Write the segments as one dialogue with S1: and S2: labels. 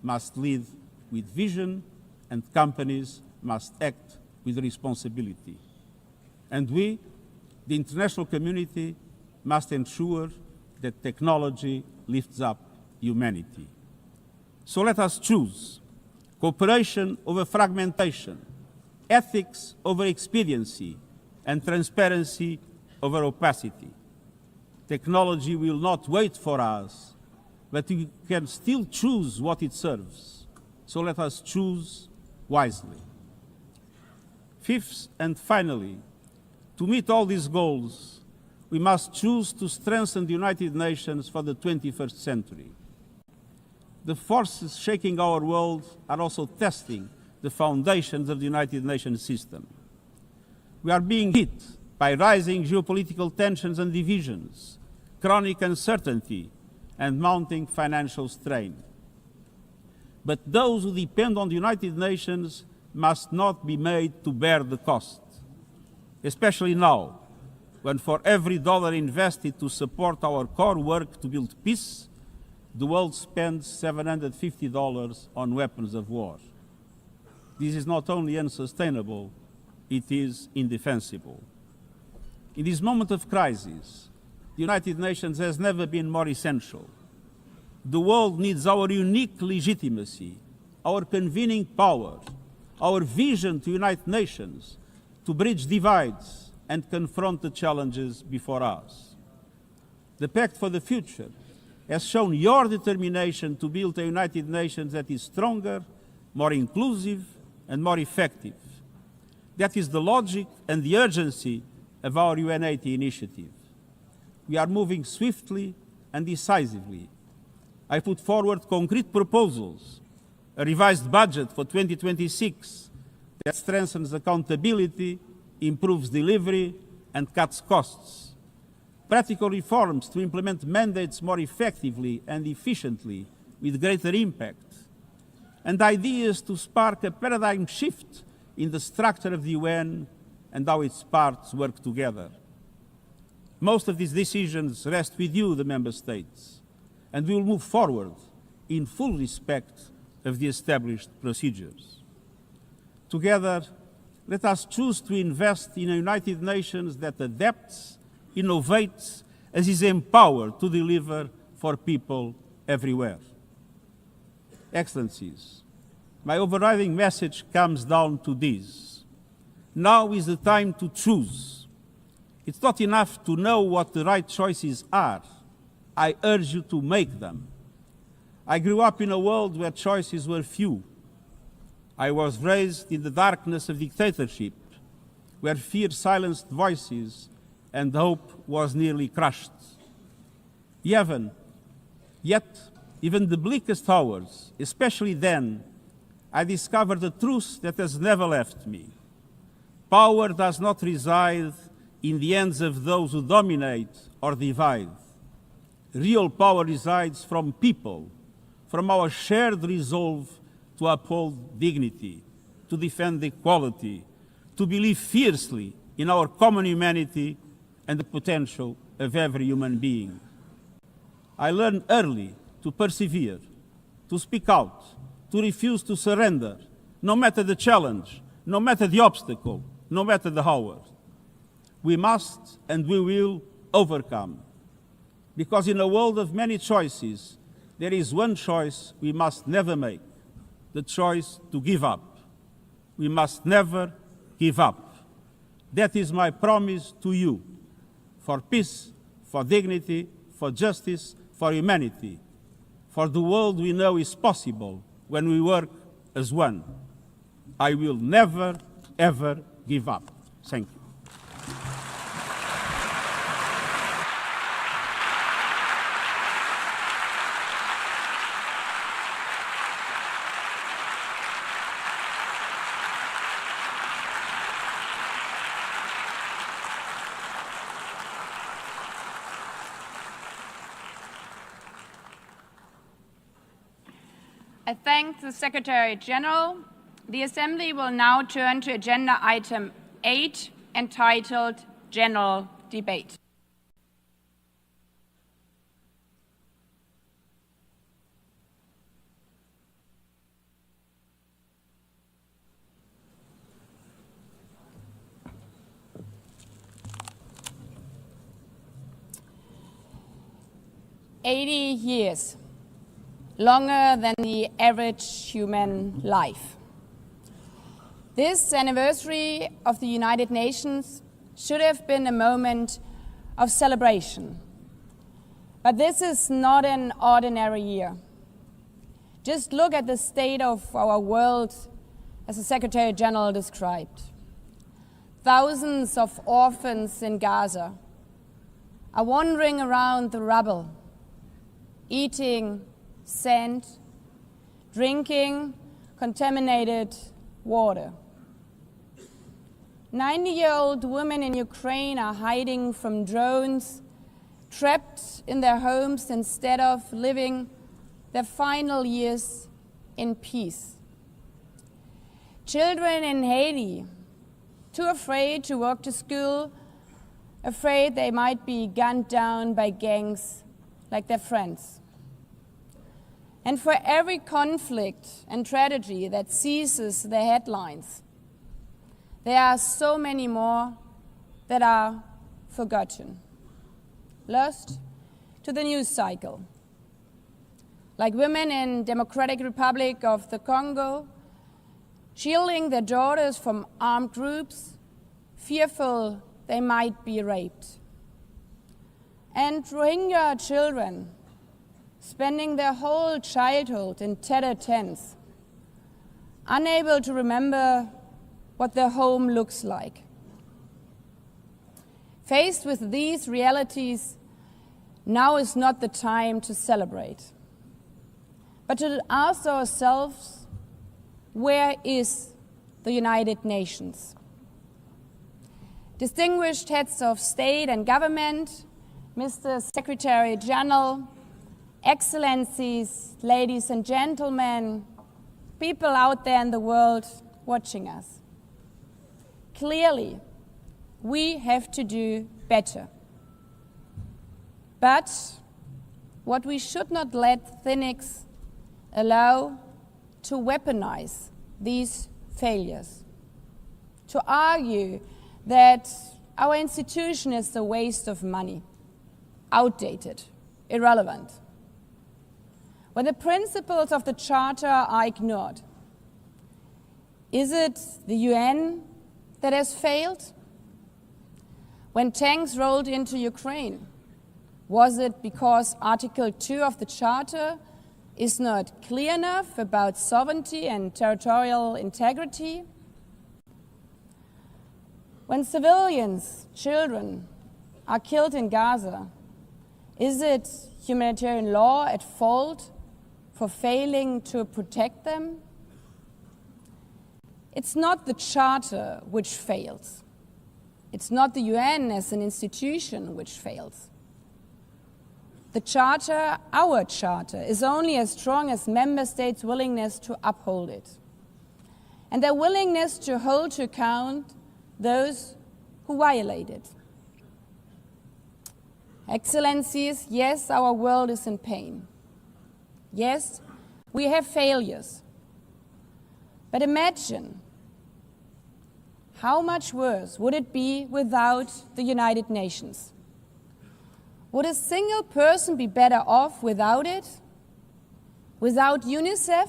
S1: must lead with vision, and companies must act with responsibility. And we, the international community, must ensure that technology lifts up humanity. So let us choose cooperation over fragmentation, ethics over expediency, and transparency over opacity. Technology will not wait for us, but we can still choose what it serves. So let us choose wisely. Fifth and finally, to meet all these goals, we must choose to strengthen the United Nations for the 21st century. The forces shaking our world are also testing the foundations of the United Nations system. We are being hit by rising geopolitical tensions and divisions, chronic uncertainty, and mounting financial strain. But those who depend on the United Nations must not be made to bear the cost, especially now, when for every dollar invested to support our core work to build peace, the world spends $750 on weapons of war. This is not only unsustainable, it is indefensible. In this moment of crisis, the United Nations has never been more essential. The world needs our unique legitimacy, our convening power, our vision to unite nations, to bridge divides and confront the challenges before us. The Pact for the Future has shown your determination to build a United Nations that is stronger, more inclusive, and more effective. That is the logic and the urgency of our UN80 initiative. We are moving swiftly and decisively. I put forward concrete proposals, a revised budget for 2026 that strengthens accountability, improves delivery, and cuts costs. Practical reforms to implement mandates more effectively and efficiently with greater impact. And ideas to spark a paradigm shift in the structure of the UN and how its parts work together. Most of these decisions rest with you, the Member States, and we will move forward in full respect of the established procedures. Together, let us choose to invest in a United Nations that adapts, innovates, and is empowered to deliver for people everywhere. Excellencies, my overriding message comes down to this. Now is the time to choose. It's not enough to know what the right choices are. I urge you to make them. I grew up in a world where choices were few. I was raised in the darkness of dictatorship, where fear silenced voices and hope was nearly crushed. Yet, even the bleakest hours, especially then, I discovered a truth that has never left me. Power does not reside in the hands of those who dominate or divide. Real power resides from people, from our shared resolve to uphold dignity, to defend equality, to believe fiercely in our common humanity and the potential of every human being. I learned early to persevere, to speak out, to refuse to surrender, no matter the challenge, no matter the obstacle, no matter the hour. We must and we will overcome. Because in a world of many choices, there is one choice we must never make, the choice to give up. We must never give up. That is my promise to you, for peace, for dignity, for justice, for humanity, for the world we know is possible when we work as one. I will never, ever give up. Thank you.
S2: I thank the Secretary General. The Assembly will now turn to Agenda Item 8, entitled General Debate. 80 years, longer than the average human life. This anniversary of the United Nations should have been a moment of celebration. But this is not an ordinary year. Just look at the state of our world, as the Secretary General described. Thousands of orphans in Gaza are wandering around the rubble, eating sand, drinking contaminated water. 90-year-old women in Ukraine are hiding from drones, trapped in their homes instead of living their final years in peace. Children in Haiti, too afraid to walk to school, afraid they might be gunned down by gangs like their friends. And for every conflict and tragedy that seizes the headlines, there are so many more that are forgotten, lost to the news cycle. Like women in Democratic Republic of the Congo, shielding their daughters from armed groups, fearful they might be raped. And Rohingya children spending their whole childhood in tattered tents, unable to remember what their home looks like. Faced with these realities, now is not the time to celebrate, but to ask ourselves, where is the United Nations? Distinguished heads of state and government, Mr. Secretary General, Excellencies, ladies and gentlemen, people out there in the world watching us. Clearly, we have to do better. But what we should not let cynics allow to weaponize these failures, to argue that our institution is a waste of money, outdated, irrelevant. When the principles of the Charter are ignored, is it the UN that has failed? When tanks rolled into Ukraine, was it because Article 2 of the Charter is not clear enough about sovereignty and territorial integrity? When civilians, children, are killed in Gaza, is it humanitarian law at fault for failing to protect them? It's not the Charter which fails. It's not the UN as an institution which fails. The Charter, our Charter, is only as strong as member states' willingness to uphold it, and their willingness to hold to account those who violate it. Excellencies, yes, our world is in pain. Yes, we have failures. But imagine how much worse would it be without the United Nations? Would a single person be better off without it? Without UNICEF,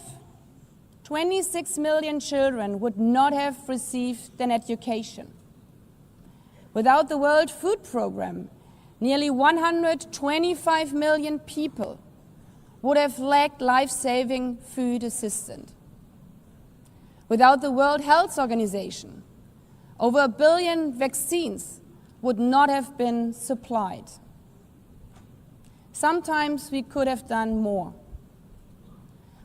S2: 26 million children would not have received an education. Without the World Food Programme, nearly 125 million people would have lacked life-saving food assistance. Without the World Health Organization, over 1 billion vaccines would not have been supplied. Sometimes we could have done more,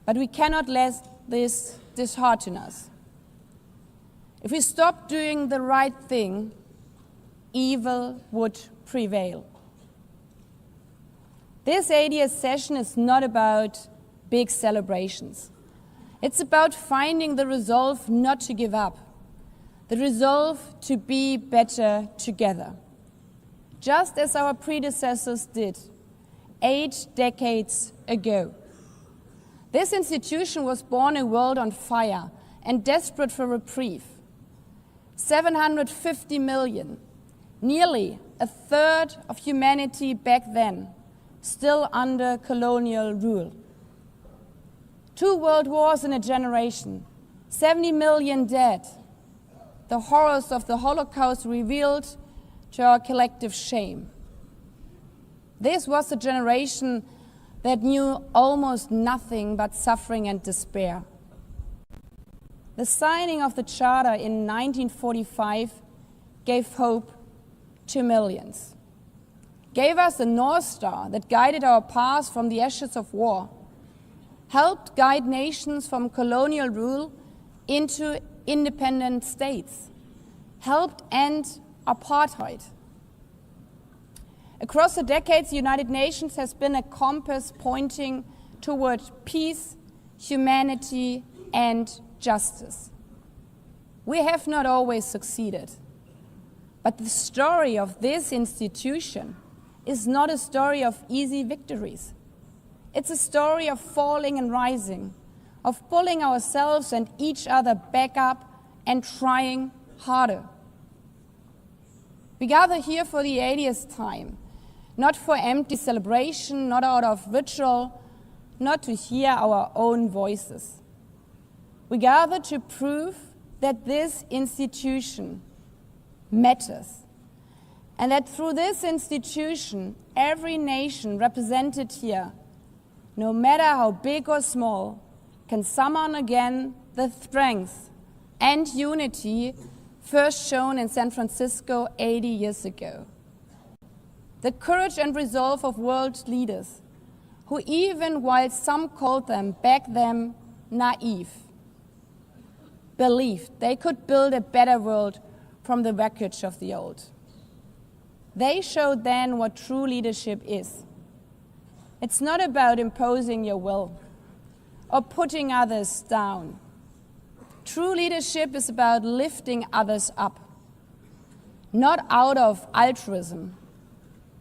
S2: but we cannot let this dishearten us. If we stop doing the right thing, evil would prevail. This 80th session is not about big celebrations. It's about finding the resolve not to give up, the resolve to be better together, just as our predecessors did 8 decades ago. This institution was born in a world on fire and desperate for reprieve. 750 million, nearly a third of humanity back then, still under colonial rule. 2 world wars in a generation, 70 million dead, the horrors of the Holocaust revealed to our collective shame. This was a generation that knew almost nothing but suffering and despair. The signing of the Charter in 1945 gave hope to millions, gave us a North Star that guided our path from the ashes of war, helped guide nations from colonial rule into independent states, helped end apartheid. Across the decades, the United Nations has been a compass pointing toward peace, humanity, and justice. We have not always succeeded, but the story of this institution is not a story of easy victories. It's a story of falling and rising, of pulling ourselves and each other back up and trying harder. We gather here for the 80th time, not for empty celebration, not out of ritual, not to hear our own voices. We gather to prove that this institution matters, and that through this institution, every nation represented here, no matter how big or small, can summon again the strength and unity first shown in San Francisco 80 years ago. The courage and resolve of world leaders, who even while some called them back then naive, believed they could build a better world from the wreckage of the old. They showed then what true leadership is. It's not about imposing your will or putting others down. True leadership is about lifting others up, not out of altruism,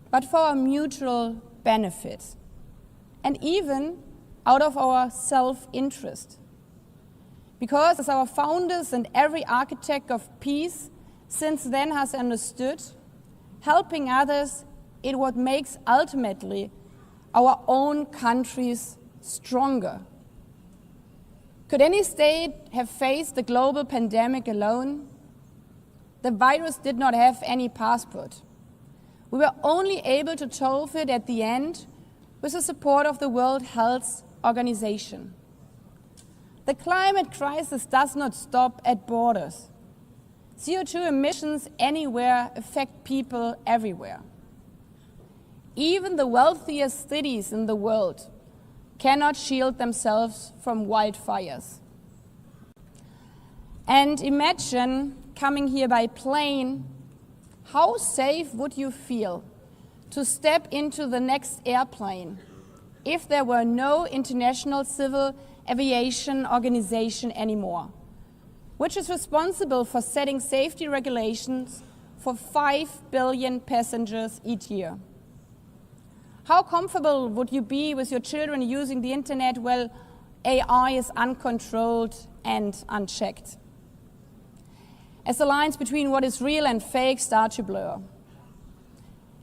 S2: but for our mutual benefit, and even out of our self-interest. Because as our founders and every architect of peace since then has understood, helping others is what makes ultimately our own countries stronger. Could any state have faced the global pandemic alone? The virus did not have any passport. We were only able to solve it at the end with the support of the World Health Organization. The climate crisis does not stop at borders. CO2 emissions anywhere affect people everywhere. Even the wealthiest cities in the world cannot shield themselves from wildfires. And imagine coming here by plane, how safe would you feel to step into the next airplane if there were no International Civil Aviation Organization anymore, which is responsible for setting safety regulations for 5 billion passengers each year? How comfortable would you be with your children using the internet while AI is uncontrolled and unchecked? As the lines between what is real and fake start to blur.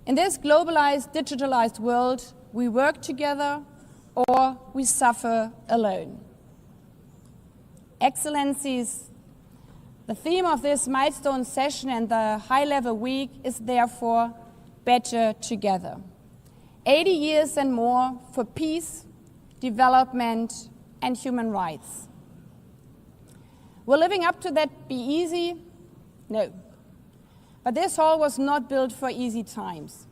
S2: In this globalized, digitalized world, we work together or we suffer alone. Excellencies, the theme of this milestone session and the high-level week is therefore better together. 80 years and more for peace, development, and human rights. Will living up to that be easy? No. But this hall was not built for easy times.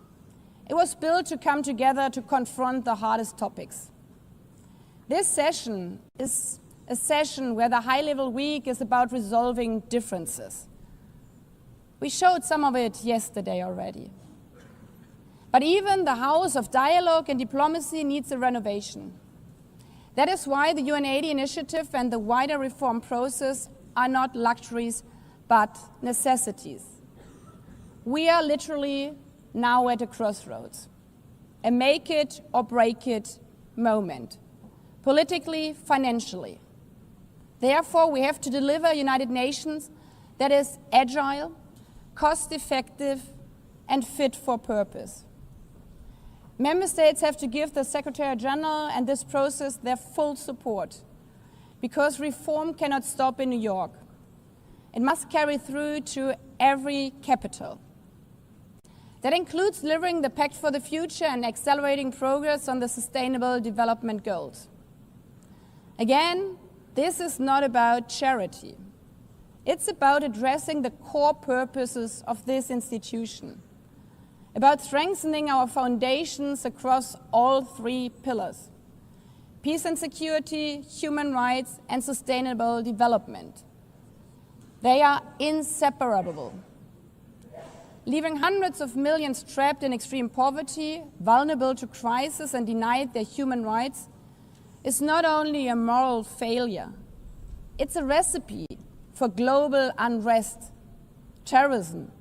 S2: It was built to come together to confront the hardest topics. This session is a session where the high-level week is about resolving differences. We showed some of it yesterday already. But even the house of dialogue and diplomacy needs a renovation. That is why the UNGA initiative and the wider reform process are not luxuries, but necessities. We are literally now at a crossroads, a make it or break it moment, politically, financially. Therefore, we have to deliver a United Nations that is agile, cost-effective, and fit for purpose. Member States have to give the Secretary General and this process their full support, because reform cannot stop in New York. It must carry through to every capital. That includes delivering the Pact for the Future and accelerating progress on the Sustainable Development Goals. Again, this is not about charity. It's about addressing the core purposes of this institution, about strengthening our foundations across all three pillars: peace and security, human rights, and sustainable development. They are inseparable. Leaving hundreds of millions trapped in extreme poverty, vulnerable to crisis, and denied their human rights is not only a moral failure, it's a recipe for global unrest, terrorism,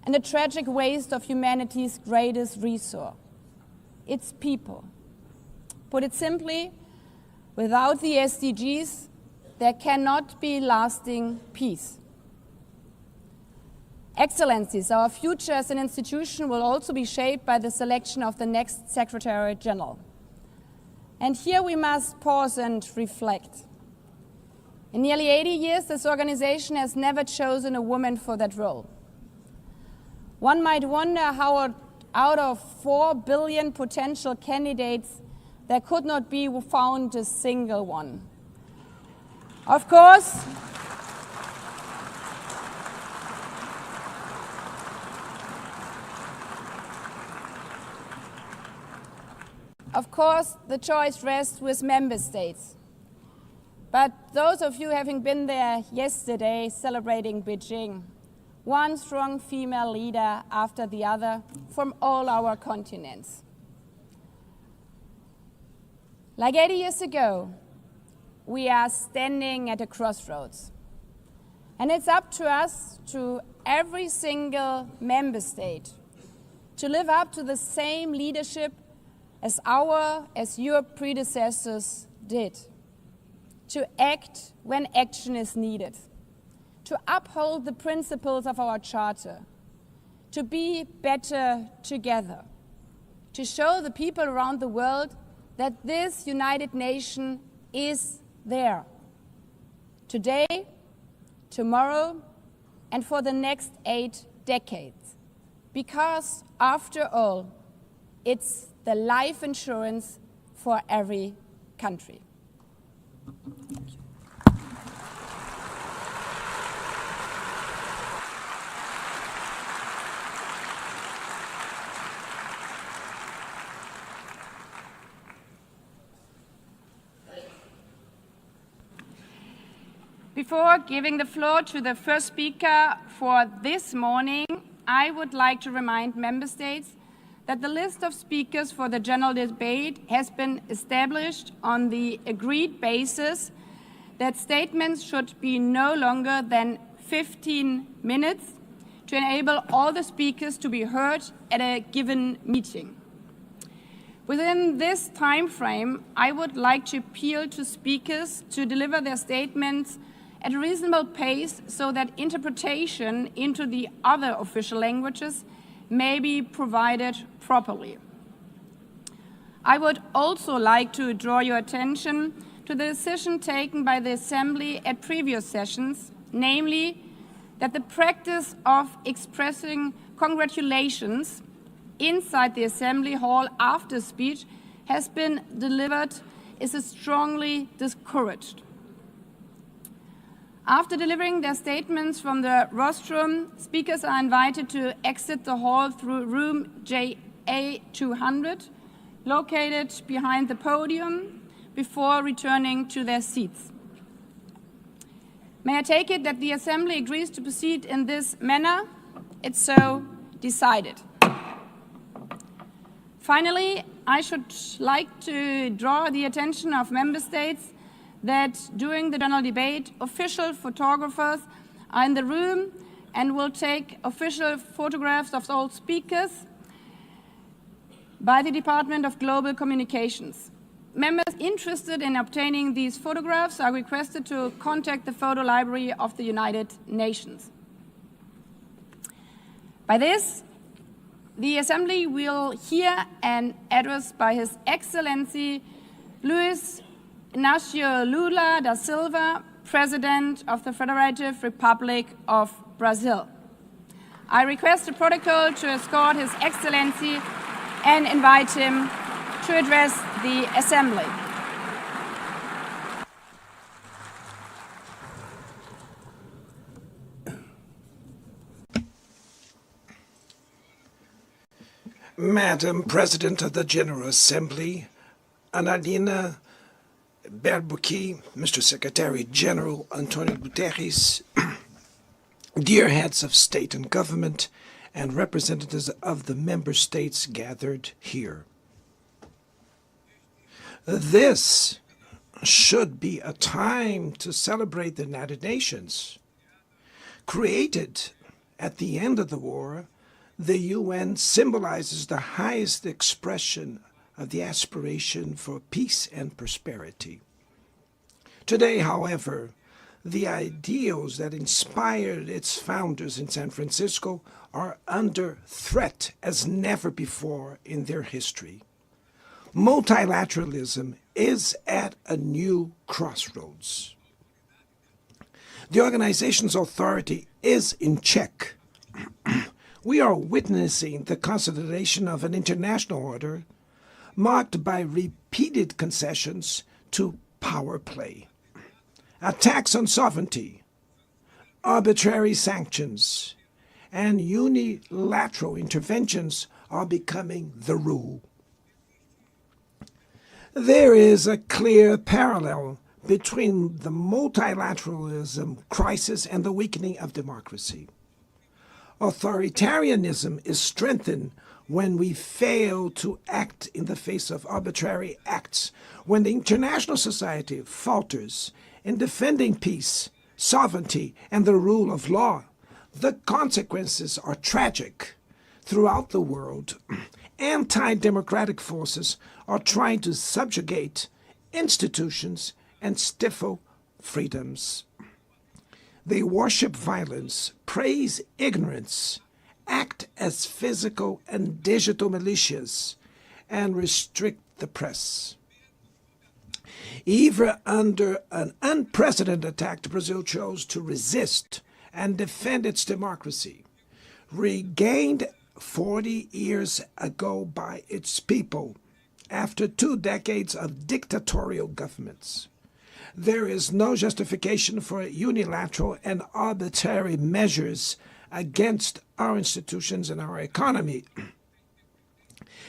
S2: and a tragic waste of humanity's greatest resource, its people. Put it simply, without the SDGs, there cannot be lasting peace. Excellencies, our future as an institution will also be shaped by the selection of the next Secretary General. And here we must pause and reflect. In nearly 80 years, this organization has never chosen a woman for that role. One might wonder how out of 4 billion potential candidates, there could not be found a single one. Of course, the choice rests with member states. But those of you having been there yesterday celebrating Beijing, one strong female leader after the other from all our continents. Like 80 years ago, we are standing at a crossroads. And it's up to us, to every single member state, to live up to the same leadership as your predecessors did. To act when action is needed, to uphold the principles of our Charter, to be better together, to show the people around the world that this United Nation is there, today, tomorrow, and for the next 8 decades. Because, after all, it's the life insurance for every country. Thank you. Before giving the floor to the first speaker for this morning, I would like to remind member states that the list of speakers for the general debate has been established on the agreed basis that statements should be no longer than 15 minutes to enable all the speakers to be heard at a given meeting. Within this time frame, I would like to appeal to speakers to deliver their statements at a reasonable pace so that interpretation into the other official languages may be provided properly. I would also like to draw your attention to the decision taken by the Assembly at previous sessions, namely that the practice of expressing congratulations inside the Assembly Hall after speech has been delivered is strongly discouraged. After delivering their statements from the rostrum, speakers are invited to exit the hall through room JA200, located behind the podium, before returning to their seats. May I take it that the Assembly agrees to proceed in this manner? It's so decided. Finally, I should like to draw the attention of member states that during the general debate, official photographers are in the room and will take official photographs of all speakers by the Department of Global Communications. Members interested in obtaining these photographs are requested to contact the Photo Library of the United Nations. By this, the Assembly will hear an address by His Excellency Luiz Inácio Lula da Silva, President of the Federative Republic of Brazil. I request the protocol to escort His Excellency and invite him to address the Assembly.
S3: Madam President of the General Assembly, Annalena Baerbock, Mr. Secretary General Antonio Guterres, dear heads of state and government, and representatives of the member states gathered here. This should be a time to celebrate the United Nations. Created at the end of the war, the UN symbolizes the highest expression of the aspiration for peace and prosperity. Today, however, the ideals that inspired its founders in San Francisco are under threat as never before in their history. Multilateralism is at a new crossroads. The organization's authority is in check. We are witnessing the consolidation of an international order marked by repeated concessions to power play. Attacks on sovereignty, arbitrary sanctions, and unilateral interventions are becoming the rule. There is a clear parallel between the multilateralism crisis and the weakening of democracy. Authoritarianism is strengthened when we fail to act in the face of arbitrary acts, when the international society falters in defending peace, sovereignty, and the rule of law. The consequences are tragic. Throughout the world, anti-democratic forces are trying to subjugate institutions and stifle freedoms. They worship violence, praise ignorance, act as physical and digital militias, and restrict the press. Even under an unprecedented attack, Brazil chose to resist and defend its democracy, regained 40 years ago by its people after 2 decades of dictatorial governments. There is no justification for unilateral and arbitrary measures against our institutions and our economy.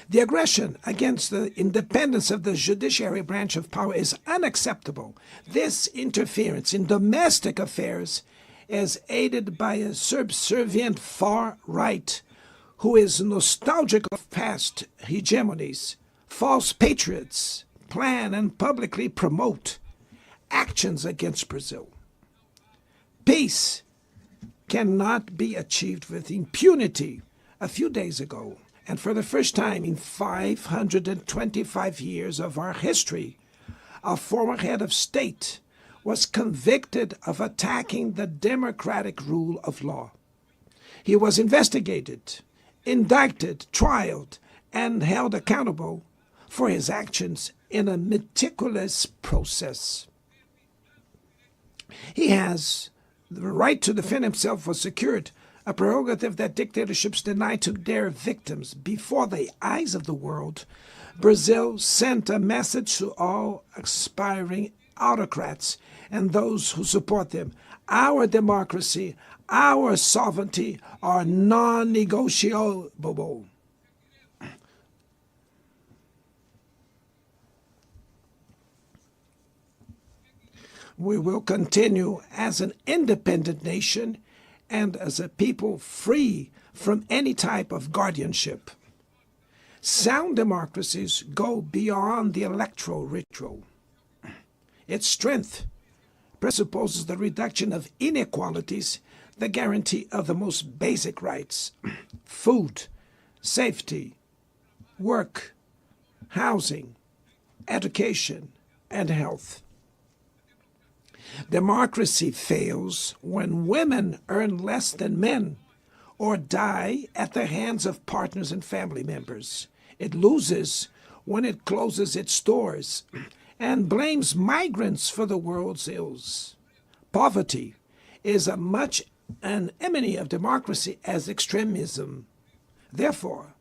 S3: The aggression against the independence of the judiciary branch of power is unacceptable. This interference in domestic affairs is aided by a subservient far right who is nostalgic of past hegemonies. False patriots plan and publicly promote actions against Brazil. Peace cannot be achieved with impunity. A few days ago, and for the first time in 525 years of our history, a former head of state was convicted of attacking the democratic rule of law. He was investigated, indicted, trialed, and held accountable for his actions in a meticulous process. He has the right to defend himself was secured, a prerogative that dictatorships deny to their victims. Before the eyes of the world, Brazil sent a message to all aspiring autocrats and those who support them. Our democracy, our sovereignty are non-negotiable. We will continue as an independent nation and as a people free from any type of guardianship. Sound democracies go beyond the electoral ritual. Its strength presupposes the reduction of inequalities, the guarantee of the most basic rights: food, safety, work, housing, education, and health. Democracy fails when women earn less than men, or die at the hands of partners and family members. It loses when it closes its doors and blames migrants for the world's ills. Poverty is as much an enemy of democracy as extremism. Therefore,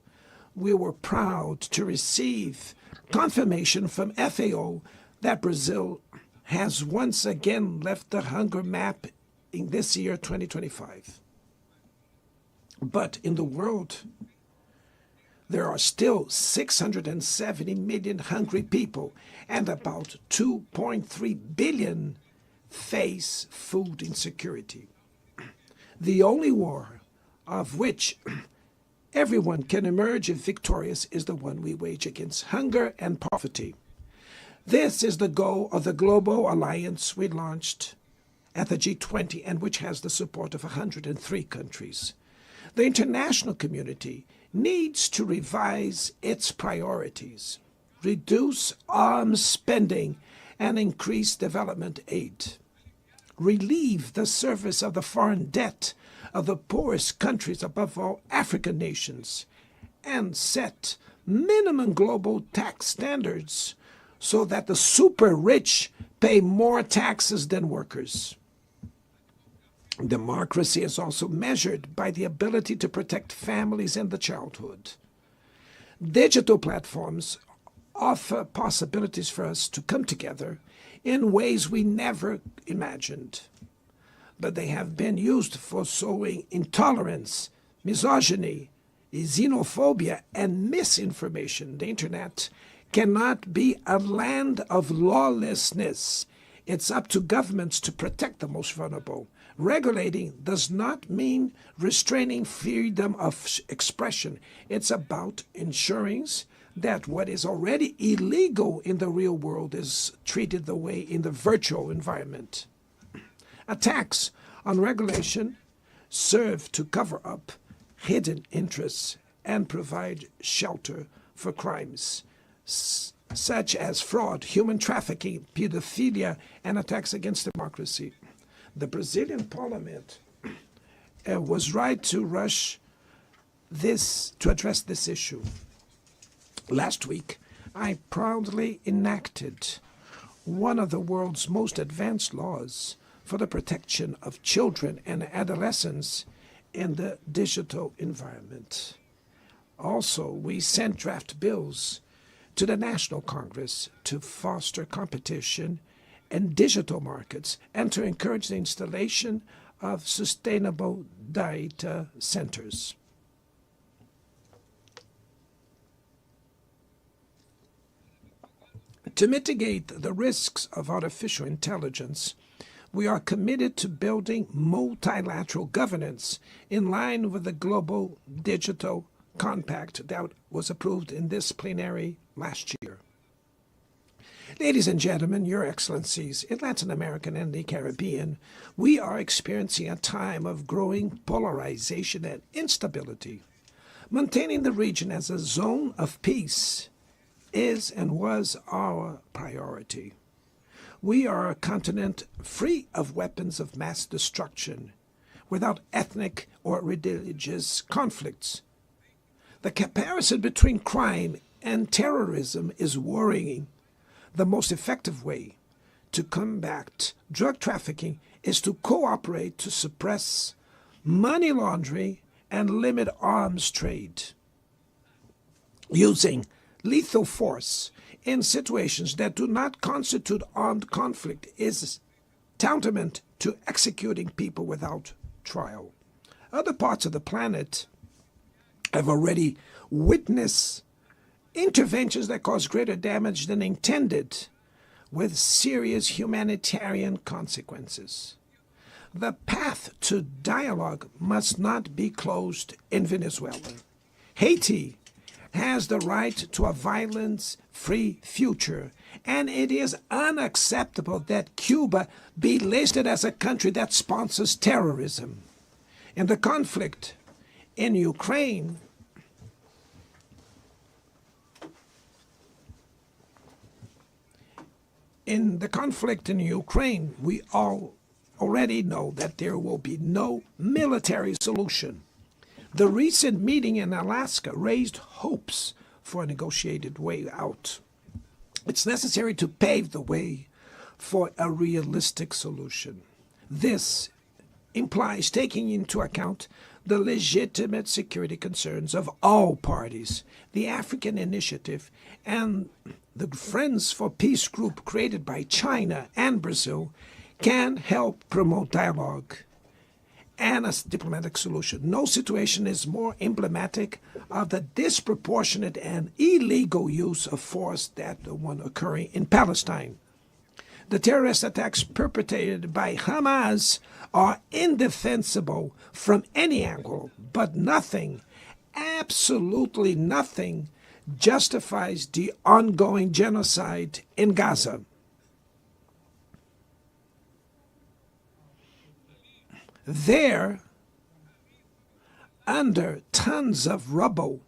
S3: we were proud to receive confirmation from FAO that Brazil has once again left the hunger map in this year, 2025. But in the world, there are still 670 million hungry people, and about 2.3 billion face food insecurity. The only war of which everyone can emerge victorious is the one we wage against hunger and poverty. This is the goal of the global alliance we launched at the G20 and which has the support of 103 countries. The international community needs to revise its priorities, reduce arms spending, and increase development aid. Relieve the service of the foreign debt of the poorest countries, above all African nations, and set minimum global tax standards so that the super rich pay more taxes than workers. Democracy is also measured by the ability to protect families and the childhood. Digital platforms offer possibilities for us to come together in ways we never imagined. But they have been used for sowing intolerance, misogyny, xenophobia, and misinformation. The internet cannot be a land of lawlessness. It's up to governments to protect the most vulnerable. Regulating does not mean restraining freedom of expression. It's about ensuring that what is already illegal in the real world is treated the way in the virtual environment. Attacks on regulation serve to cover up hidden interests and provide shelter for crimes such as fraud, human trafficking, pedophilia, and attacks against democracy. The Brazilian parliament was right to rush to address this issue. Last week, I proudly enacted one of the world's most advanced laws for the protection of children and adolescents in the digital environment. Also, we sent draft bills to the National Congress to foster competition in digital markets and to encourage the installation of sustainable data centers. To mitigate the risks of artificial intelligence, we are committed to building multilateral governance in line with the Global Digital Compact that was approved in this plenary last year. Ladies and gentlemen, Your Excellencies, in Latin America and the Caribbean, we are experiencing a time of growing polarization and instability. Maintaining the region as a zone of peace is and was our priority. We are a continent free of weapons of mass destruction, without ethnic or religious conflicts. The comparison between crime and terrorism is worrying. The most effective way to combat drug trafficking is to cooperate to suppress money laundering and limit arms trade. Using lethal force in situations that do not constitute armed conflict is tantamount to executing people without trial. Other parts of the planet have already witnessed interventions that cause greater damage than intended, with serious humanitarian consequences. The path to dialogue must not be closed in Venezuela. Haiti has the right to a violence-free future, and it is unacceptable that Cuba be listed as a country that sponsors terrorism. In the conflict in Ukraine, we all already know that there will be no military solution. The recent meeting in Alaska raised hopes for a negotiated way out. It's necessary to pave the way for a realistic solution. This implies taking into account the legitimate security concerns of all parties. The African Initiative and the Friends for Peace group created by China and Brazil can help promote dialogue and a diplomatic solution. No situation is more emblematic of the disproportionate and illegal use of force than the one occurring in Palestine. The terrorist attacks perpetrated by Hamas are indefensible from any angle, but nothing, absolutely nothing, justifies the ongoing genocide in Gaza. There, under tons of rubble,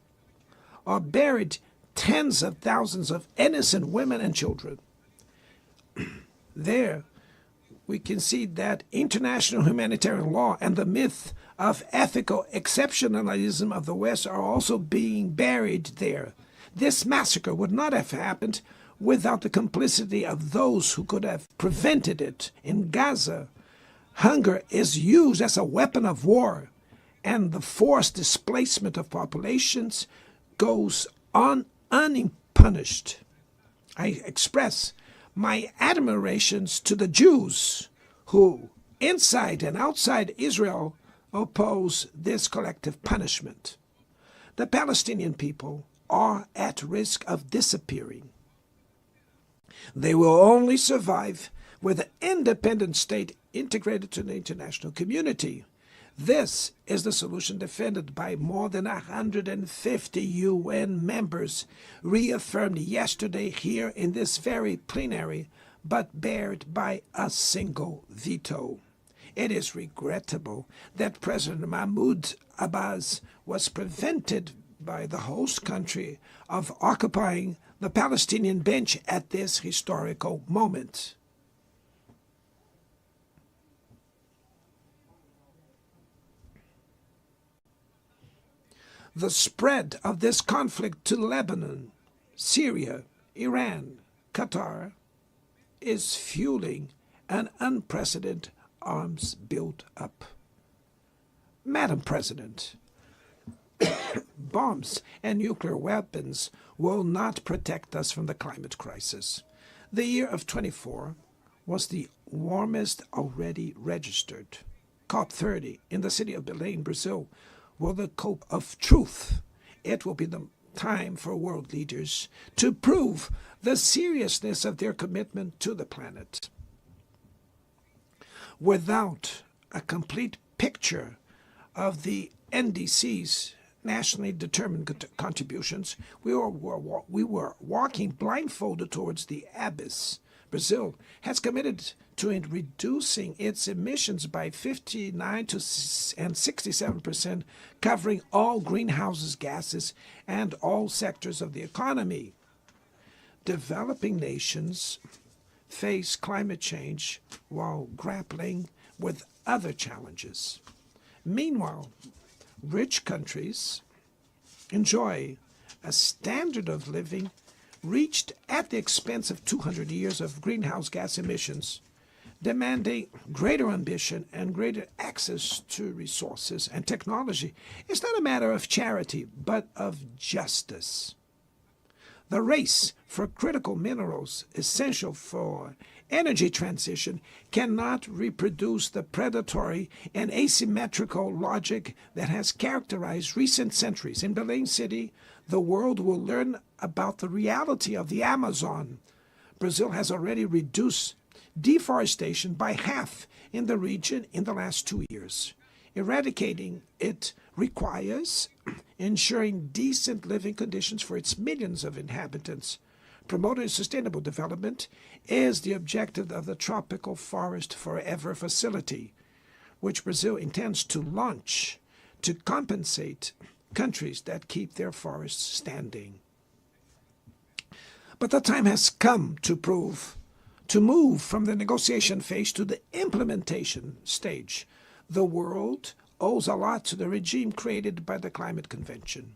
S3: are buried tens of thousands of innocent women and children. There, we can see that international humanitarian law and the myth of ethical exceptionalism of the West are also being buried there. This massacre would not have happened without the complicity of those who could have prevented it. In Gaza, hunger is used as a weapon of war, and the forced displacement of populations goes on unpunished. I express my admirations to the Jews who, inside and outside Israel, oppose this collective punishment. The Palestinian people are at risk of disappearing. They will only survive with an independent state integrated to the international community. This is the solution defended by more than 150 UN members, reaffirmed yesterday here in this very plenary, but bared by a single veto. It is regrettable that President Mahmoud Abbas was prevented by the host country of occupying the Palestinian bench at this historical moment. The spread of this conflict to Lebanon, Syria, Iran, Qatar is fueling an unprecedented arms build-up. Madam President, bombs and nuclear weapons will not protect us from the climate crisis. The year of 24 was the warmest already registered. COP30 in the city of Belém, Brazil, will the cope of truth. It will be the time for world leaders to prove the seriousness of their commitment to the planet. Without a complete picture of the NDC's nationally determined contributions, we were walking blindfolded towards the abyss. Brazil has committed to reducing its emissions by 59% and 67%, covering all greenhouse gases and all sectors of the economy. Developing nations face climate change while grappling with other challenges. Meanwhile, rich countries enjoy a standard of living reached at the expense of 200 years of greenhouse gas emissions, demanding greater ambition and greater access to resources and technology. It's not a matter of charity, but of justice. The race for critical minerals essential for energy transition cannot reproduce the predatory and asymmetrical logic that has characterized recent centuries. In Belém City, the world will learn about the reality of the Amazon. Brazil has already reduced deforestation by half in the region in the last 2 years. Eradicating it requires ensuring decent living conditions for its millions of inhabitants. Promoting sustainable development is the objective of the Tropical Forest Forever facility, which Brazil intends to launch to compensate countries that keep their forests standing. But the time has come to move from the negotiation phase to the implementation stage. The world owes a lot to the regime created by the Climate Convention.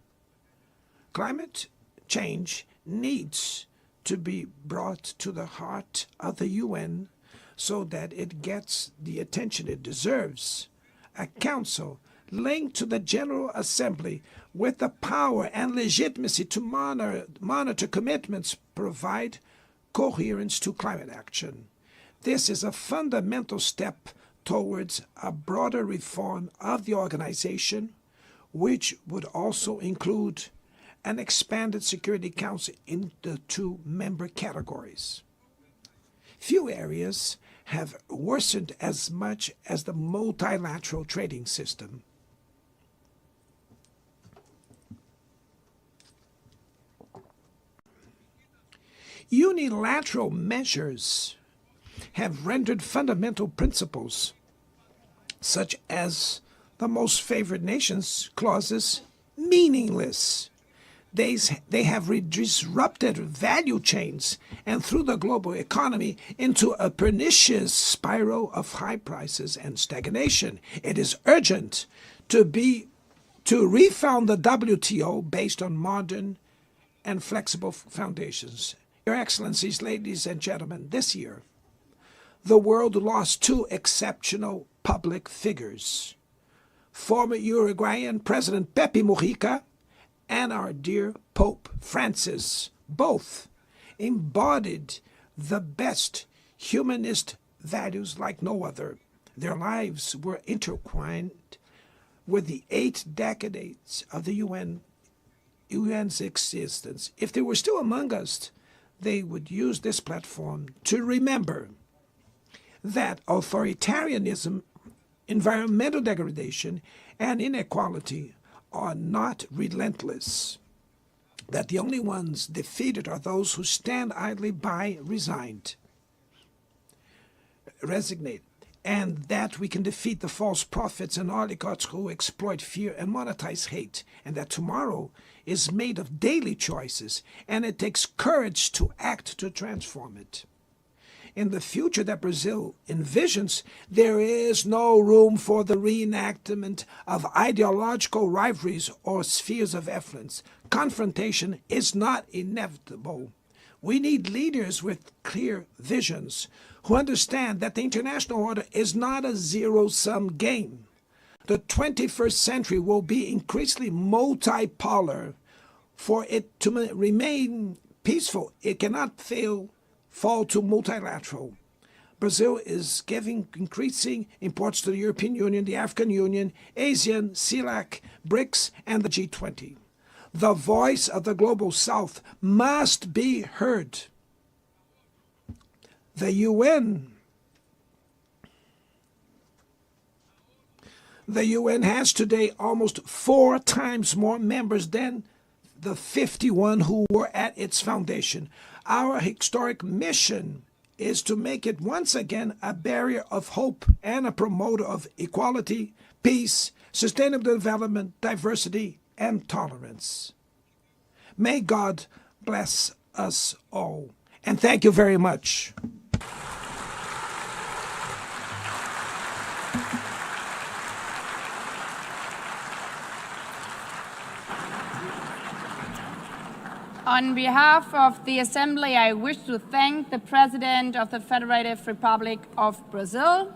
S3: Climate change needs to be brought to the heart of the UN so that it gets the attention it deserves. A council linked to the General Assembly with the power and legitimacy to monitor commitments provide coherence to climate action. This is a fundamental step towards a broader reform of the organization, which would also include an expanded Security Council in the 2 member categories. Few areas have worsened as much as the multilateral trading system. Unilateral measures have rendered fundamental principles, such as the most favored nations clauses, meaningless. They have disrupted value chains and threw the global economy into a pernicious spiral of high prices and stagnation. It is urgent to refound the WTO based on modern and flexible foundations. Your Excellencies, ladies and gentlemen, this year, the world lost 2 exceptional public figures. Former Uruguayan President Pepe Mujica and our dear Pope Francis, both embodied the best humanist values like no other. Their lives were intertwined with the 8 decades of the UN's existence. If they were still among us, they would use this platform to remember that authoritarianism, environmental degradation, and inequality are not relentless, that the only ones defeated are those who stand idly by resigned, and that we can defeat the false prophets and oligarchs who exploit fear and monetize hate, and that tomorrow is made of daily choices, and it takes courage to act to transform it. In the future that Brazil envisions, there is no room for the reenactment of ideological rivalries or spheres of influence. Confrontation is not inevitable. We need leaders with clear visions who understand that the international order is not a zero-sum game. The 21st century will be increasingly multipolar. For it to remain peaceful, it cannot fall to multilateral. Brazil is giving increasing importance to the European Union, the African Union, ASEAN, CELAC, BRICS, and the G20. The voice of the Global South must be heard. The UN has today almost 4 times more members than the 51 who were at its foundation. Our historic mission is to make it once again a barrier of hope and a promoter of equality, peace, sustainable development, diversity, and tolerance. May God bless us all. And thank you very much.
S2: On behalf of the Assembly, I wish to thank the President of the Federative Republic of Brazil,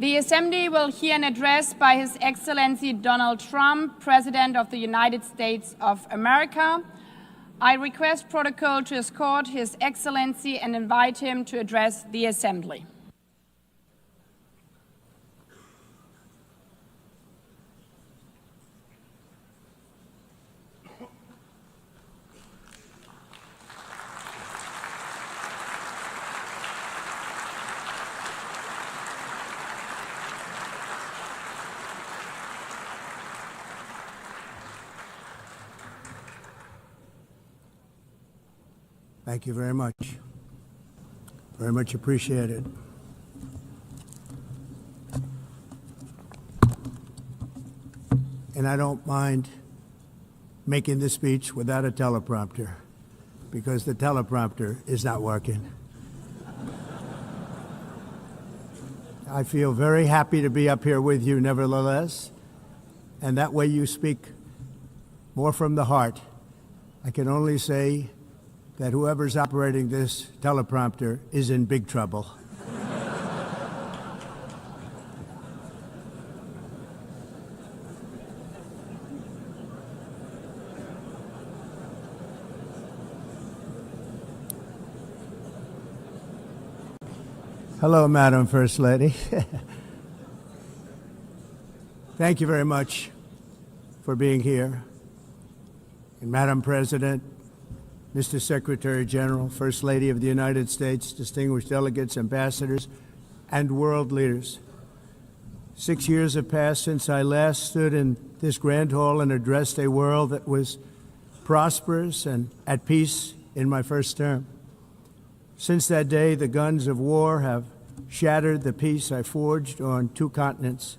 S2: The Assembly will hear an address by His Excellency Donald Trump, President of the United States of America. I request protocol to escort His Excellency and invite him to address the Assembly.
S4: Thank you very much. Very much appreciated. And I don't mind making this speech without a teleprompter, because the teleprompter is not working. I feel very happy to be up here with you nevertheless, and that way you speak more from the heart. I can only say that whoever's operating this teleprompter is in big trouble. Hello, Madam First Lady. Thank you very much for being here. And Madam President, Mr. Secretary General, First Lady of the United States, distinguished delegates, ambassadors, and world leaders. 6 years have passed since I last stood in this grand hall and addressed a world that was prosperous and at peace in my first term. Since that day, the guns of war have shattered the peace I forged on 2 continents.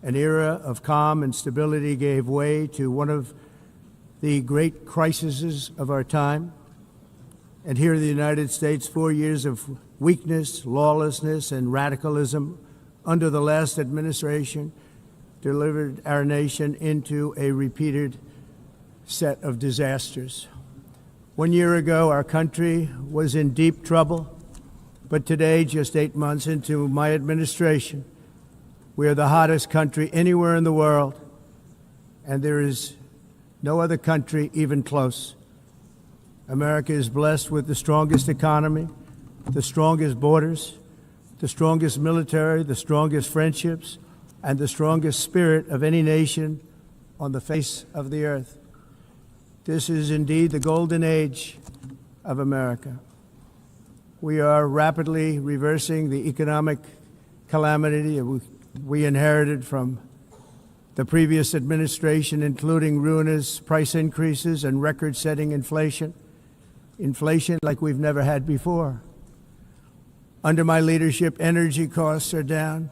S4: An era of calm and stability gave way to one of the great crises of our time. And here in the United States, 4 years of weakness, lawlessness, and radicalism under the last administration delivered our nation into a repeated set of disasters. 1 year ago, our country was in deep trouble, but today, just 8 months into my administration, we are the hottest country anywhere in the world, and there is no other country even close. America is blessed with the strongest economy, the strongest borders, the strongest military, the strongest friendships, and the strongest spirit of any nation on the face of the earth. This is indeed the golden age of America. We are rapidly reversing the economic calamity we inherited from the previous administration, including ruinous price increases and record-setting inflation like we've never had before. Under my leadership, energy costs are down,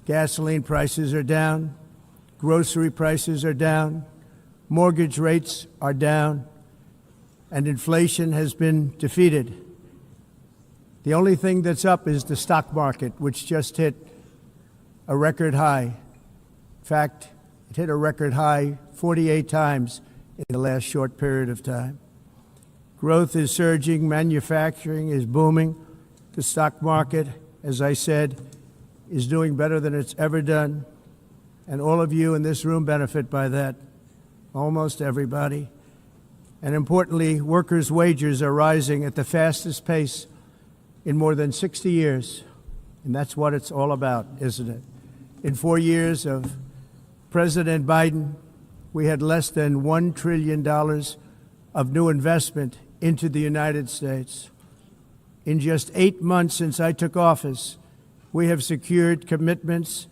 S4: gasoline prices are down, grocery prices are down, mortgage rates are down, and inflation has been defeated. The only thing that's up is the stock market, which just hit a record high. In fact, it hit a record high 48 times in the last short period of time. Growth is surging, manufacturing is booming. The stock market, as I said, is doing better than it's ever done. And all of you in this room benefit by that, almost everybody. And importantly, workers' wages are rising at the fastest pace in more than 60 years. And that's what it's all about, isn't it? In 4 years of President Biden, we had less than $1 trillion of new investment into the United States. In just 8 months since I took office, we have secured commitments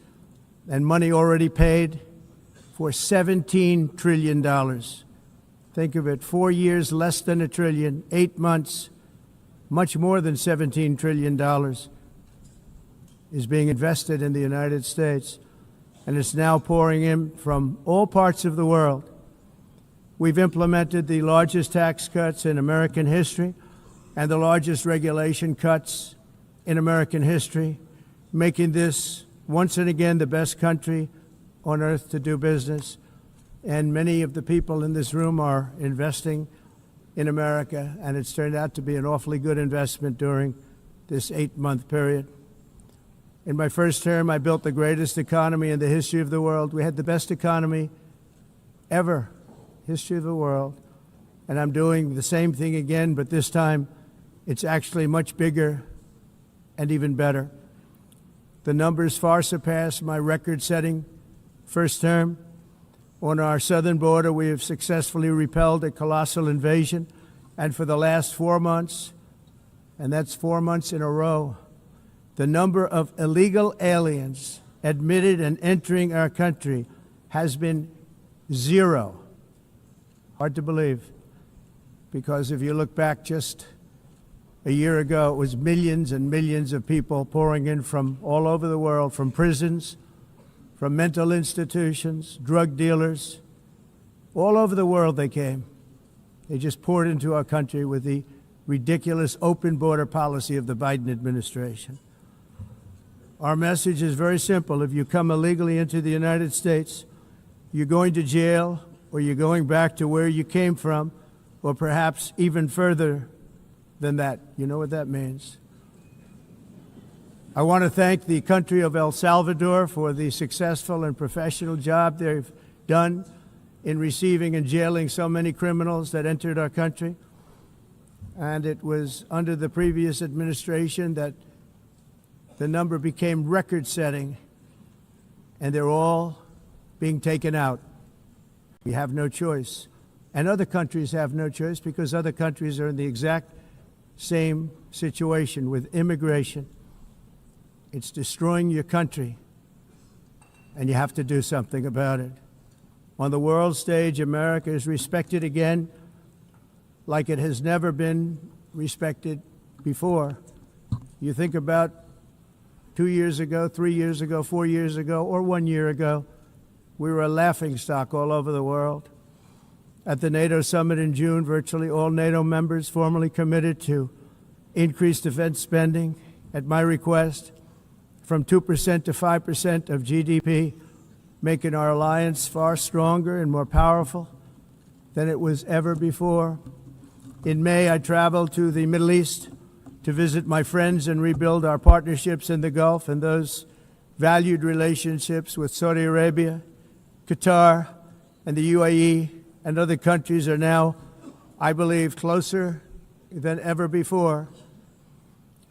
S4: and money already paid for $17 trillion. Think of it, 4 years, less than $1 trillion, 8 months, much more than $17 trillion is being invested in the United States. And it's now pouring in from all parts of the world. We've implemented the largest tax cuts in American history and the largest regulation cuts in American history, making this once and again the best country on earth to do business. And many of the people in this room are investing in America, and it's turned out to be an awfully good investment during this 8-month period. In my first term, I built the greatest economy in the history of the world. We had the best economy ever, history of the world. And I'm doing the same thing again, but this time it's actually much bigger and even better. The numbers far surpass my record-setting first term. On our southern border, we have successfully repelled a colossal invasion. And for the last 4 months, and that's 4 months in a row, the number of illegal aliens admitted and entering our country has been 0. Hard to believe, because if you look back just a year ago, it was millions and millions of people pouring in from all over the world, from prisons, from mental institutions, drug dealers. All over the world they came. They just poured into our country with the ridiculous open border policy of the Biden administration. Our message is very simple. If you come illegally into the United States, you're going to jail, or you're going back to where you came from, or perhaps even further than that. You know what that means. I want to thank the country of El Salvador for the successful and professional job they've done in receiving and jailing so many criminals that entered our country. And it was under the previous administration that the number became record-setting, and they're all being taken out. We have no choice. And other countries have no choice, because other countries are in the exact same situation with immigration. It's destroying your country, and you have to do something about it. On the world stage, America is respected again like it has never been respected before. You think about 2 years ago, 3 years ago, 4 years ago, or 1 year ago, we were a laughingstock all over the world. At the NATO summit in June, virtually all NATO members formally committed to increase defense spending at my request from 2% to 5% of GDP, making our alliance far stronger and more powerful than it was ever before. In May, I traveled to the Middle East to visit my friends and rebuild our partnerships in the Gulf and those valued relationships with Saudi Arabia, Qatar, and the UAE, and other countries are now, I believe, closer than ever before.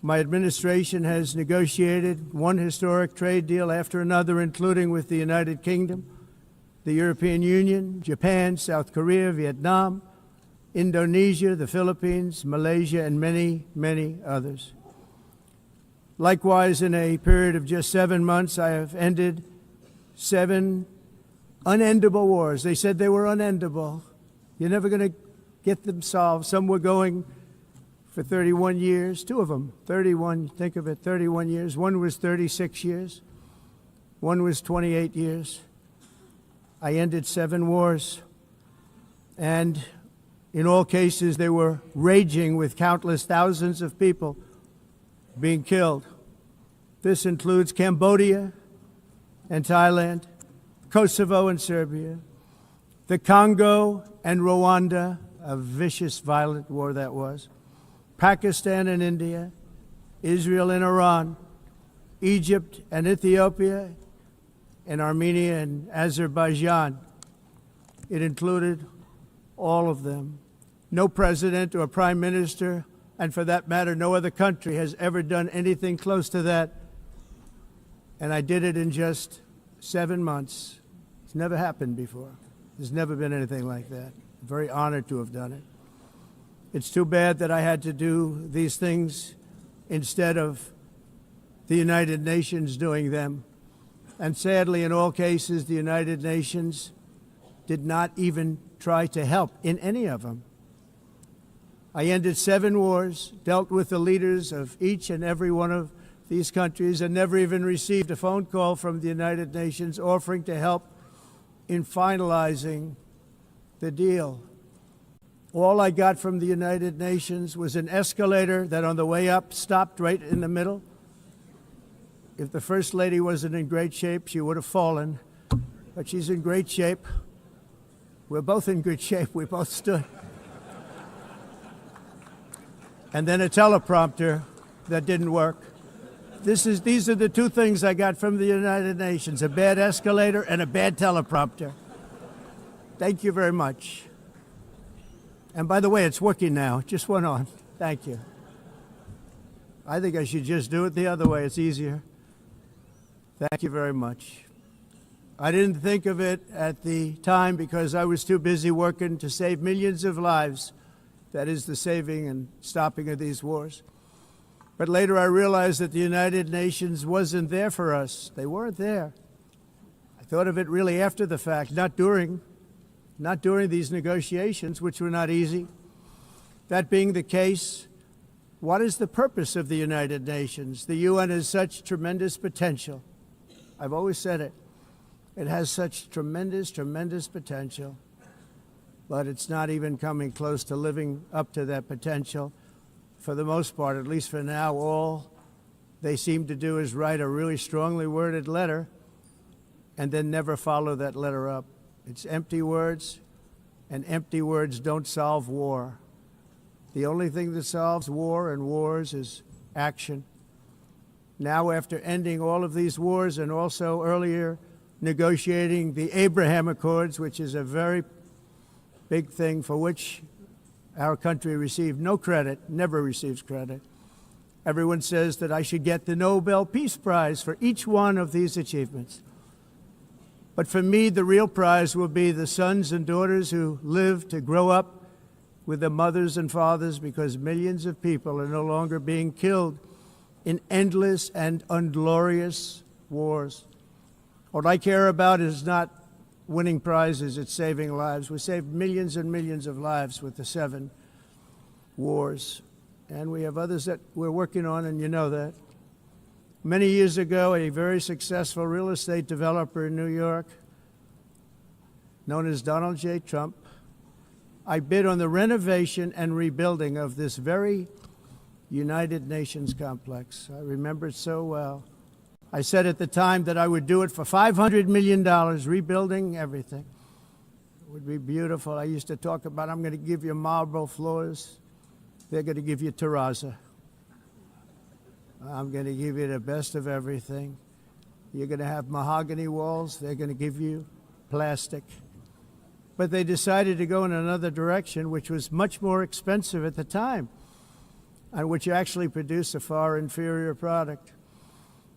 S4: My administration has negotiated one historic trade deal after another, including with the United Kingdom, the European Union, Japan, South Korea, Vietnam, Indonesia, the Philippines, Malaysia, and many, many others. Likewise, in a period of just 7 months, I have ended 7 unendable wars. They said they were unendable. You're never going to get them solved. Some were going for 31 years, 2 of them, 31, think of it, 31 years. One was 36 years. One was 28 years. I ended 7 wars. And in all cases, they were raging with countless thousands of people being killed. This includes Cambodia and Thailand, Kosovo and Serbia, the Congo and Rwanda, a vicious, violent war that was, Pakistan and India, Israel and Iran, Egypt and Ethiopia, and Armenia and Azerbaijan. It included all of them. No president or prime minister, and for that matter, no other country has ever done anything close to that. And I did it in just 7 months. It's never happened before. There's never been anything like that. I'm very honored to have done it. It's too bad that I had to do these things instead of the United Nations doing them. And sadly, in all cases, the United Nations did not even try to help in any of them. I ended 7 wars, dealt with the leaders of each and every one of these countries, and never even received a phone call from the United Nations offering to help in finalizing the deal. All I got from the United Nations was an escalator that on the way up stopped right in the middle. If the First Lady wasn't in great shape, she would have fallen, but she's in great shape. We're both in good shape. We both stood. And then a teleprompter that didn't work. These are the two things I got from the United Nations, a bad escalator and a bad teleprompter. Thank you very much. And by the way, it's working now. It just went on. Thank you. I think I should just do it the other way. It's easier. Thank you very much. I didn't think of it at the time because I was too busy working to save millions of lives. That is the saving and stopping of these wars. But later I realized that the United Nations wasn't there for us. They weren't there. I thought of it really after the fact, not during these negotiations, which were not easy. That being the case, what is the purpose of the United Nations? The UN has such tremendous potential. I've always said it. It has such tremendous, tremendous potential, but it's not even coming close to living up to that potential. For the most part, at least for now, all they seem to do is write a really strongly worded letter and then never follow that letter up. It's empty words, and empty words don't solve war. The only thing that solves war and wars is action. Now, after ending all of these wars and also earlier negotiating the Abraham Accords, which is a very big thing for which our country received no credit, never receives credit. Everyone says that I should get the Nobel Peace Prize for each one of these achievements. But for me, the real prize will be the sons and daughters who live to grow up with the mothers and fathers, because millions of people are no longer being killed in endless and unglorious wars. What I care about is not winning prizes, it's saving lives. We saved millions and millions of lives with the 7 wars. And we have others that we're working on, and you know that. Many years ago, a very successful real estate developer in New York, known as Donald J. Trump, I bid on the renovation and rebuilding of this very United Nations complex. I remember it so well. I said at the time that I would do it for $500 million, rebuilding everything. It would be beautiful. I used to talk about, I'm going to give you marble floors. They're going to give you terrazzo. I'm going to give you the best of everything. You're going to have mahogany walls. They're going to give you plastic. But they decided to go in another direction, which was much more expensive at the time, and which actually produced a far inferior product.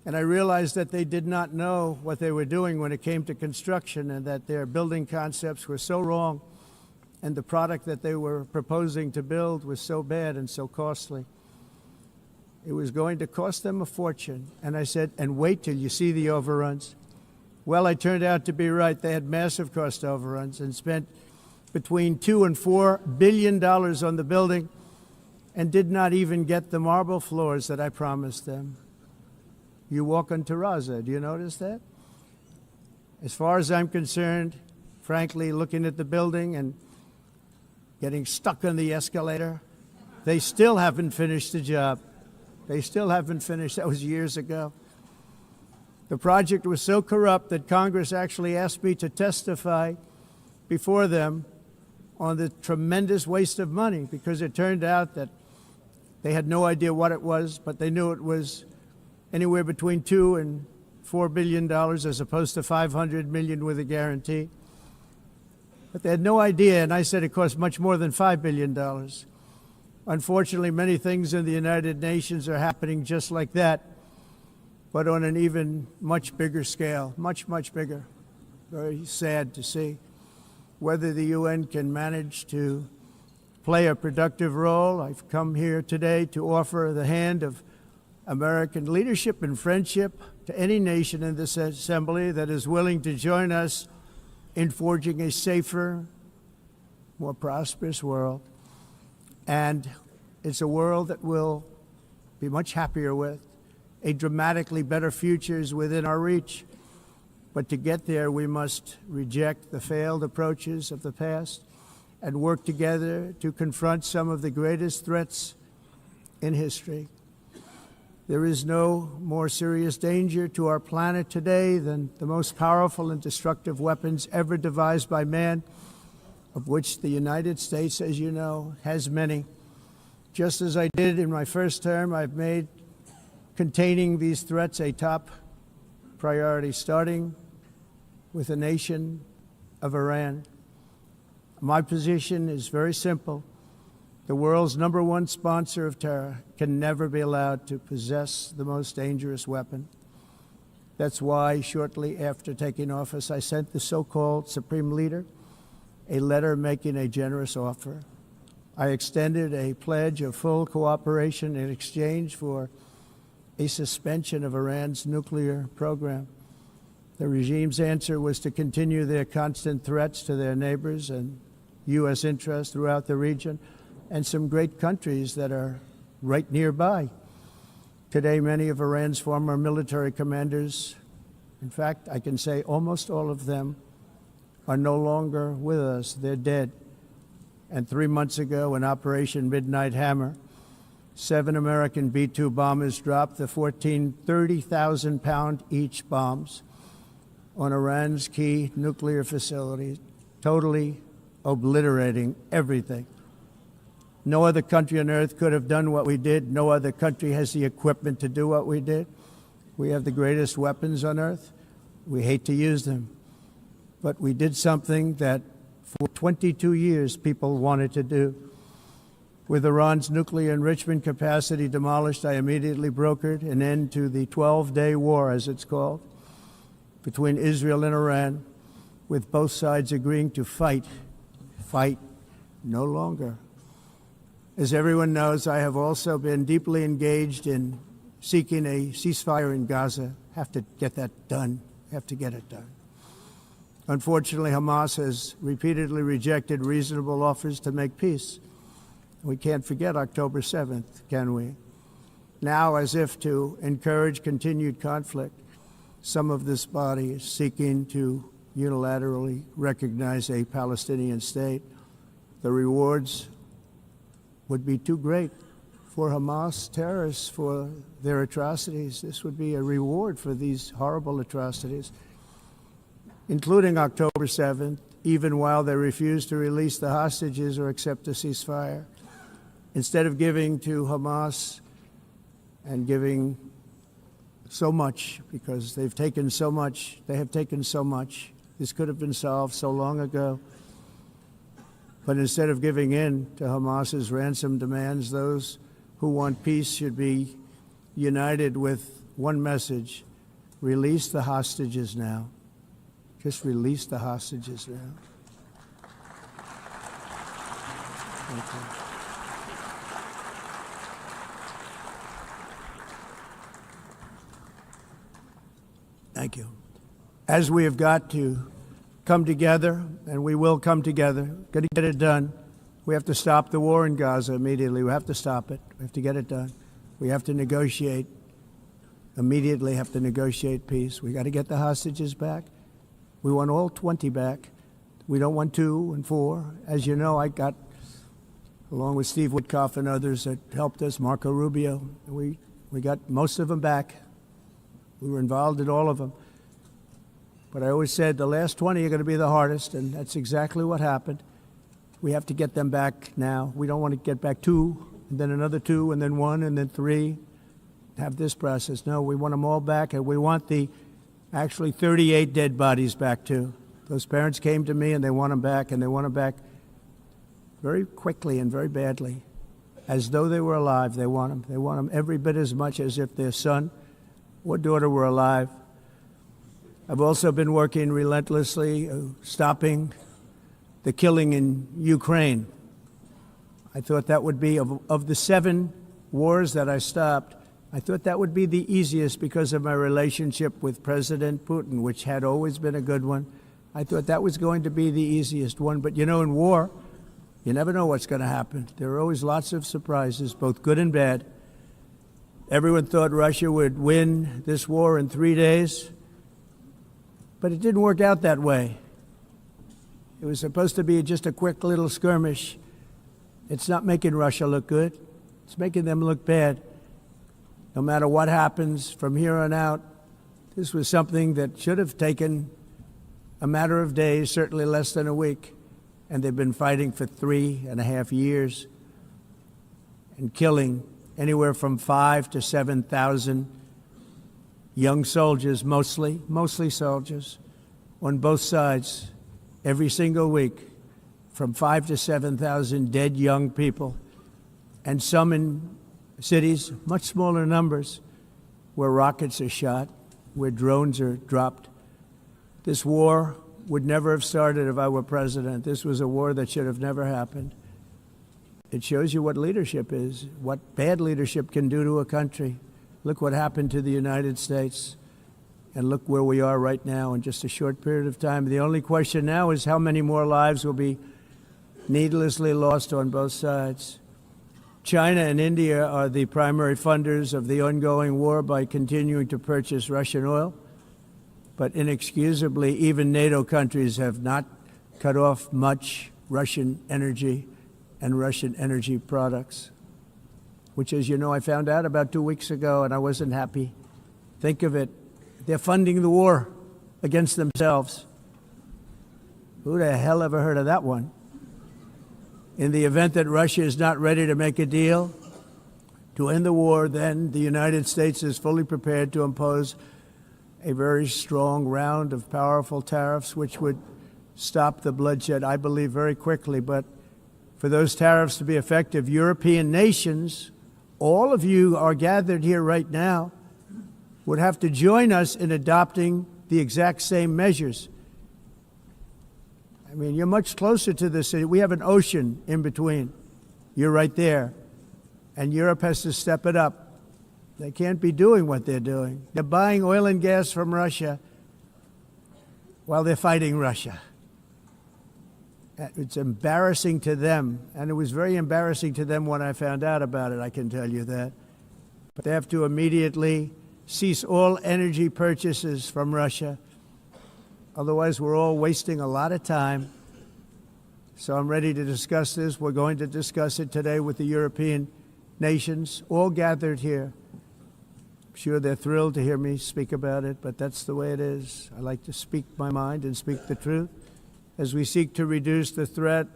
S4: And I realized that they did not know what they were doing when it came to construction, and that their building concepts were so wrong, and the product that they were proposing to build was so bad and so costly. It was going to cost them a fortune. And I said, and wait till you see the overruns. Well, I turned out to be right. They had massive cost overruns and spent between $2 and $4 billion on the building and did not even get the marble floors that I promised them. You walk on terrazzo. Do you notice that? As far as I'm concerned, frankly, looking at the building and getting stuck on the escalator, they still haven't finished the job. They still haven't finished. That was years ago. The project was so corrupt that Congress actually asked me to testify before them on the tremendous waste of money, because it turned out that they had no idea what it was, but they knew it was anywhere between $2 and $4 billion as opposed to $500 million with a guarantee. But they had no idea, and I said it cost much more than $5 billion. Unfortunately, many things in the United Nations are happening just like that, but on an even much bigger scale, much, much bigger. Very sad to see. Whether the UN can manage to play a productive role, I've come here today to offer the hand of American leadership and friendship to any nation in this assembly that is willing to join us in forging a safer, more prosperous world. And it's a world that we'll be much happier with. A dramatically better future is within our reach. But to get there, we must reject the failed approaches of the past and work together to confront some of the greatest threats in history. There is no more serious danger to our planet today than the most powerful and destructive weapons ever devised by man, of which the United States, as you know, has many. Just as I did in my first term, I've made containing these threats a top priority, starting with the nation of Iran. My position is very simple. The world's #1 sponsor of terror can never be allowed to possess the most dangerous weapon. That's why, shortly after taking office, I sent the so-called Supreme Leader a letter making a generous offer. I extended a pledge of full cooperation in exchange for a suspension of Iran's nuclear program. The regime's answer was to continue their constant threats to their neighbors and U.S. interests throughout the region and some great countries that are right nearby. Today, many of Iran's former military commanders, in fact, I can say almost all of them, are no longer with us. They're dead. And 3 months ago, in Operation Midnight Hammer, 7 American B-2 bombers dropped the 14 30,000-pound each bombs on Iran's key nuclear facilities, totally obliterating everything. No other country on earth could have done what we did. No other country has the equipment to do what we did. We have the greatest weapons on earth. We hate to use them. But we did something that for 22 years people wanted to do. With Iran's nuclear enrichment capacity demolished, I immediately brokered an end to the 12-day war, as it's called, between Israel and Iran, with both sides agreeing to fight no longer. As everyone knows, I have also been deeply engaged in seeking a ceasefire in Gaza. Have to get that done. Have to get it done. Unfortunately, Hamas has repeatedly rejected reasonable offers to make peace. We can't forget October 7th, can we? Now, as if to encourage continued conflict, some of this body is seeking to unilaterally recognize a Palestinian state. The rewards would be too great for Hamas terrorists for their atrocities. This would be a reward for these horrible atrocities, including October 7th, even while they refuse to release the hostages or accept a ceasefire. Instead of giving to Hamas and giving so much, because they've taken so much, they have taken so much. This could have been solved so long ago. But instead of giving in to Hamas's ransom demands, those who want peace should be united with one message: release the hostages now. Just release the hostages now. Thank you. Thank you. As we have got to come together, and we will come together, got to get it done. We have to stop the war in Gaza immediately. We have to stop it. We have to get it done. We have to negotiate, immediately have to negotiate peace. We got to get the hostages back. We want all 20 back. We don't want 2 and 4. As you know, I got, along with Steve Witkoff and others that helped us, Marco Rubio, we got most of them back. We were involved in all of them. But I always said the last 20 are going to be the hardest, and that's exactly what happened. We have to get them back now. We don't want to get back 2, and then another 2, and then 1, and then 3. Have this process. No, we want them all back, and we want the actually 38 dead bodies back too. Those parents came to me, and they want them back, and they want them back very quickly and very badly, as though they were alive. They want them. They want them every bit as much as if their son or daughter were alive. I've also been working relentlessly, stopping the killing in Ukraine. I thought that would be, of the 7 wars that I stopped, I thought that would be the easiest because of my relationship with President Putin, which had always been a good one. I thought that was going to be the easiest one. But you know, in war, you never know what's going to happen. There are always lots of surprises, both good and bad. Everyone thought Russia would win this war in 3 days, but it didn't work out that way. It was supposed to be just a quick little skirmish. It's not making Russia look good. It's making them look bad. No matter what happens from here on out, this was something that should have taken a matter of days, certainly less than a week. And they've been fighting for 3.5 years and killing anywhere from 5,000 to 7,000 young soldiers, mostly soldiers, on both sides every single week, from 5,000 to 7,000 dead young people, and some in cities, much smaller numbers, where rockets are shot, where drones are dropped. This war would never have started if I were president. This was a war that should have never happened. It shows you what leadership is, what bad leadership can do to a country. Look what happened to the United States, and look where we are right now in just a short period of time. The only question now is how many more lives will be needlessly lost on both sides. China and India are the primary funders of the ongoing war by continuing to purchase Russian oil. But inexcusably, even NATO countries have not cut off much Russian energy and Russian energy products, which, as you know, I found out about 2 weeks ago, and I wasn't happy. Think of it. They're funding the war against themselves. Who the hell ever heard of that one? In the event that Russia is not ready to make a deal to end the war, then the United States is fully prepared to impose a very strong round of powerful tariffs, which would stop the bloodshed, I believe, very quickly. But for those tariffs to be effective, European nations, all of you are gathered here right now, would have to join us in adopting the exact same measures. I mean, you're much closer to this. We have an ocean in between. You're right there. And Europe has to step it up. They can't be doing what they're doing. They're buying oil and gas from Russia while they're fighting Russia. It's embarrassing to them, and it was very embarrassing to them when I found out about it, I can tell you that. But they have to immediately cease all energy purchases from Russia. Otherwise, we're all wasting a lot of time. So I'm ready to discuss this. We're going to discuss it today with the European nations, all gathered here. I'm sure they're thrilled to hear me speak about it, but that's the way it is. I like to speak my mind and speak the truth. As we seek to reduce the threat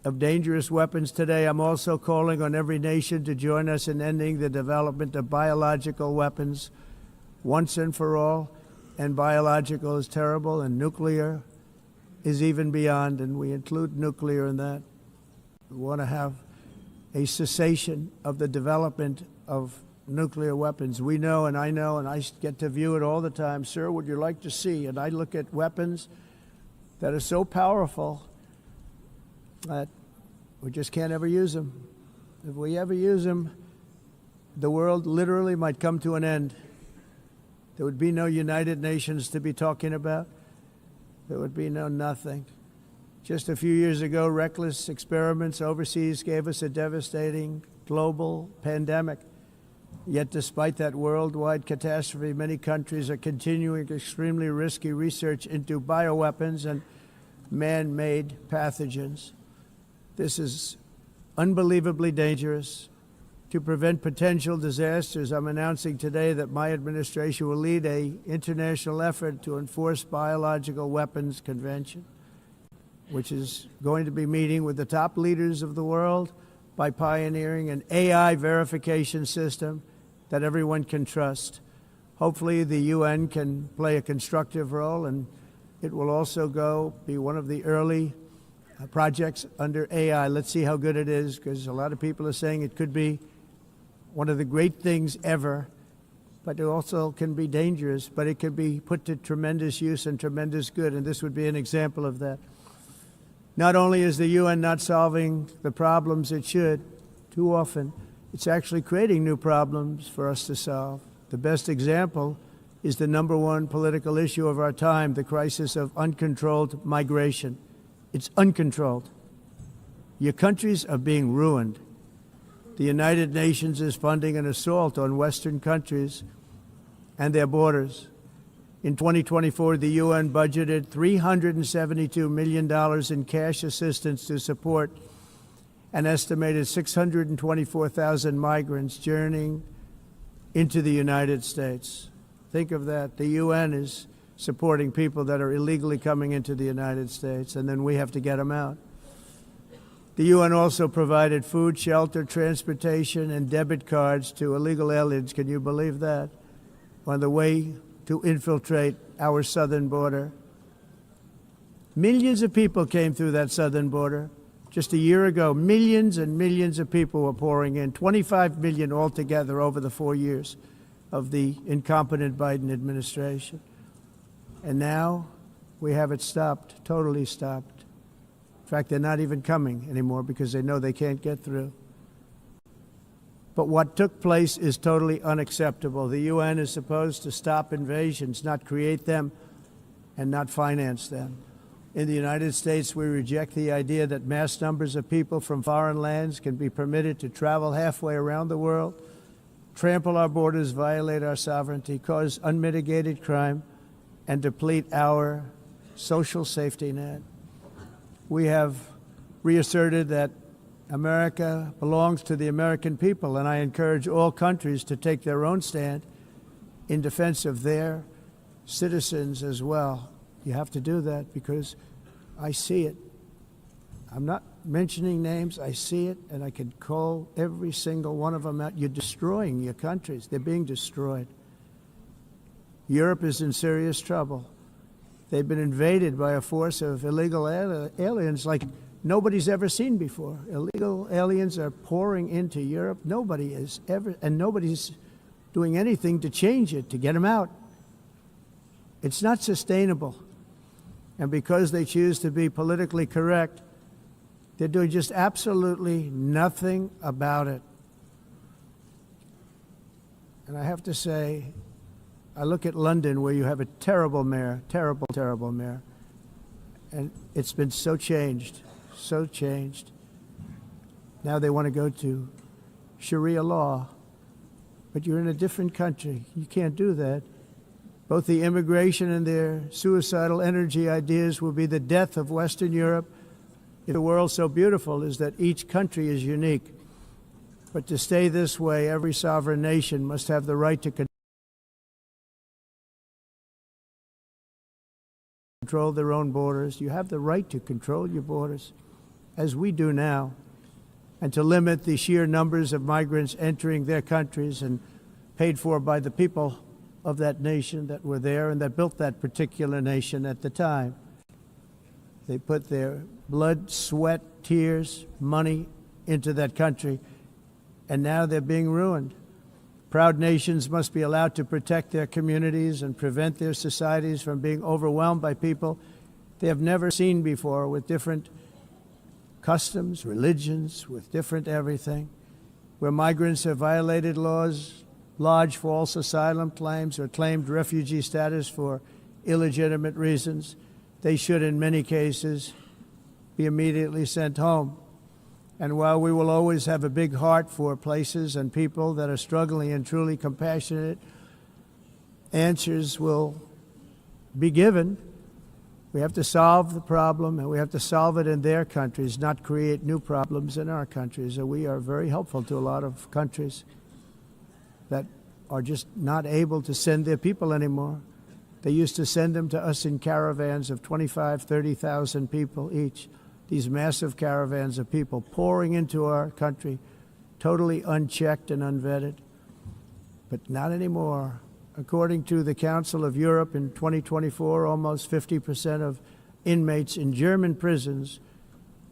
S4: of dangerous weapons today, I'm also calling on every nation to join us in ending the development of biological weapons once and for all. And biological is terrible, and nuclear is even beyond, and we include nuclear in that. We want to have a cessation of the development of nuclear weapons. We know, and I get to view it all the time. Sir, would you like to see? And I look at weapons that are so powerful that we just can't ever use them. If we ever use them, the world literally might come to an end. There would be no United Nations to be talking about. There would be no nothing. Just a few years ago, reckless experiments overseas gave us a devastating global pandemic. Yet despite that worldwide catastrophe, many countries are continuing extremely risky research into bioweapons and man-made pathogens. This is unbelievably dangerous. To prevent potential disasters, I'm announcing today that my administration will lead an international effort to enforce biological weapons convention, which is going to be meeting with the top leaders of the world by pioneering an AI verification system that everyone can trust. Hopefully the UN can play a constructive role, and it will also be one of the early projects under AI. Let's see how good it is, because a lot of people are saying it could be one of the great things ever, but it also can be dangerous, but it can be put to tremendous use and tremendous good, and this would be an example of that. Not only is the UN not solving the problems it should, too often, it's actually creating new problems for us to solve. The best example is the #1 political issue of our time, the crisis of uncontrolled migration. It's uncontrolled. Your countries are being ruined. The United Nations is funding an assault on Western countries and their borders. In 2024, the UN budgeted $372 million in cash assistance to support an estimated 624,000 migrants journeying into the United States. Think of that. The UN is supporting people that are illegally coming into the United States, and then we have to get them out. The UN also provided food, shelter, transportation, and debit cards to illegal aliens. Can you believe that? On the way to infiltrate our southern border. Millions of people came through that southern border. Just a year ago, millions and millions of people were pouring in, 25 million altogether over the 4 years of the incompetent Biden administration. And now we have it stopped, totally stopped. In fact, they're not even coming anymore because they know they can't get through. But what took place is totally unacceptable. The UN is supposed to stop invasions, not create them and not finance them. In the United States, we reject the idea that mass numbers of people from foreign lands can be permitted to travel halfway around the world, trample our borders, violate our sovereignty, cause unmitigated crime, and deplete our social safety net. We have reasserted that America belongs to the American people, and I encourage all countries to take their own stand in defense of their citizens as well. You have to do that because I see it. I'm not mentioning names. I see it, and I can call every single one of them out. You're destroying your countries. They're being destroyed. Europe is in serious trouble. They've been invaded by a force of illegal aliens like nobody's ever seen before. Illegal aliens are pouring into Europe. Nobody is ever, and nobody's doing anything to change it, to get them out. It's not sustainable. And because they choose to be politically correct, they're doing just absolutely nothing about it. And I have to say, I look at London where you have a terrible mayor, terrible, terrible mayor. And it's been so changed, so changed. Now they want to go to Sharia law. But you're in a different country. You can't do that. Both the immigration and their suicidal energy ideas will be the death of Western Europe. If the world's so beautiful is that each country is unique. But to stay this way, every sovereign nation must have the right to control their own borders. You have the right to control your borders, as we do now, and to limit the sheer numbers of migrants entering their countries and paid for by the people of that nation that were there and that built that particular nation at the time. They put their blood, sweat, tears, money into that country, and now they're being ruined. Proud nations must be allowed to protect their communities and prevent their societies from being overwhelmed by people they have never seen before, with different customs, religions, with different everything. Where migrants have violated laws, lodged false asylum claims, or claimed refugee status for illegitimate reasons, they should, in many cases, be immediately sent home. And while we will always have a big heart for places and people that are struggling and truly compassionate, answers will be given. We have to solve the problem, and we have to solve it in their countries, not create new problems in our countries. And we are very helpful to a lot of countries that are just not able to send their people anymore. They used to send them to us in caravans of 25,000, 30,000 people each. These massive caravans of people pouring into our country, totally unchecked and unvetted. But not anymore. According to the Council of Europe, in 2024, almost 50% of inmates in German prisons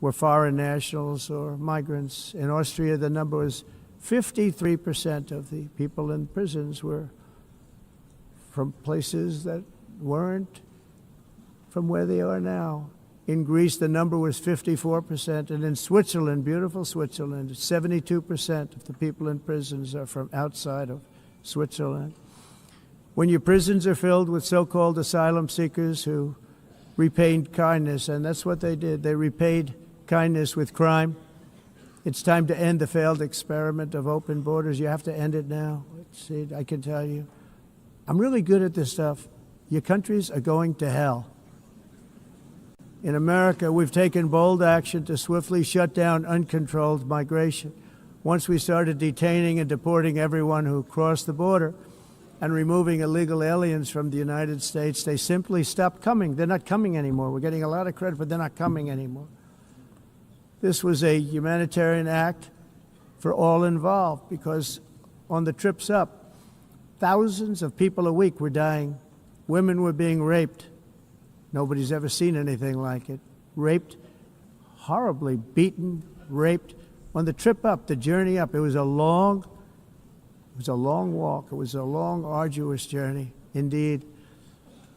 S4: were foreign nationals or migrants. In Austria, the number was 53% of the people in prisons were from places that weren't from where they are now. In Greece, the number was 54%, and in Switzerland, beautiful Switzerland, 72% of the people in prisons are from outside of Switzerland. When your prisons are filled with so-called asylum seekers who repaid kindness, and that's what they did, they repaid kindness with crime. It's time to end the failed experiment of open borders. You have to end it now. See, I can tell you. I'm really good at this stuff. Your countries are going to hell. In America, we've taken bold action to swiftly shut down uncontrolled migration. Once we started detaining and deporting everyone who crossed the border and removing illegal aliens from the United States, they simply stopped coming. They're not coming anymore. We're getting a lot of credit, but they're not coming anymore. This was a humanitarian act for all involved, because on the trips up, thousands of people a week were dying. Women were being raped. Nobody's ever seen anything like it. Raped, horribly beaten, raped. On the trip up, the journey up, it was a long walk. It was a long, arduous journey, indeed.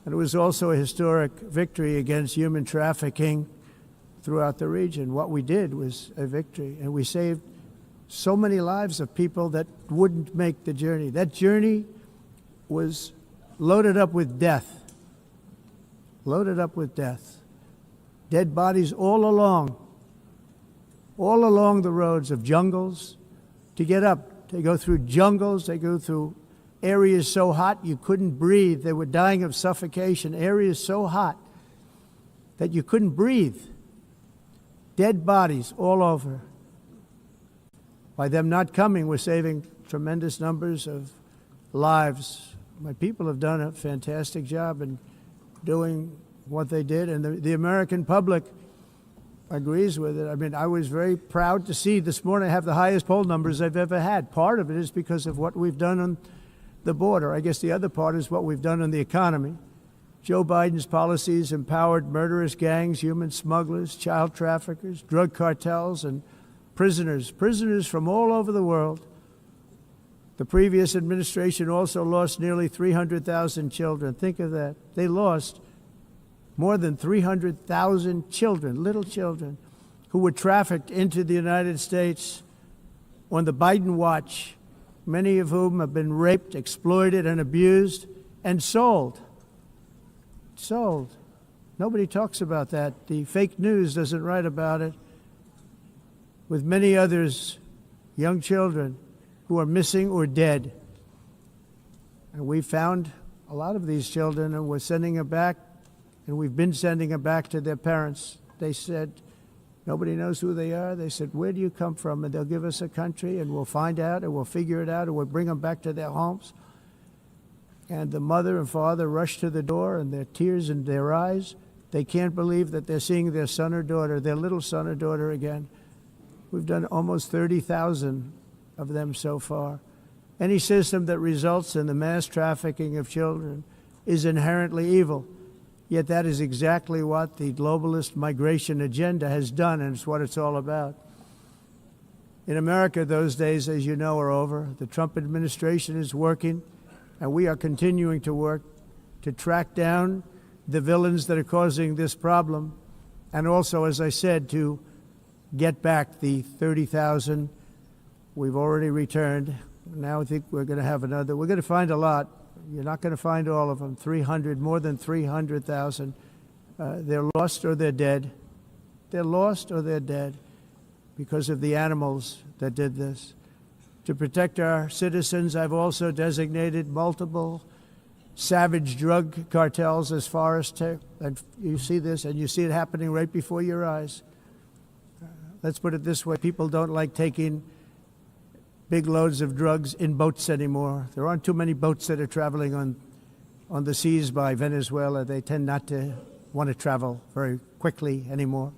S4: And it was also a historic victory against human trafficking throughout the region. What we did was a victory, and we saved so many lives of people that wouldn't make the journey. That journey was loaded up with death. Loaded up with death. Dead bodies all along the roads of jungles to get up. They go through jungles, they go through areas so hot you couldn't breathe. They were dying of suffocation, areas so hot that you couldn't breathe. Dead bodies all over. By them not coming, we're saving tremendous numbers of lives. My people have done a fantastic job in doing what they did, and the American public agrees with it. I mean, I was very proud to see this morning I have the highest poll numbers I've ever had. Part of it is because of what we've done on the border. I guess the other part is what we've done on the economy. Joe Biden's policies empowered murderous gangs, human smugglers, child traffickers, drug cartels, and prisoners from all over the world. The previous administration also lost nearly 300,000 children. Think of that. They lost more than 300,000 children, little children, who were trafficked into the United States on the Biden watch, many of whom have been raped, exploited, and abused, and sold. Sold. Nobody talks about that. The fake news doesn't write about it. With many others, young children who are missing or dead. And we found a lot of these children, and we're sending them back, and we've been sending them back to their parents. They said, nobody knows who they are. They said, where do you come from? And they'll give us a country, and we'll find out, and we'll figure it out, and we'll bring them back to their homes. And the mother and father rush to the door, and their tears in their eyes. They can't believe that they're seeing their son or daughter, their little son or daughter again. We've done almost 30,000 of them so far. Any system that results in the mass trafficking of children is inherently evil. Yet that is exactly what the globalist migration agenda has done, and it's what it's all about. In America, those days, as you know, are over. The Trump administration is working, and we are continuing to work to track down the villains that are causing this problem, and also, as I said, to get back the 30,000 we've already returned. Now I think we're going to have another. We're going to find a lot. You're not going to find all of them. 300, more than 300,000. They're lost or they're dead. They're lost or they're dead because of the animals that did this. To protect our citizens, I've also designated multiple savage drug cartels as far as and you see this, and you see it happening right before your eyes. Let's put it this way. People don't like taking big loads of drugs in boats anymore. There aren't too many boats that are traveling on the seas by Venezuela. They tend not to want to travel very quickly anymore.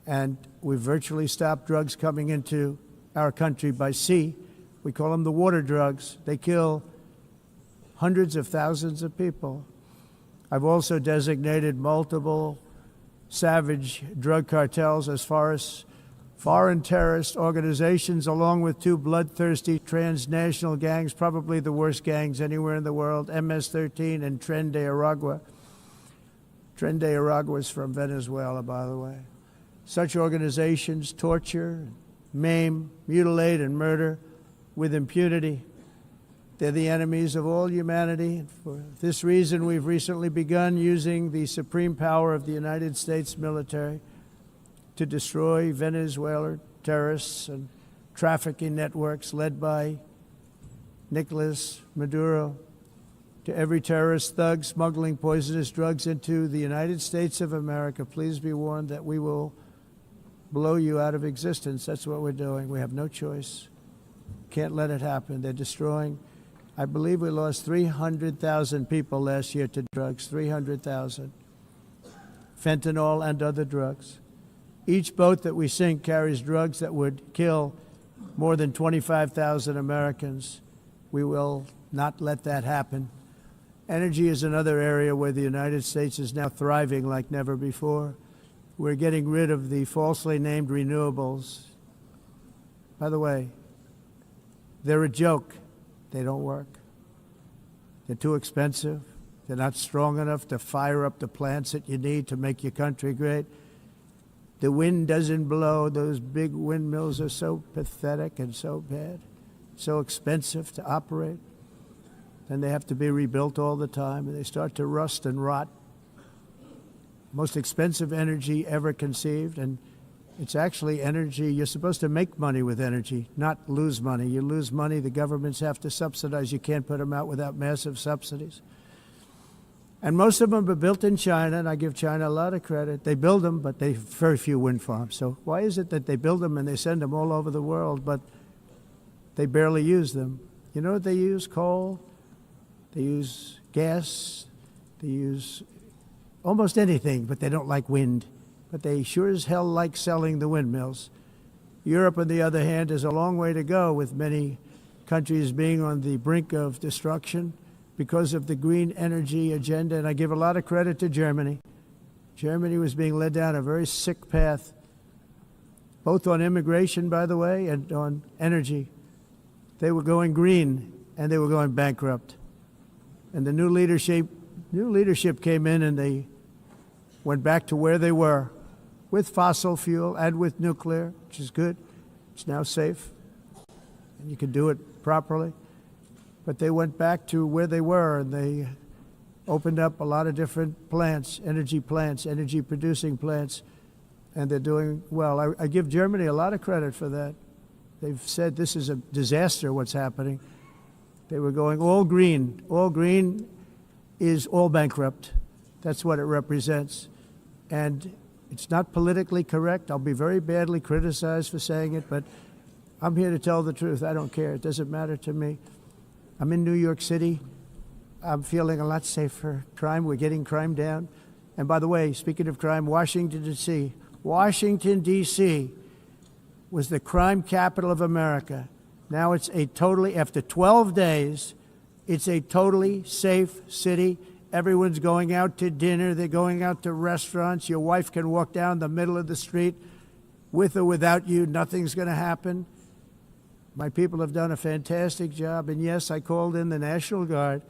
S4: And we've virtually stopped drugs coming into our country by sea. We call them the water drugs. They kill hundreds of thousands of people. I've also designated multiple savage drug cartels as far as foreign terrorist organizations, along with two bloodthirsty transnational gangs, probably the worst gangs anywhere in the world, MS-13 and Tren de Aragua. Tren de Aragua is from Venezuela, by the way. Such organizations torture, maim, mutilate, and murder with impunity. They're the enemies of all humanity. For this reason, we've recently begun using the supreme power of the United States military to destroy Venezuelan terrorists and trafficking networks led by Nicolas Maduro. To every terrorist thug smuggling poisonous drugs into the United States of America, please be warned that we will blow you out of existence. That's what we're doing. We have no choice. Can't let it happen. They're destroying. I believe we lost 300,000 people last year to drugs, 300,000. Fentanyl and other drugs. Each boat that we sink carries drugs that would kill more than 25,000 Americans. We will not let that happen. Energy is another area where the United States is now thriving like never before. We're getting rid of the falsely named renewables. By the way, they're a joke. They don't work. They're too expensive. They're not strong enough to fire up the plants that you need to make your country great. The wind doesn't blow. Those big windmills are so pathetic and so bad, so expensive to operate. And they have to be rebuilt all the time, and they start to rust and rot. Most expensive energy ever conceived, and it's actually energy. You're supposed to make money with energy, not lose money. You lose money, the governments have to subsidize. You can't put them out without massive subsidies. And most of them are built in China, and I give China a lot of credit. They build them, but they have very few wind farms. So why is it that they build them and they send them all over the world, but they barely use them? You know what they use? Coal. They use gas. They use almost anything, but they don't like wind. But they sure as hell like selling the windmills. Europe, on the other hand, is a long way to go, with many countries being on the brink of destruction because of the green energy agenda. And I give a lot of credit to Germany. Germany was being led down a very sick path, both on immigration, by the way, and on energy. They were going green, and they were going bankrupt. And the new leadership came in, and they went back to where they were with fossil fuel and with nuclear, which is good. It's now safe, and you can do it properly. But they went back to where they were, and they opened up a lot of different plants, energy-producing plants, and they're doing well. I give Germany a lot of credit for that. They've said this is a disaster, what's happening. They were going all green. All green is all bankrupt. That's what it represents. And it's not politically correct. I'll be very badly criticized for saying it, but I'm here to tell the truth. I don't care. It doesn't matter to me. I'm in New York City. I'm feeling a lot safer. Crime, we're getting crime down. And by the way, speaking of crime, Washington, D.C. Washington, D.C. was the crime capital of America. Now it's after 12 days, it's a totally safe city. Everyone's going out to dinner. They're going out to restaurants. Your wife can walk down the middle of the street with or without you. Nothing's going to happen. My people have done a fantastic job. And yes, I called in the National Guard,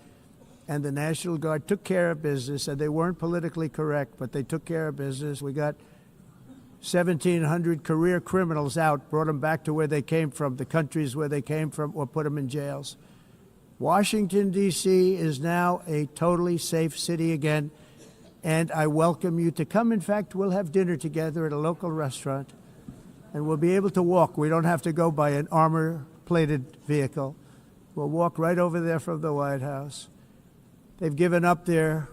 S4: and the National Guard took care of business, and they weren't politically correct, but they took care of business. We got 1,700 career criminals out, brought them back to where they came from, the countries where they came from, or put them in jails. Washington, D.C. is now a totally safe city again, and I welcome you to come. In fact, we'll have dinner together at a local restaurant, and we'll be able to walk. We don't have to go by an armor-plated vehicle. We'll walk right over there from the White House. They've given up their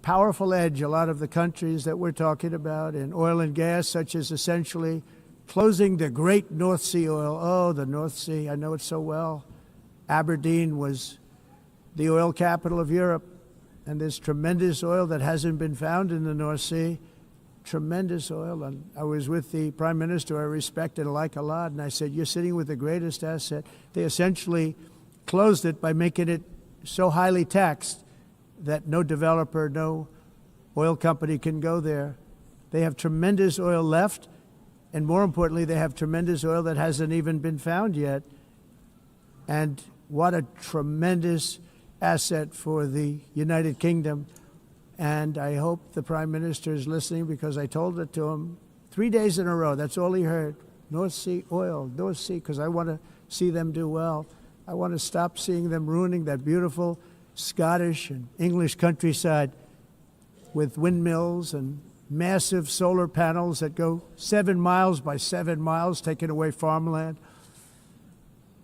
S4: powerful edge, a lot of the countries that we're talking about, in oil and gas, such as essentially closing the great North Sea oil. Oh, the North Sea, I know it so well. Aberdeen was the oil capital of Europe, and there's tremendous oil that hasn't been found in the North Sea. Tremendous oil. And I was with the Prime Minister I respect and like a lot, and I said, you're sitting with the greatest asset. They essentially closed it by making it so highly taxed that no developer, no oil company can go there. They have tremendous oil left, and more importantly, they have tremendous oil that hasn't even been found yet. And what a tremendous asset for the United Kingdom. And I hope the Prime Minister is listening, because I told it to him 3 days in a row. That's all he heard. North Sea oil, North Sea, because I want to see them do well. I want to stop seeing them ruining that beautiful Scottish and English countryside with windmills and massive solar panels that go 7 miles by 7 miles, taking away farmland.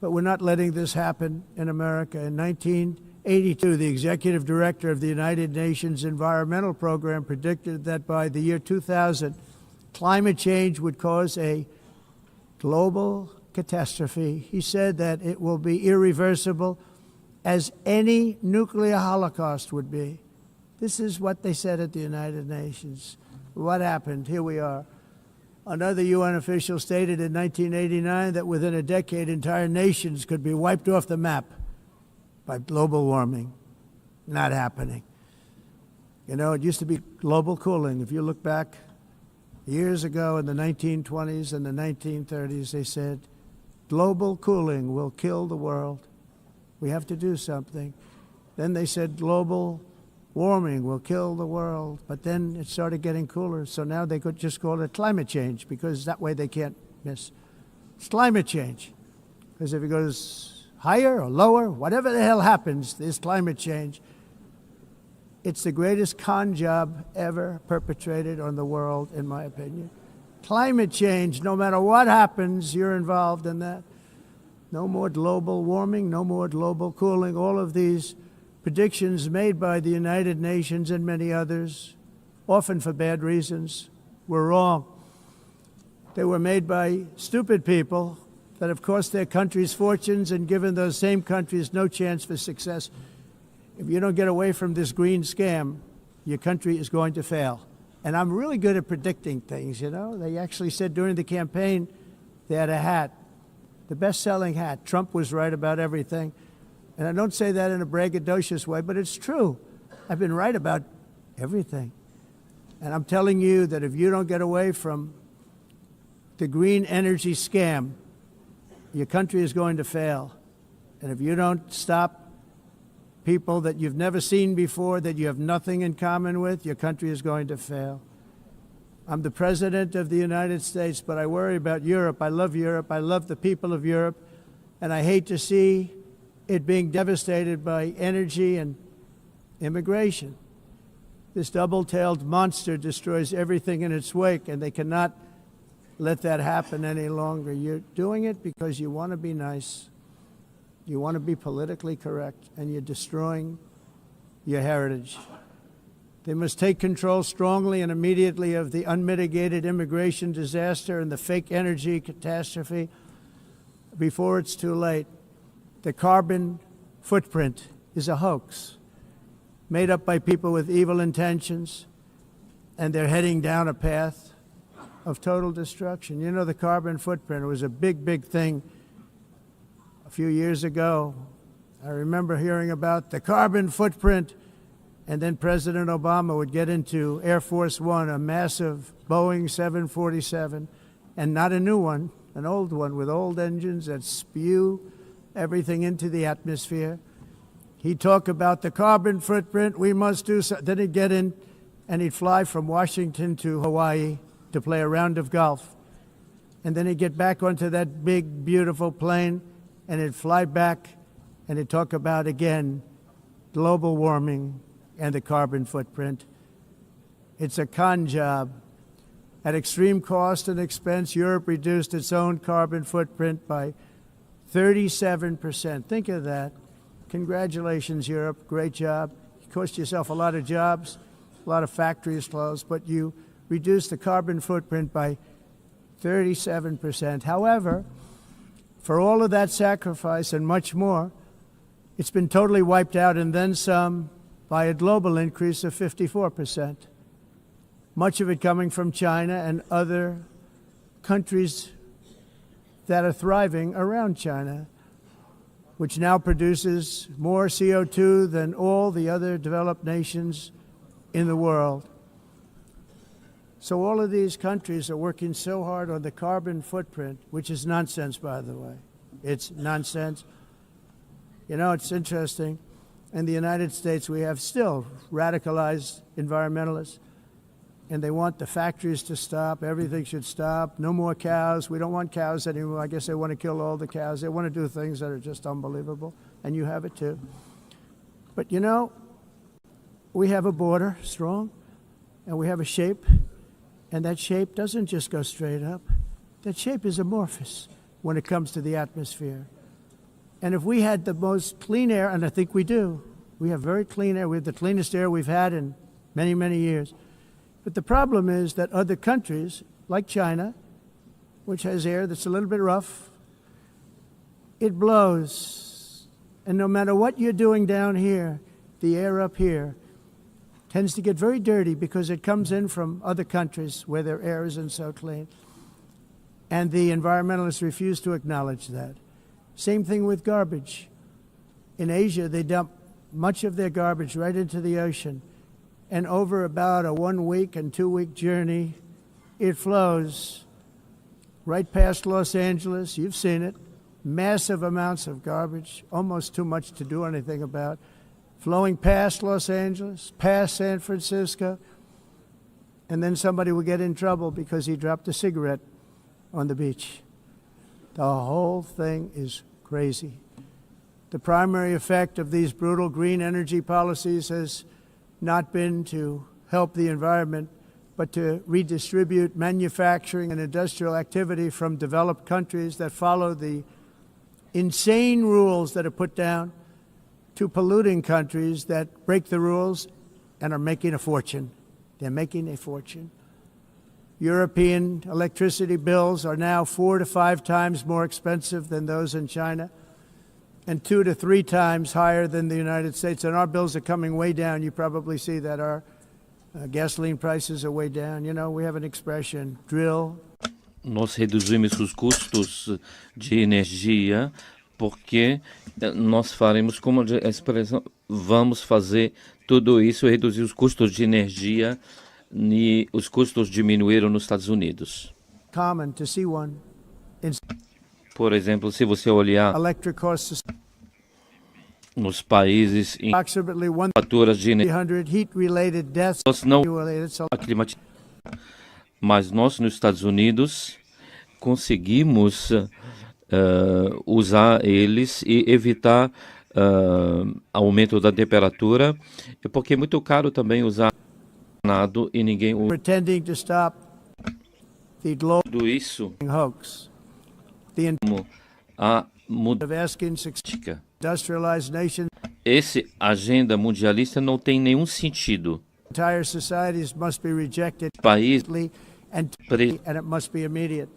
S4: But we're not letting this happen in America. In 1982, the executive director of the United Nations Environmental Program predicted that by the year 2000, climate change would cause a global catastrophe. He said that it will be irreversible, as any nuclear holocaust would be. This is what they said at the United Nations. What happened? Here we are. Another UN official stated in 1989 that within a decade, entire nations could be wiped off the map by global warming. Not happening. You know, it used to be global cooling. If you look back years ago in the 1920s and the 1930s, they said, global cooling will kill the world. We have to do something. Then they said global warming will kill the world. But then it started getting cooler. So now they could just call it climate change because that way they can't miss. It's climate change. Because if it goes higher or lower, whatever the hell happens, there's climate change. It's the greatest con job ever perpetrated on the world, in my opinion. Climate change, no matter what happens, you're involved in that. No more global warming, no more global cooling. All of these predictions made by the United Nations and many others, often for bad reasons, were wrong. They were made by stupid people that have cost their countries fortunes and given those same countries no chance for success. If you don't get away from this green scam, your country is going to fail. And I'm really good at predicting things, you know. They actually said during the campaign they had a hat, the best-selling hat. Trump was right about everything. And I don't say that in a braggadocious way, but it's true. I've been right about everything. And I'm telling you that if you don't get away from the green energy scam, your country is going to fail. And if you don't stop people that you've never seen before, that you have nothing in common with, your country is going to fail. I'm the President of the United States, but I worry about Europe. I love Europe. I love the people of Europe. And I hate to see it being devastated by energy and immigration. This double-tailed monster destroys everything in its wake, and they cannot let that happen any longer. You're doing it because you want to be nice. You want to be politically correct, and you're destroying your heritage. They must take control strongly and immediately of the unmitigated immigration disaster and the fake energy catastrophe before it's too late. The carbon footprint is a hoax made up by people with evil intentions, and they're heading down a path of total destruction. You know, the carbon footprint, it was a big, big thing a few years ago. I remember hearing about the carbon footprint, and then President Obama would get into Air Force One, a massive Boeing 747, and not a new one, an old one with old engines that spew everything into the atmosphere. He'd talk about the carbon footprint, we must do so. Then he'd get in and he'd fly from Washington to Hawaii to play a round of golf. And then he'd get back onto that big, beautiful plane and he'd fly back and he'd talk about, again, global warming and the carbon footprint. It's a con job. At extreme cost and expense, Europe reduced its own carbon footprint by 37%. Think of that. Congratulations, Europe. Great job. You cost yourself a lot of jobs, a lot of factories closed, but you reduced the carbon footprint by 37%. However, for all of that sacrifice and much more, it's been totally wiped out and then some by a global increase of 54%. Much of it coming from China and other countries that are thriving around China, which now produces more CO2 than all the other developed nations in the world. So all of these countries are working so hard on the carbon footprint, which is nonsense, by the way. It's nonsense. You know, it's interesting. In the United States, we have still radicalized environmentalists, and they want the factories to stop. Everything should stop. No more cows. We don't want cows anymore. I guess they want to kill all the cows. They want to do things that are just unbelievable, and you have it too. But you know, we have a border, strong, and we have a shape, and that shape doesn't just go straight up. That shape is amorphous when it comes to the atmosphere. And if we had the most clean air, and I think we do, we have very clean air. We have the cleanest air we've had in many, many years. But the problem is that other countries, like China, which has air that's a little bit rough, it blows. And no matter what you're doing down here, the air up here tends to get very dirty because it comes in from other countries where their air isn't so clean. And the environmentalists refuse to acknowledge that. Same thing with garbage. In Asia, they dump much of their garbage right into the ocean. And over about a 1 week and 2 week journey, it flows right past Los Angeles. You've seen it. Massive amounts of garbage, almost too much to do anything about, flowing past Los Angeles, past San Francisco, and then somebody will get in trouble because he dropped a cigarette on the beach. The whole thing is crazy. The primary effect of these brutal green energy policies has not been to help the environment, but to redistribute manufacturing and industrial activity from developed countries that follow the insane rules that are put down to polluting countries that break the rules and are making a fortune. They're making a fortune. European electricity bills are now 4 to 5 times more expensive than those in China, and 2 to 3 times higher than the United States. And our bills are coming way down. You probably see that our gasoline prices are way down. You know, we have an expression, drill.
S5: Nós reduzimos os custos de energia porque nós faremos, como a expressão, vamos fazer tudo isso, reduzir os custos de energia, e os custos diminuíram nos Estados Unidos.
S4: Common to see one.
S5: Por exemplo, se você olhar
S4: Electric costs
S5: nos países em
S4: approximately
S5: faturas de energia,
S4: 100 heat-related deaths
S5: nós não
S4: annually.
S5: mas nós nos Estados Unidos conseguimos usar eles e evitar aumento da temperatura, porque é muito caro também usar nada e ninguém usa.
S4: Pretending to stop the global
S5: Tudo isso
S4: hoax. The
S5: a
S4: of asking industrialized nations,
S5: esse agenda mundialista não tem nenhum sentido.
S4: entire societies must be rejected
S5: País
S4: and it must be immediate.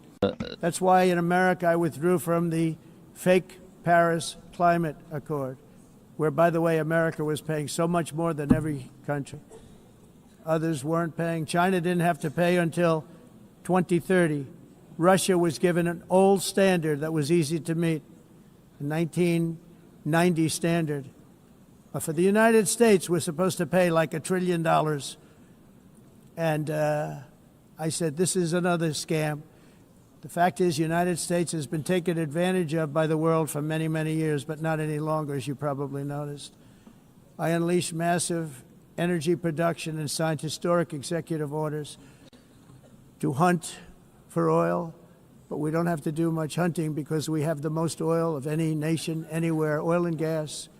S4: That's why in America I withdrew from the fake Paris Climate Accord, where, by the way, America was paying so much more than every country. Others weren't paying. China didn't have to pay until 2030. Russia was given an old standard that was easy to meet, a 1990 standard. But for the United States, we're supposed to pay like $1 trillion. And I said, this is another scam. The fact is, the United States has been taken advantage of by the world for many, many years, but not any longer, as you probably noticed. I unleashed massive energy production and signed historic executive orders to hunt for oil, but we don't have to do much hunting because we have the most oil of any nation anywhere, oil and gas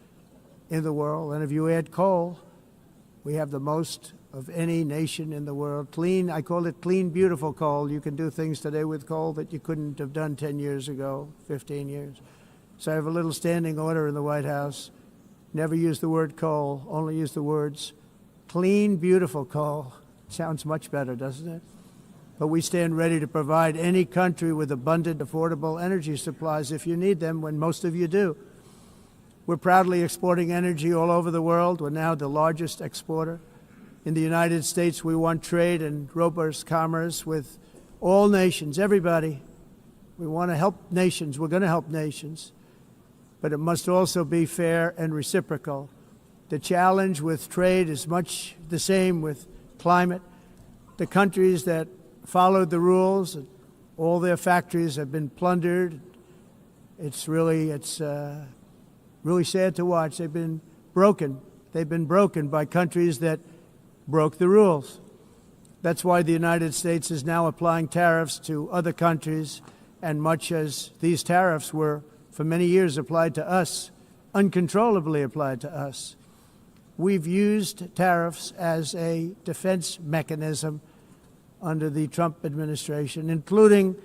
S4: in the world. And if you add coal, we have the most of any nation in the world. Clean, I call it clean, beautiful coal. You can do things today with coal that you couldn't have done 10 years ago, 15 years. So I have a little standing order in the White House. Never use the word coal, only use the words clean, beautiful coal. Sounds much better, doesn't it? But we stand ready to provide any country with abundant, affordable energy supplies if you need them, when most of you do. We're proudly exporting energy all over the world. We're now the largest exporter. In the United States, we want trade and robust commerce with all nations, everybody. We want to help nations. We're going to help nations. But it must also be fair and reciprocal. The challenge with trade is much the same with climate. The countries that followed the rules, all their factories have been plundered. It's really sad to watch. They've been broken. They've been broken by countries that broke the rules. That's why the United States is now applying tariffs to other countries, and much as these tariffs were for many years applied to us, uncontrollably applied to us. We've used tariffs as a defense mechanism under the Trump administration, including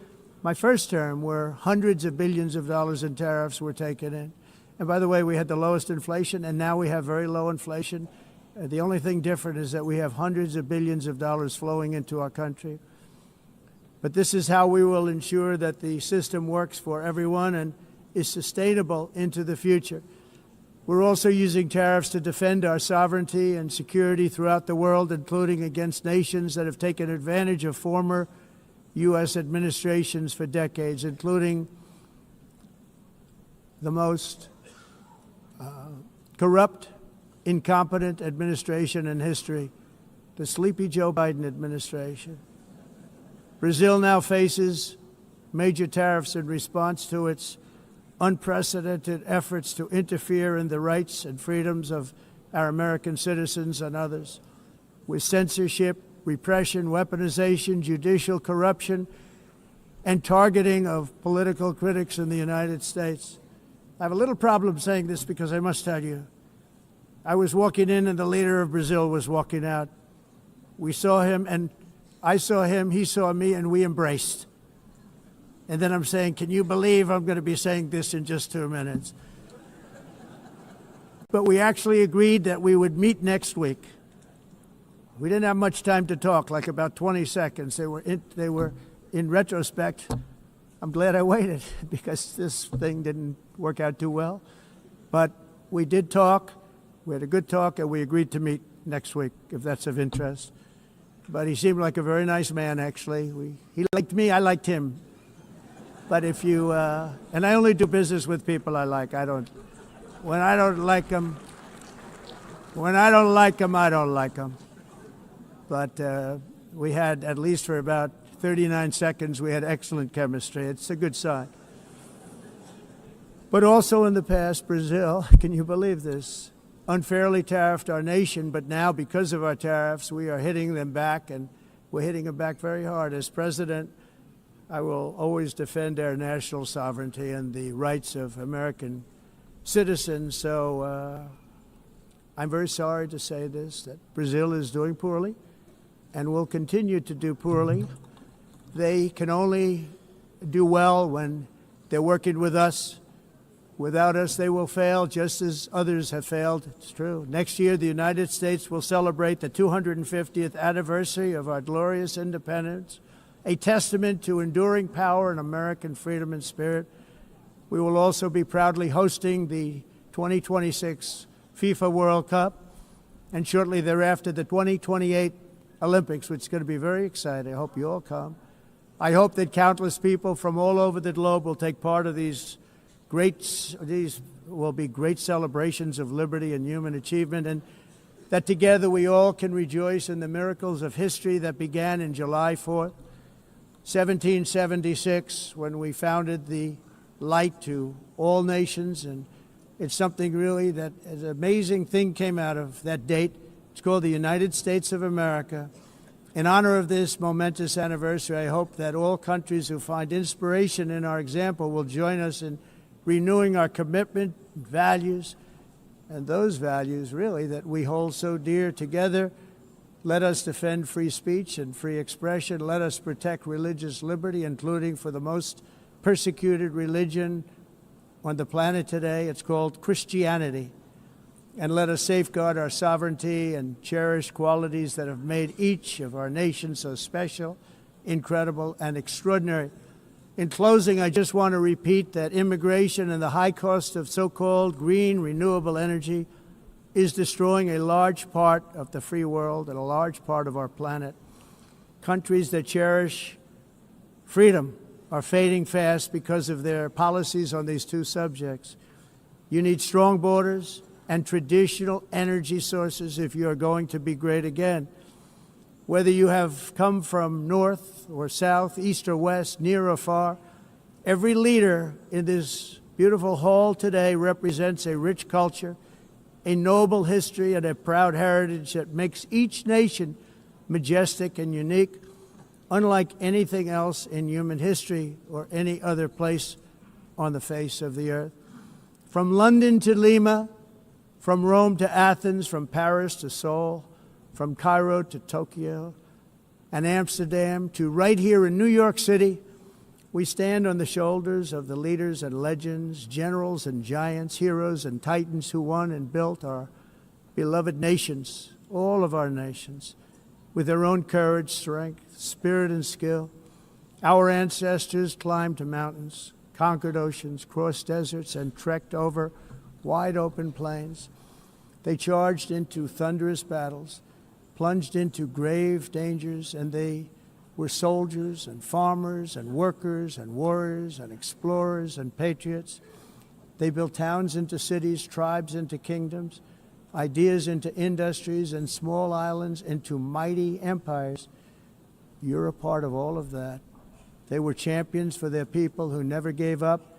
S4: my first term, where hundreds of billions of dollars in tariffs were taken in. And by the way, we had the lowest inflation, and now we have very low inflation. The only thing different is that we have hundreds of billions of dollars flowing into our country. But this is how we will ensure that the system works for everyone and is sustainable into the future. We're also using tariffs to defend our sovereignty and security throughout the world, including against nations that have taken advantage of former U.S. administrations for decades, including the most corrupt, incompetent administration in history, the sleepy Joe Biden administration. Brazil now faces major tariffs in response to its unprecedented efforts to interfere in the rights and freedoms of our American citizens and others, with censorship, repression, weaponization, judicial corruption, and targeting of political critics in the United States. I have a little problem saying this because I must tell you, I was walking in and the leader of Brazil was walking out. We saw him and I saw him, he saw me, and we embraced. And then I'm saying, can you believe I'm going to be saying this in just 2 minutes? But we actually agreed that we would meet next week. We didn't have much time to talk, like about 20 seconds. They were in retrospect, I'm glad I waited because this thing didn't work out too well. But we did talk, we had a good talk, and we agreed to meet next week, if that's of interest. But he seemed like a very nice man, actually. He liked me, I liked him. But if you, and I only do business with people I like. When I don't like them, I don't like them. But we had, at least for about 39 seconds, we had excellent chemistry. It's a good sign. But also in the past, Brazil, can you believe this, unfairly tariffed our nation, but now because of our tariffs, we are hitting them back, and we're hitting them back very hard. As president, I will always defend our national sovereignty and the rights of American citizens. So I'm very sorry to say this, that Brazil is doing poorly and will continue to do poorly. They can only do well when they're working with us. Without us, they will fail, just as others have failed. It's true. Next year, the United States will celebrate the 250th anniversary of our glorious independence, a testament to enduring power and American freedom and spirit. We will also be proudly hosting the 2026 FIFA World Cup, and shortly thereafter, the 2028 Olympics, which is going to be very exciting. I hope you all come. I hope that countless people from all over the globe will take part of these will be great celebrations of liberty and human achievement, and that together we all can rejoice in the miracles of history that began in July 4th, 1776, when we founded the light to all nations. And it's something really that an amazing thing came out of that date. It's called the United States of America. In honor of this momentous anniversary, I hope that all countries who find inspiration in our example will join us in renewing our commitment, values, and those values really that we hold so dear. Together, let us defend free speech and free expression. Let us protect religious liberty, including for the most persecuted religion on the planet today. It's called Christianity. And let us safeguard our sovereignty and cherish qualities that have made each of our nations so special, incredible, and extraordinary. In closing, I just want to repeat that immigration and the high cost of so-called green renewable energy is destroying a large part of the free world and a large part of our planet. Countries that cherish freedom are fading fast because of their policies on these two subjects. You need strong borders and traditional energy sources if you are going to be great again. Whether you have come from north or south, east or west, near or far, every leader in this beautiful hall today represents a rich culture, a noble history, and a proud heritage that makes each nation majestic and unique, unlike anything else in human history or any other place on the face of the earth. From London to Lima, from Rome to Athens, from Paris to Seoul, from Cairo to Tokyo and Amsterdam to right here in New York City, we stand on the shoulders of the leaders and legends, generals and giants, heroes and titans who won and built our beloved nations, all of our nations, with their own courage, strength, spirit, and skill. Our ancestors climbed mountains, conquered oceans, crossed deserts, and trekked over wide open plains. They charged into thunderous battles, plunged into grave dangers, and they were soldiers and farmers and workers and warriors and explorers and patriots. They built towns into cities, tribes into kingdoms, ideas into industries, and small islands into mighty empires. You're a part of all of that. They were champions for their people who never gave up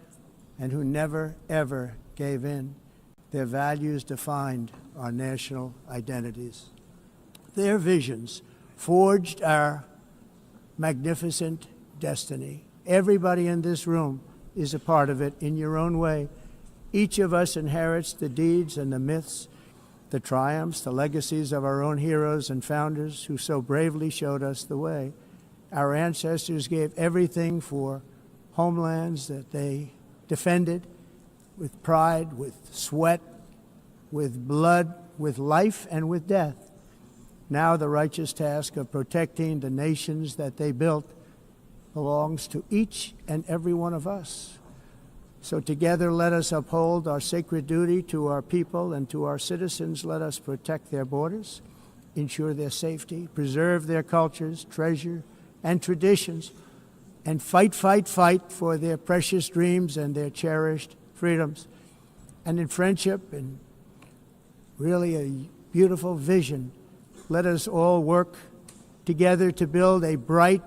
S4: and who never, ever gave in. Their values defined our national identities. Their visions forged our magnificent destiny. Everybody in this room is a part of it in your own way. Each of us inherits the deeds and the myths, the triumphs, the legacies of our own heroes and founders who so bravely showed us the way. Our ancestors gave everything for homelands that they defended with pride, with sweat, with blood, with life, and with death. Now the righteous task of protecting the nations that they built belongs to each and every one of us. So together let us uphold our sacred duty to our people and to our citizens. Let us protect their borders, ensure their safety, preserve their cultures, treasure, and traditions, and fight, fight, fight for their precious dreams and their cherished freedoms. And in friendship and really a beautiful vision, let us all work together to build a bright,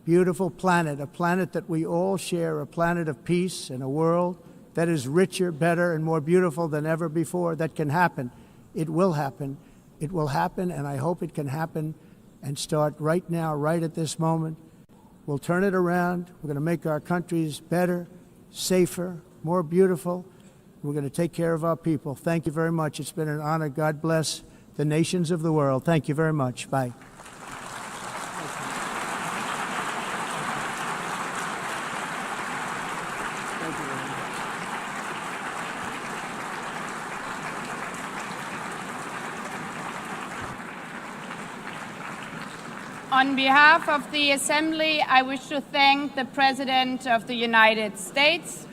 S4: beautiful planet, a planet that we all share, a planet of peace and a world that is richer, better, and more beautiful than ever before. That can happen. It will happen. It will happen, and I hope it can happen and start right now, right at this moment. We'll turn it around. We're going to make our countries better, safer, more beautiful. We're going to take care of our people. Thank you very much. It's been an honor. God bless the nations of the world. Thank you very much. Bye.
S2: On behalf of the Assembly, I wish to thank the President of the United States,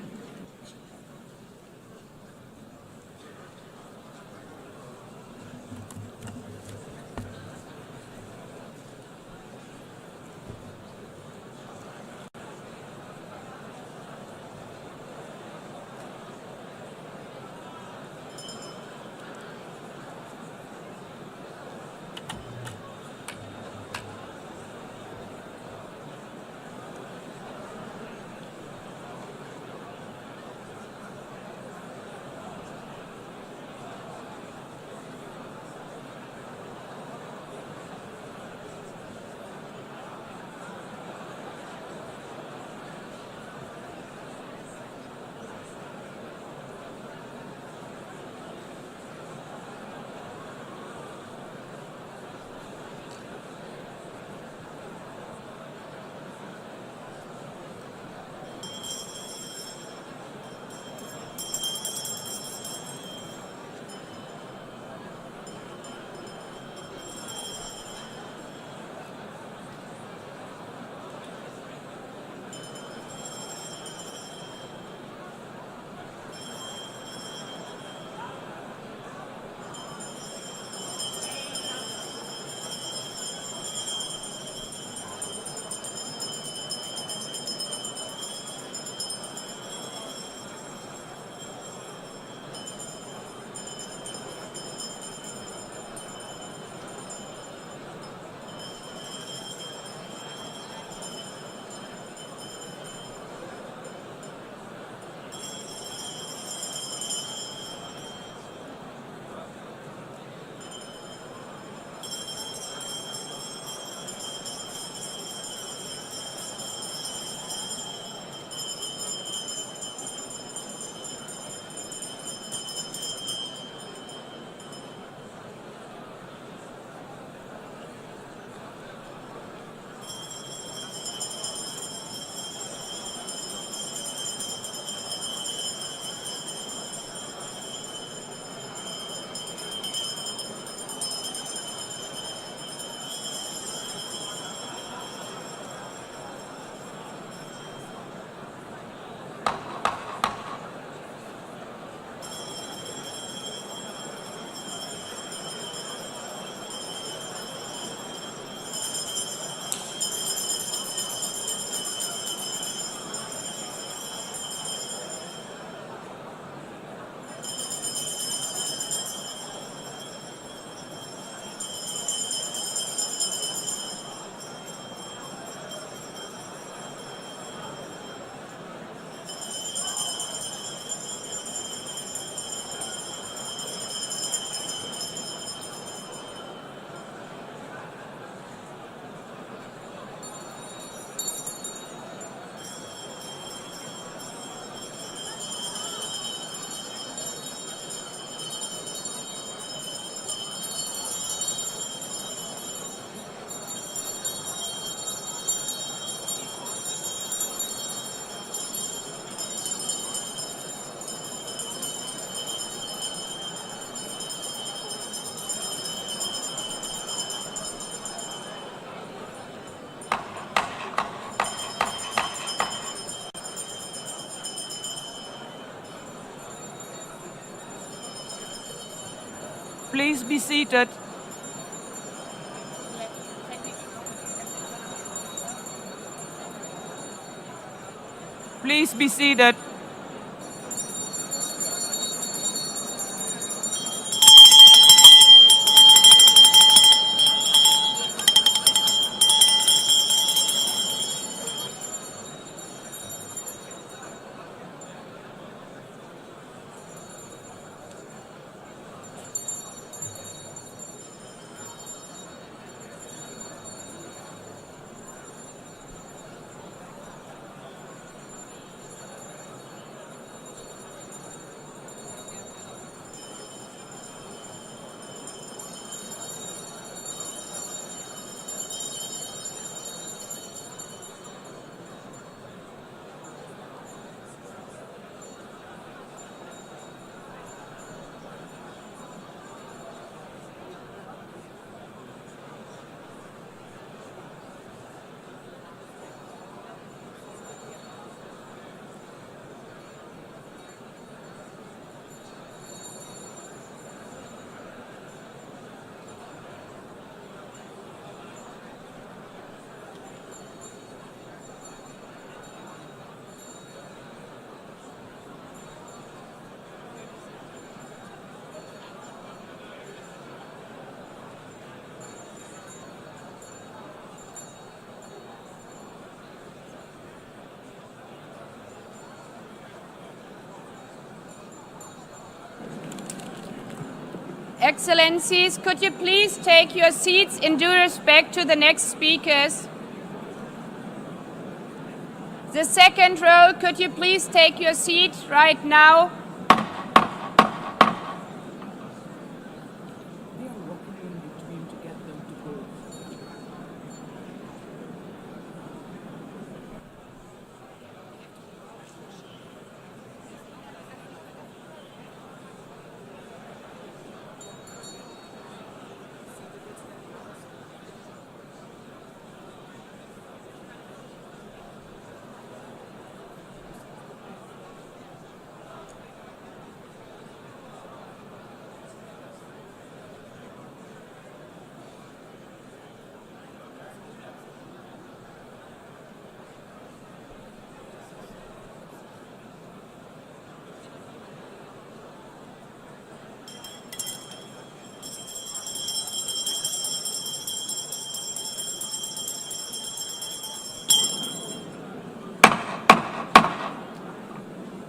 S6: please be seated? Please be seated.
S2: Excellencies, could you please take your seats in due respect to the next speakers? The second row, could you please take your seat right now?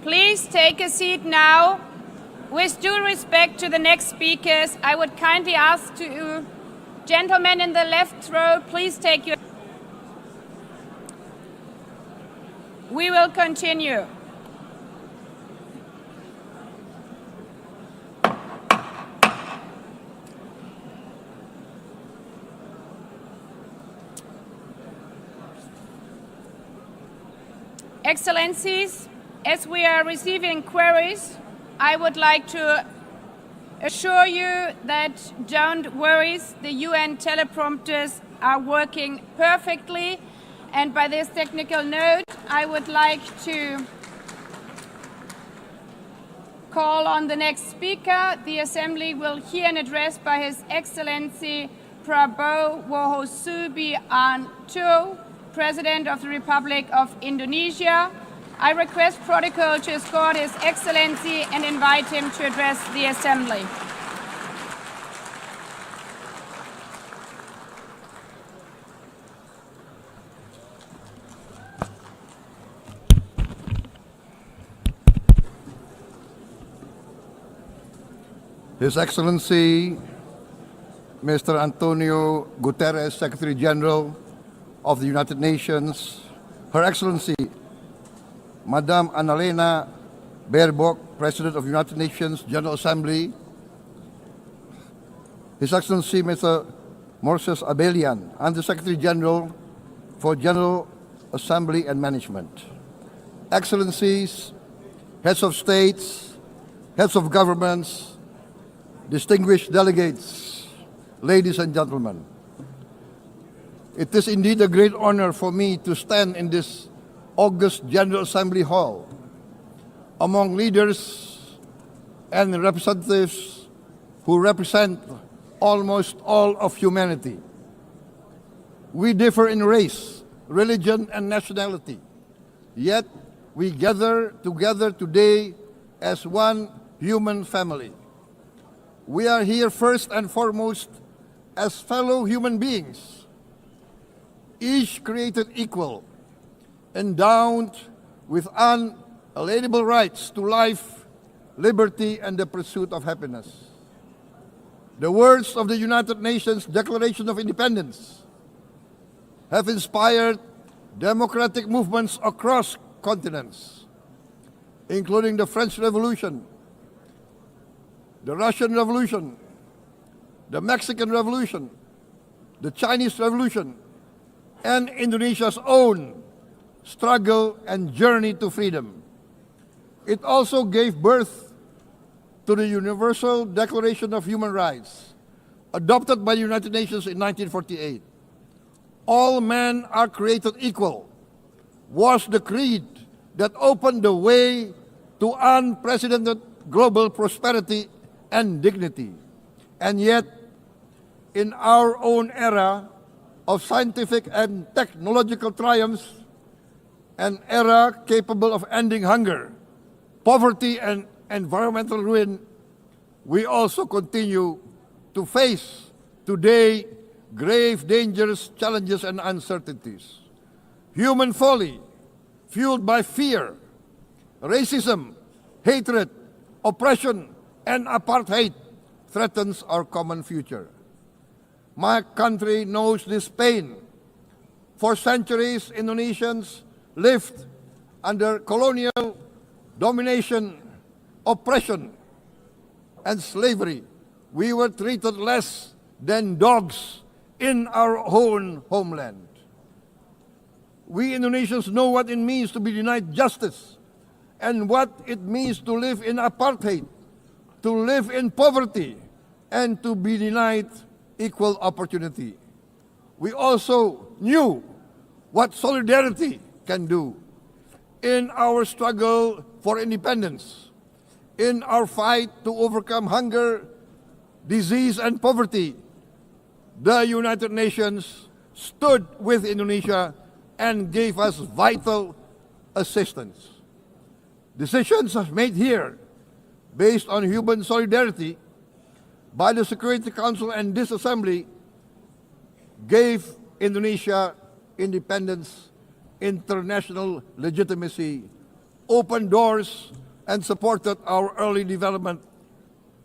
S2: Please take a seat now. With due respect to the next speakers, I would kindly ask you, gentlemen in the left row, please take your... We will continue. Excellencies, as we are receiving queries, I would like to assure you that don't worry, the UN teleprompters are working perfectly. And by this technical note, I would like to call on the next speaker. The Assembly will hear an address by His Excellency Prabowo Subianto, President of the Republic of Indonesia. I request protocol to escort His Excellency and invite him to address the Assembly.
S7: His Excellency, Mr. Antonio Guterres, Secretary General of the United Nations, Her Excellency, Madame Annalena Baerbock, President of the United Nations General Assembly, His Excellency Mr. Moses Abelian, Under Secretary General for General Assembly and Management, Excellencies, Heads of States, Heads of Governments, distinguished delegates, ladies and gentlemen. It is indeed a great honor for me to stand in this August General Assembly Hall among leaders and representatives who represent almost all of humanity. We differ in race, religion, and nationality, yet we gather together today as one human family. We are here first and foremost as fellow human beings, each created equal, endowed with unalienable rights to life, liberty, and the pursuit of happiness. The words of the United Nations Declaration of Independence have inspired democratic movements across continents, including the French Revolution, the Russian Revolution, the Mexican Revolution, the Chinese Revolution, and Indonesia's own struggle and journey to freedom. It also gave birth to the Universal Declaration of Human Rights, adopted by the United Nations in 1948. All men are created equal was the creed that opened the way to unprecedented global prosperity and dignity. And yet, in our own era of scientific and technological triumphs, an era capable of ending hunger, poverty, and environmental ruin, we also continue to face today grave dangers, challenges, and uncertainties. Human folly, fueled by fear, racism, hatred, oppression, and apartheid, threatens our common future. My country knows this pain. For centuries, Indonesians lived under colonial domination, oppression, and slavery. We were treated less than dogs in our own homeland. We Indonesians know what it means to be denied justice and what it means to live in apartheid, to live in poverty, and to be denied equal opportunity. We also knew what solidarity can do in our struggle for independence, in our fight to overcome hunger, disease, and poverty. The United Nations stood with Indonesia and gave us vital assistance. Decisions made here based on human solidarity by the Security Council and this Assembly gave Indonesia independence, international legitimacy, opened doors, and supported our early development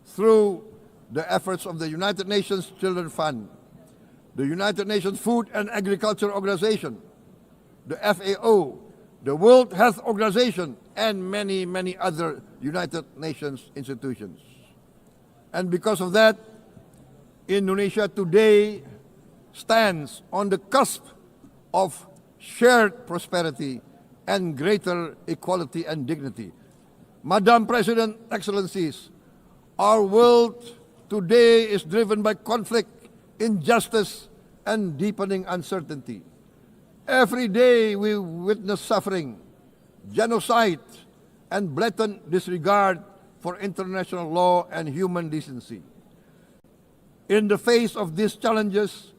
S7: through the efforts of the United Nations Children Fund, the United Nations Food and Agriculture Organization, the FAO, the World Health Organization, and many, many other United Nations institutions. And because of that, Indonesia today stands on the cusp of shared prosperity and greater equality and dignity. Madam President, Excellencies, our world today is driven by conflict, injustice, and deepening uncertainty. Every day we witness suffering, genocide, and blatant disregard for international law and human decency. In the face of these challenges,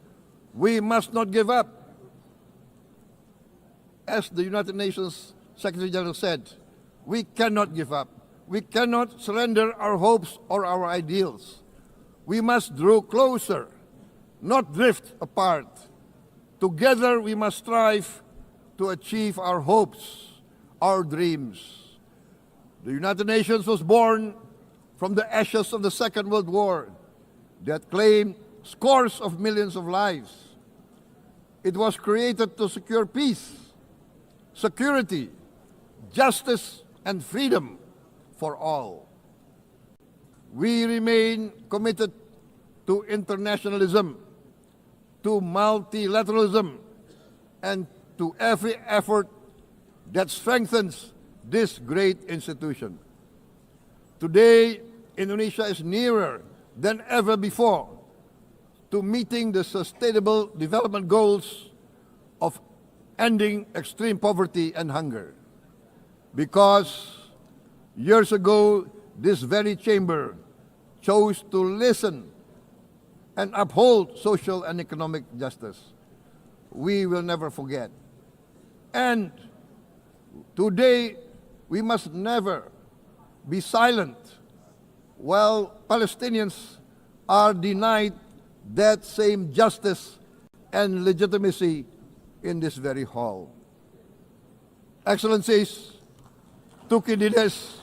S7: we must not give up. As the United Nations Secretary General said, we cannot give up. We cannot surrender our hopes or our ideals. We must draw closer, not drift apart. Together we must strive to achieve our hopes, our dreams. The United Nations was born from the ashes of the Second World War that claimed scores of millions of lives. It was created to secure peace, security, justice, and freedom for all. We remain committed to internationalism, to multilateralism, and to every effort that strengthens this great institution. Today, Indonesia is nearer than ever before to meeting the sustainable development goals of ending extreme poverty and hunger. Because years ago, this very chamber chose to listen and uphold social and economic justice. We will never forget. And today, we must never be silent while Palestinians are denied that same justice and legitimacy in this very hall. Excellencies, Thucydides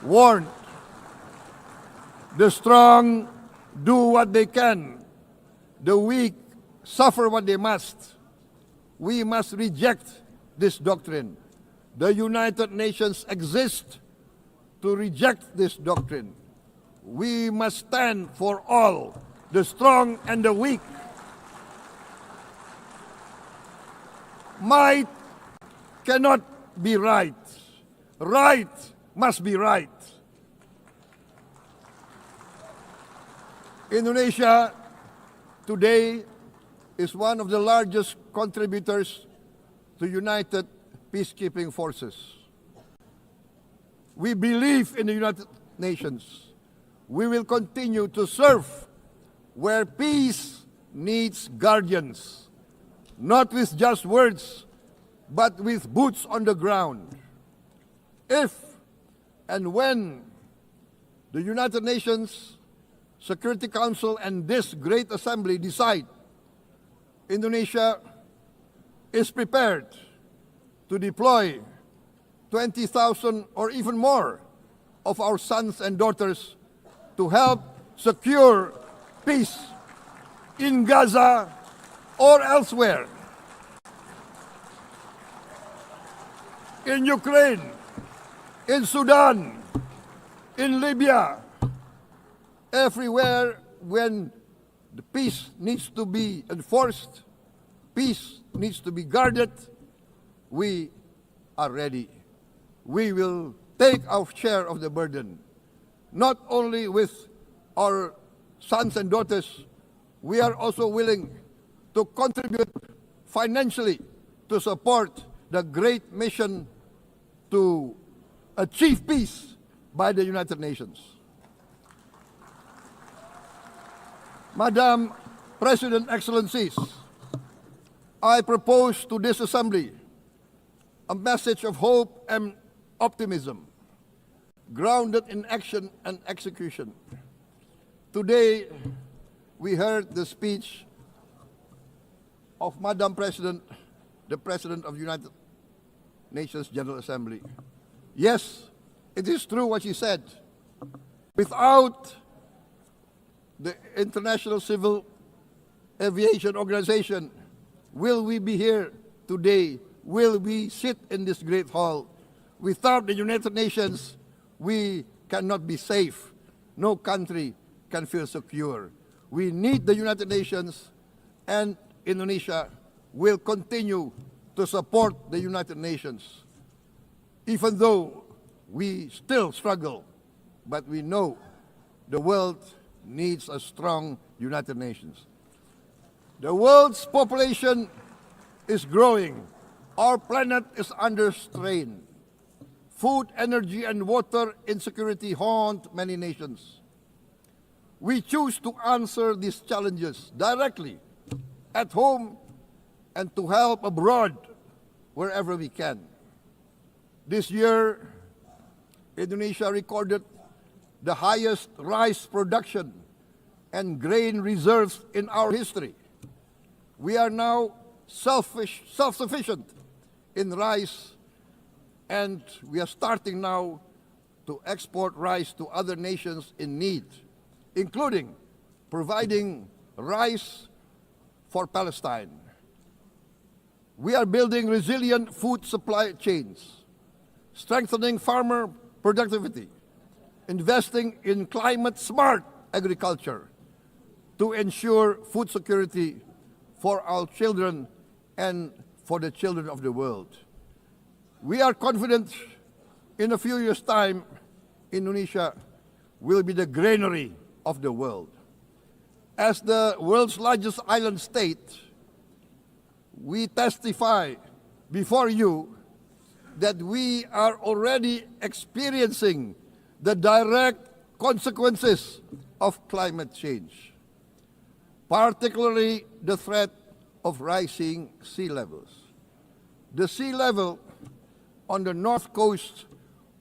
S7: warned, the strong do what they can, the weak suffer what they must. We must reject this doctrine. The United Nations exist to reject this doctrine. We must stand for all, the strong and the weak. Might cannot be right. Right must be right. Indonesia today is one of the largest contributors to United Peacekeeping Forces. We believe in the United Nations. We will continue to serve where peace needs guardians, not with just words, but with boots on the ground. If and when the United Nations Security Council and this great assembly decide Indonesia is prepared to deploy 20,000 or even more of our sons and daughters to help secure peace in Gaza or elsewhere, in Ukraine, in Sudan, in Libya, everywhere when the peace needs to be enforced, peace needs to be guarded, we are ready. We will take our share of the burden, not only with our sons and daughters, we are also willing to contribute financially to support the great mission to achieve peace by the United Nations. Madam President, Excellencies, I propose to this Assembly a message of hope and optimism, grounded in action and execution. Today, we heard the speech of Madam President, the President of the United Nations General Assembly. Yes, it is true what she said. Without the International Civil Aviation Organization, will we be here today? Will we sit in this great hall? Without the United Nations, we cannot be safe. No country can feel secure. We need the United Nations, and Indonesia will continue to support the United Nations, even though we still struggle, but we know the world needs a strong United Nations. The world's population is growing. Our planet is under strain. Food, energy, and water insecurity haunt many nations. We choose to answer these challenges directly at home and to help abroad wherever we can. This year, Indonesia recorded the highest rice production and grain reserves in our history. We are now self-sufficient in rice, and we are starting now to export rice to other nations in need, including providing rice for Palestine. We are building resilient food supply chains, strengthening farmer productivity, investing in climate-smart agriculture to ensure food security for our children and for the children of the world. We are confident in a few years' time, Indonesia will be the granary of the world. As the world's largest island state, we testify before you that we are already experiencing the direct consequences of climate change, particularly the threat of rising sea levels. The sea level on the north coast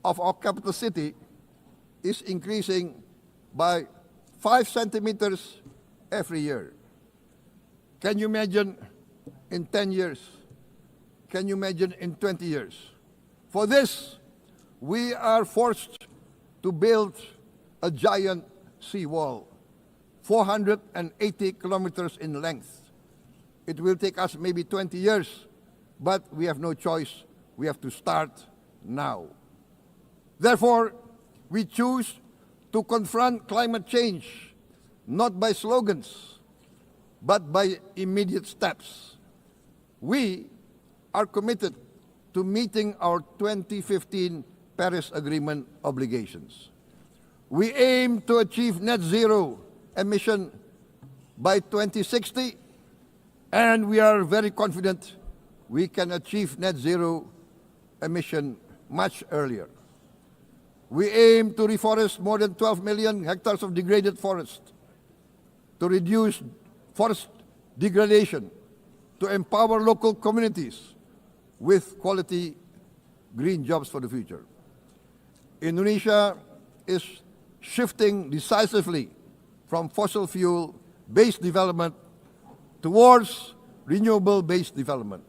S7: of our capital city is increasing by 5 centimeters every year. Can you imagine in 10 years? Can you imagine in 20 years? For this, we are forced to build a giant seawall, 480 kilometers in length. It will take us maybe 20 years, but we have no choice. We have to start now. Therefore, we choose to confront climate change not by slogans, but by immediate steps. We are committed to meeting our 2015 Paris Agreement obligations. We aim to achieve net zero emission by 2060, and we are very confident we can achieve net zero emission much earlier. We aim to reforest more than 12 million hectares of degraded forest, to reduce forest degradation, to empower local communities with quality green jobs for the future. Indonesia is shifting decisively from fossil fuel-based development towards renewable-based development.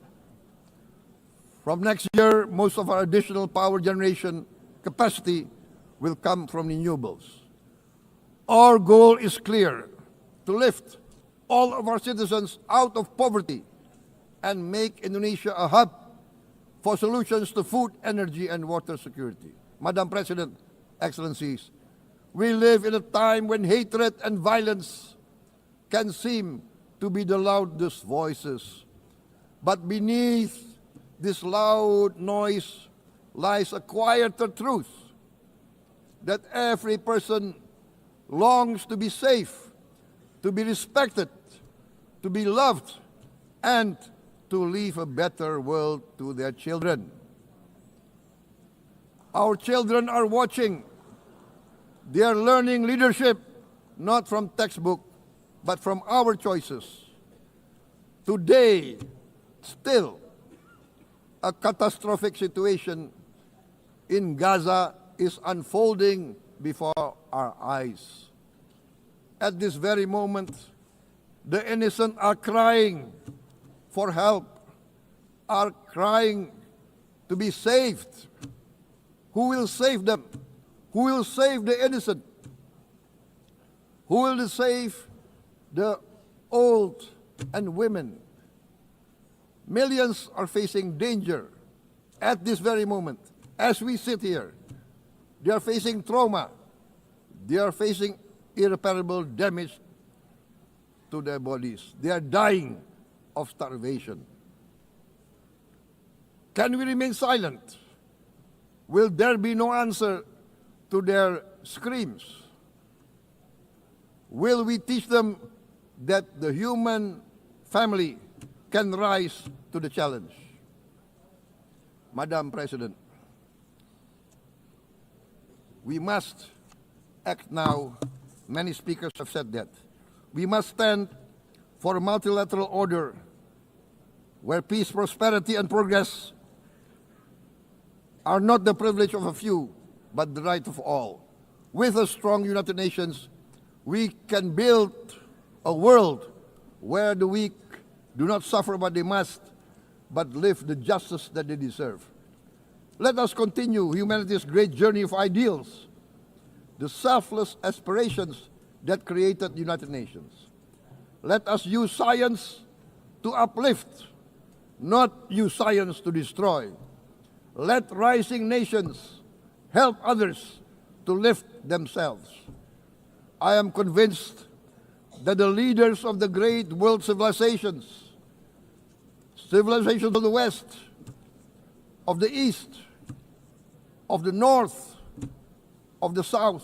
S7: From next year, most of our additional power generation capacity will come from renewables. Our goal is clear: to lift all of our citizens out of poverty and make Indonesia a hub for solutions to food, energy, and water security. Madam President, Excellencies, we live in a time when hatred and violence can seem to be the loudest voices. But beneath this loud noise lies a quieter truth, that every person longs to be safe, to be respected, to be loved, and to leave a better world to their children. Our children are watching. They are learning leadership, not from textbook, but from our choices. Today, still, a catastrophic situation in Gaza is unfolding before our eyes. At this very moment, the innocent are crying for help, are crying to be saved. Who will save them? Who will save the innocent? Who will save the old and women? Millions are facing danger at this very moment. As we sit here, they are facing trauma. They are facing irreparable damage to their bodies. They are dying of starvation. Can we remain silent? Will there be no answer to their screams? Will we teach them that the human family can rise to the challenge? Madam President, we must act now. Many speakers have said that. We must stand for a multilateral order where peace, prosperity, and progress are not the privilege of a few, but the right of all. With a strong United Nations, we can build a world where the weak do not suffer what they must, but live the justice that they deserve. Let us continue humanity's great journey of ideals, the selfless aspirations that created the United Nations. Let us use science to uplift, not use science to destroy. Let rising nations help others to lift themselves. I am convinced that the leaders of the great world civilizations of the West, of the East, of the North, of the South,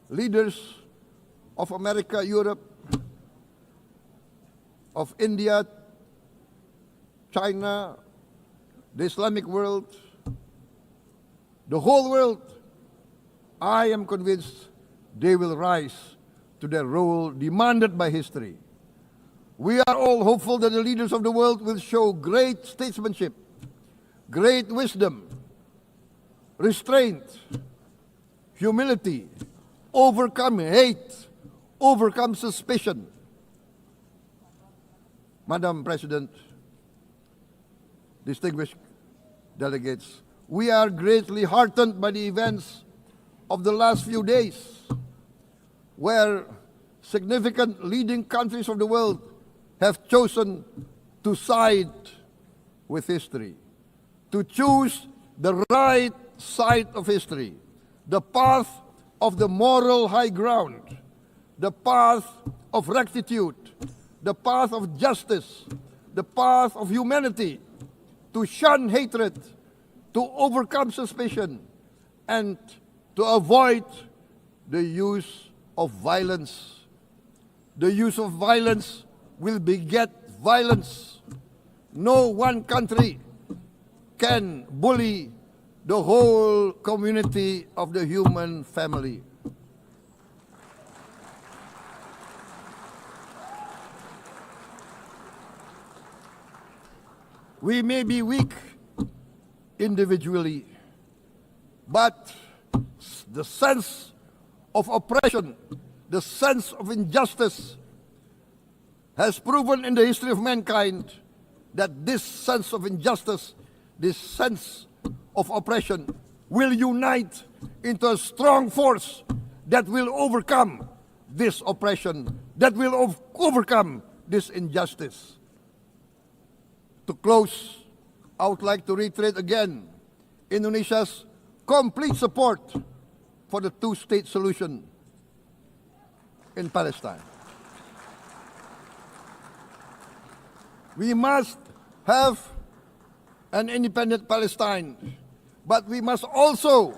S7: leaders of America, Europe, of India, China, the Islamic world, the whole world I am convinced they will rise to their role demanded by history. We are all hopeful that the leaders of the world will show great statesmanship, great wisdom, restraint, humility, overcome hate, overcome suspicion. Madam President, distinguished delegates, we are greatly heartened by the events of the last few days, where significant leading countries of the world have chosen to side with history, to choose the right side of history, the path of the moral high ground, the path of rectitude, the path of justice, the path of humanity, to shun hatred, to overcome suspicion, and to avoid the use of violence. The use of violence will beget violence. No one country can bully the whole community of the human family. We may be weak individually, but the sense of oppression, the sense of injustice has proven in the history of mankind that this sense of injustice, this sense of oppression will unite into a strong force that will overcome this oppression, that will overcome this injustice. To close, I would like to reiterate again Indonesia's complete support for the two-state solution in Palestine. We must have an independent Palestine, but we must also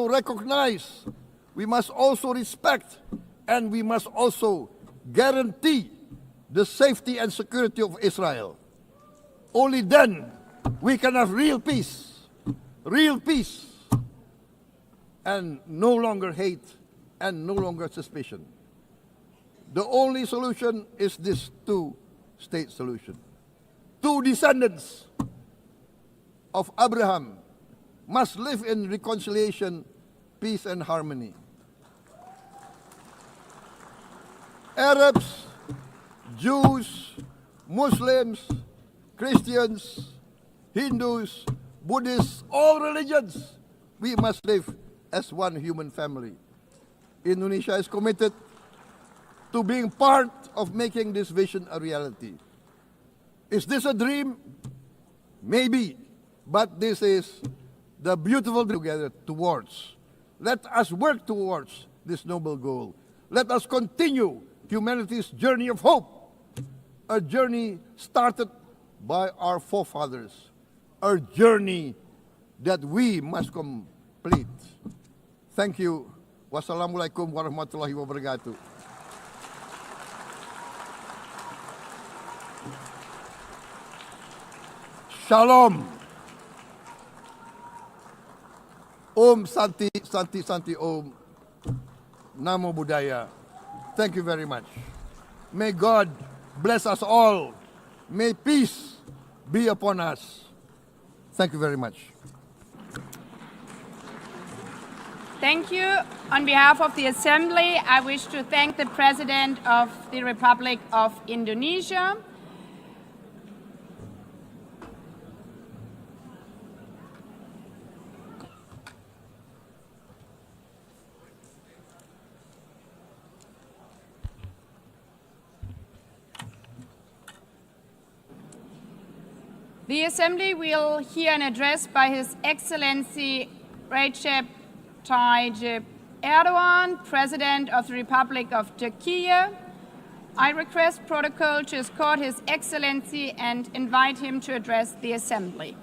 S7: recognize, we must also respect, and we must also guarantee the safety and security of Israel. Only then we can have real peace, and no longer hate and no longer suspicion. The only solution is this two-state solution. Two descendants of Abraham must live in reconciliation, peace, and harmony. Arabs, Jews, Muslims, Christians, Hindus, Buddhists, all religions, we must live as one human family. Indonesia is committed to being part of making this vision a reality. Is this a dream? Maybe, but this is the beautiful dream together towards. Let us work towards this noble goal. Let us continue humanity's journey of hope, a journey started by our forefathers, a journey that we must complete. Thank you. Wassalamualaikum warahmatullahi wabarakatuh. Shalom. Om Santi, Santi, Santi Om. Namo Buddhaya. Thank you very much. May God bless us all. May peace be upon us. Thank you very much.
S2: Thank you. On behalf of the Assembly, I wish to thank the President of the Republic of Indonesia. The Assembly will hear an address by His Excellency Recep Tayyip Erdogan, President of the Republic of Turkey. I request protocol to escort His Excellency and invite him to address the Assembly.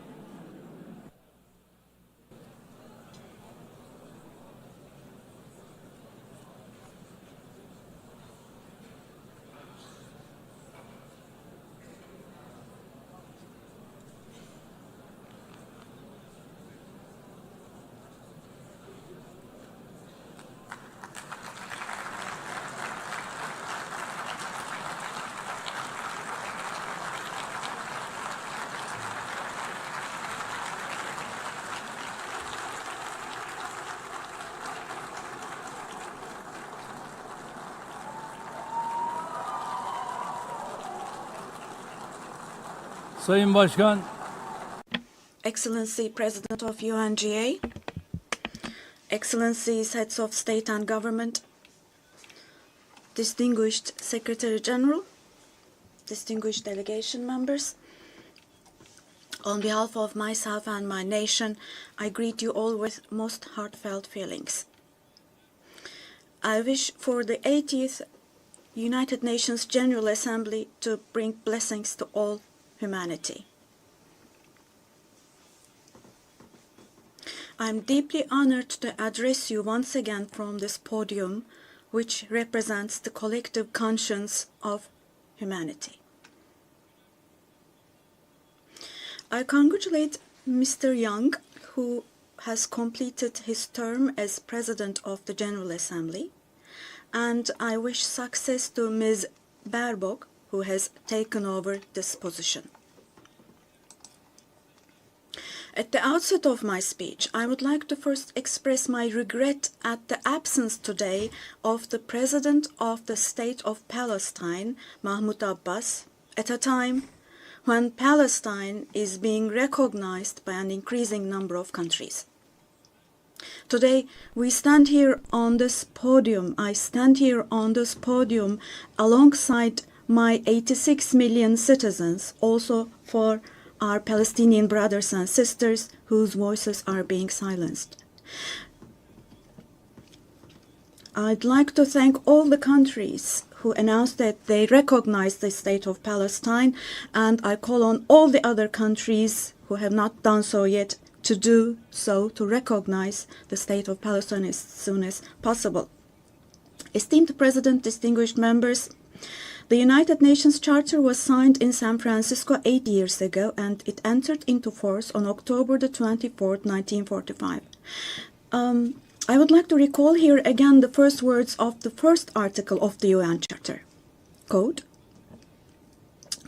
S6: Sayın Başkan,
S8: Excellency President of UNGA, Excellencies Heads of State and Government, Distinguished Secretary General, distinguished delegation members, on behalf of myself and my nation, I greet you all with most heartfelt feelings. I wish for the 80th United Nations General Assembly to bring blessings to all humanity. I am deeply honored to address you once again from this podium, which represents the collective conscience of humanity. I congratulate Mr. Young, who has completed his term as President of the General Assembly, and I wish success to Ms. Baerbock, who has taken over this position. At the outset of my speech, I would like to first express my regret at the absence today of the President of the State of Palestine, Mahmoud Abbas, at a time when Palestine is being recognized by an increasing number of countries. Today, we stand here on this podium. I stand here on this podium alongside my 86 million citizens, also for our Palestinian brothers and sisters whose voices are being silenced. I'd like to thank all the countries who announced that they recognize the state of Palestine, and I call on all the other countries who have not done so yet to do so, to recognize the state of Palestine as soon as possible. Esteemed President, distinguished members, the United Nations Charter was signed in San Francisco 8 years ago, and it entered into force on October the 24th, 1945. I would like to recall here again the first words of the first article of the UN Charter. Quote,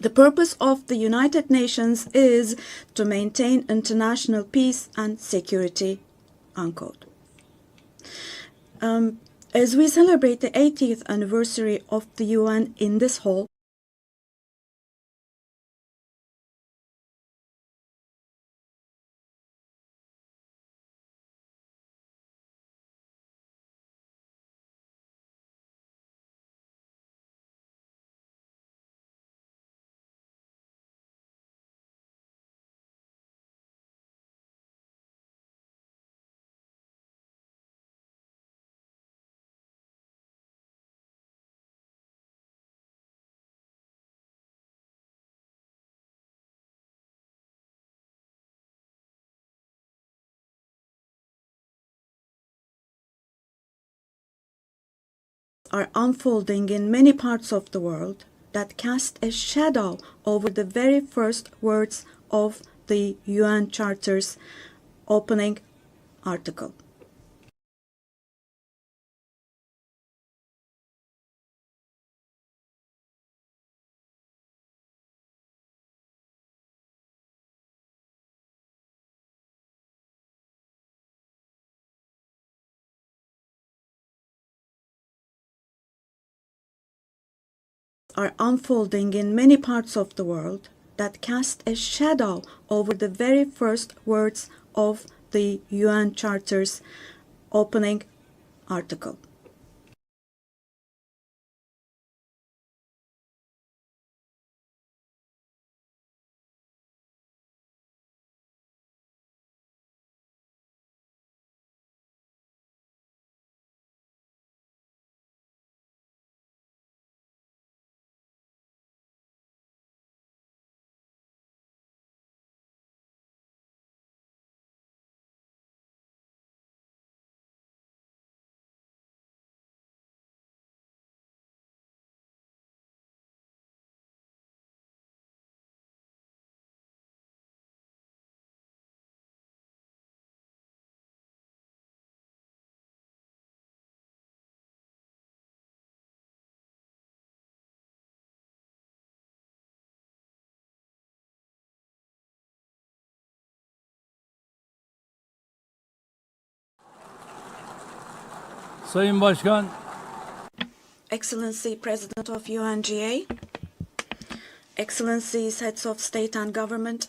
S8: "The purpose of the United Nations is to maintain international peace and security," unquote. As we celebrate the 80th anniversary of the UN in this hall, are unfolding in many parts of the world that cast a shadow over the very first words of the UN Charter's opening article. Are unfolding in many parts of the world that cast a shadow over the very first words of the UN Charter's opening article.
S6: Sayın Başkan,
S8: Excellency President of UNGA, Excellencies, heads of state and government,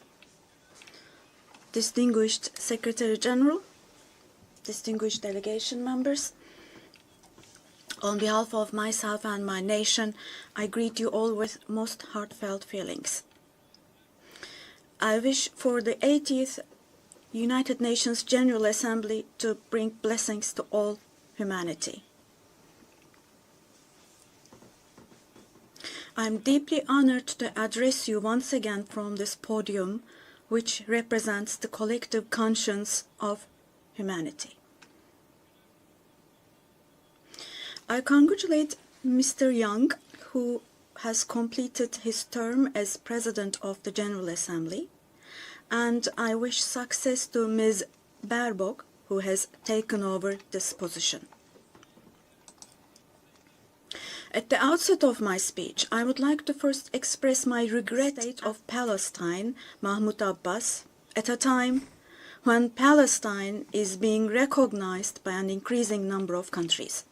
S8: distinguished Secretary General, distinguished delegation members, on behalf of myself and my nation, I greet you all with most heartfelt feelings. I wish for the 80th United Nations General Assembly to bring blessings to all humanity. I am deeply honored to address you once again from this podium, which represents the collective conscience of humanity. I congratulate Mr. Young, who has completed his term as President of the General Assembly, and I wish success to Ms. Baerbock, who has taken over this position. At the outset of my speech, I would like to first express my regret for the state of Palestine, Mahmoud Abbas, at a time when Palestine is being recognized by an increasing number of countries.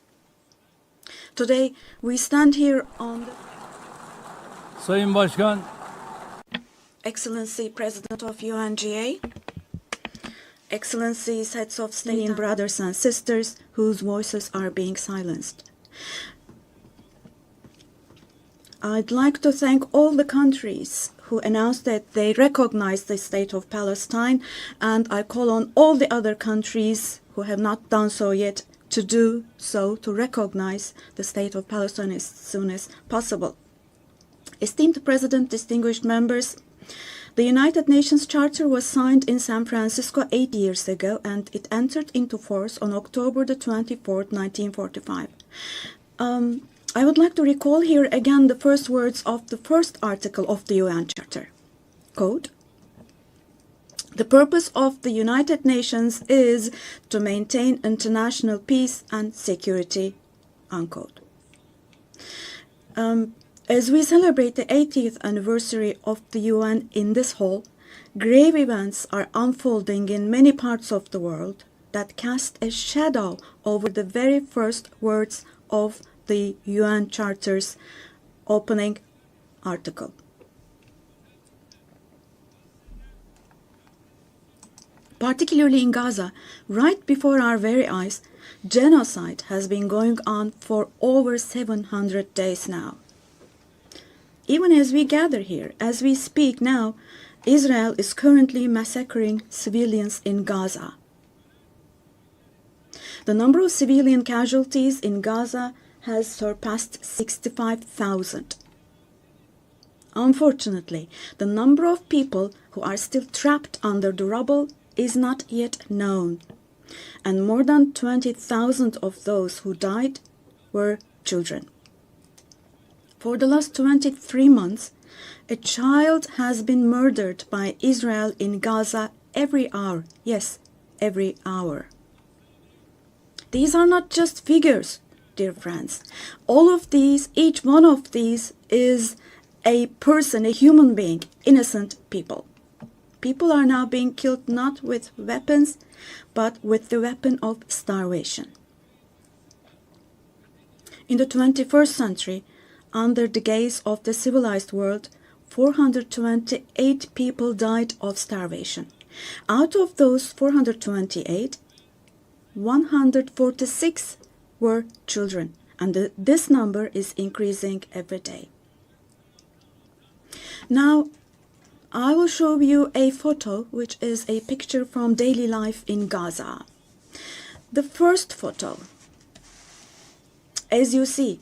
S8: Today, we stand here on the
S6: Sayın Başkan,
S8: Excellency President of UNGA, Excellencies, heads of state, brothers and sisters whose voices are being silenced. I'd like to thank all the countries who announced that they recognize the state of Palestine, and I call on all the other countries who have not done so yet to do so, to recognize the state of Palestine as soon as possible. Esteemed President, distinguished members, the United Nations Charter was signed in San Francisco 8 years ago, and it entered into force on October the 24th, 1945. I would like to recall here again the first words of the first article of the UN Charter. Quote, "The purpose of the United Nations is to maintain international peace and security," unquote. As we celebrate the 80th anniversary of the UN in this hall, grave events are unfolding in many parts of the world that cast a shadow over the very first words of the UN Charter's opening article. Particularly in Gaza, right before our very eyes, genocide has been going on for over 700 days now. Even as we gather here, as we speak now, Israel is currently massacring civilians in Gaza. The number of civilian casualties in Gaza has surpassed 65,000. Unfortunately, the number of people who are still trapped under the rubble is not yet known, and more than 20,000 of those who died were children. For the last 23 months, a child has been murdered by Israel in Gaza every hour. Yes, every hour. These are not just figures, dear friends. All of these, each one of these is a person, a human being, innocent people. People are now being killed not with weapons, but with the weapon of starvation. In the 21st century, under the gaze of the civilized world, 428 people died of starvation. Out of those 428, 146 were children, and this number is increasing every day. Now, I will show you a photo, which is a picture from daily life in Gaza. The first photo, as you see,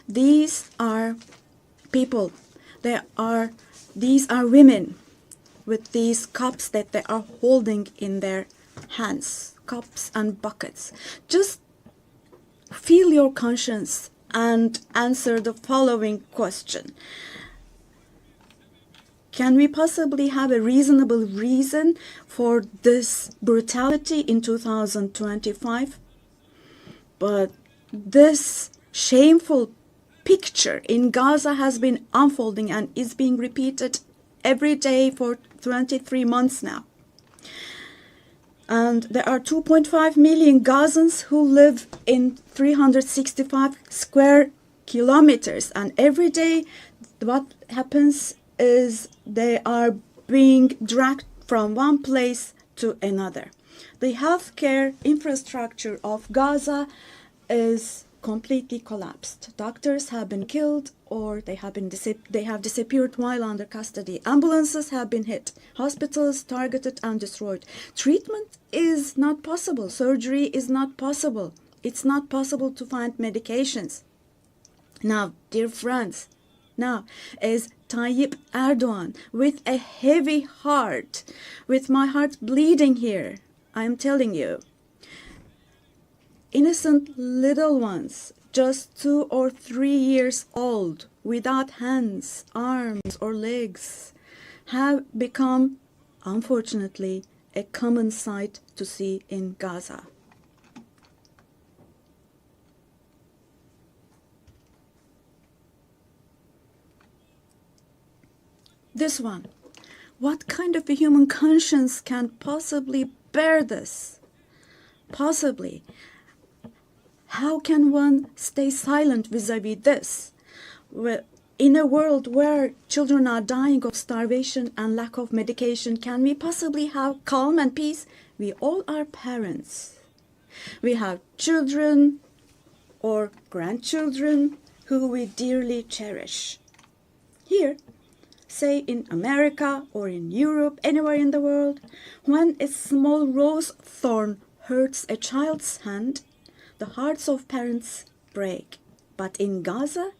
S8: these are people. These are women with these cups that they are holding in their hands, cups and buckets. Just feel your conscience and answer the following question. Can we possibly have a reasonable reason for this brutality in 2025? But this shameful picture in Gaza has been unfolding and is being repeated every day for 23 months now. And there are 2.5 million Gazans who live in 365 square kilometers, and every day what happens is they are being dragged from one place to another. The healthcare infrastructure of Gaza is completely collapsed. Doctors have been killed or they have disappeared while under custody. Ambulances have been hit. Hospitals targeted and destroyed. Treatment is not possible. Surgery is not possible. It's not possible to find medications. Now, dear friends, now, as Tayyip Erdogan, with a heavy heart, with my heart bleeding here, I am telling you, innocent little ones, just 2 or 3 years old, without hands, arms, or legs, have become, unfortunately, a common sight to see in Gaza. This one. What kind of a human conscience can possibly bear this? Possibly. How can one stay silent vis-a-vis this? In a world where children are dying of starvation and lack of medication, can we possibly have calm and peace? We all are parents. We have children or grandchildren who we dearly cherish. Here, say in America or in Europe, anywhere in the world, when a small rose thorn hurts a child's hand, the hearts of parents break. But in Gaza,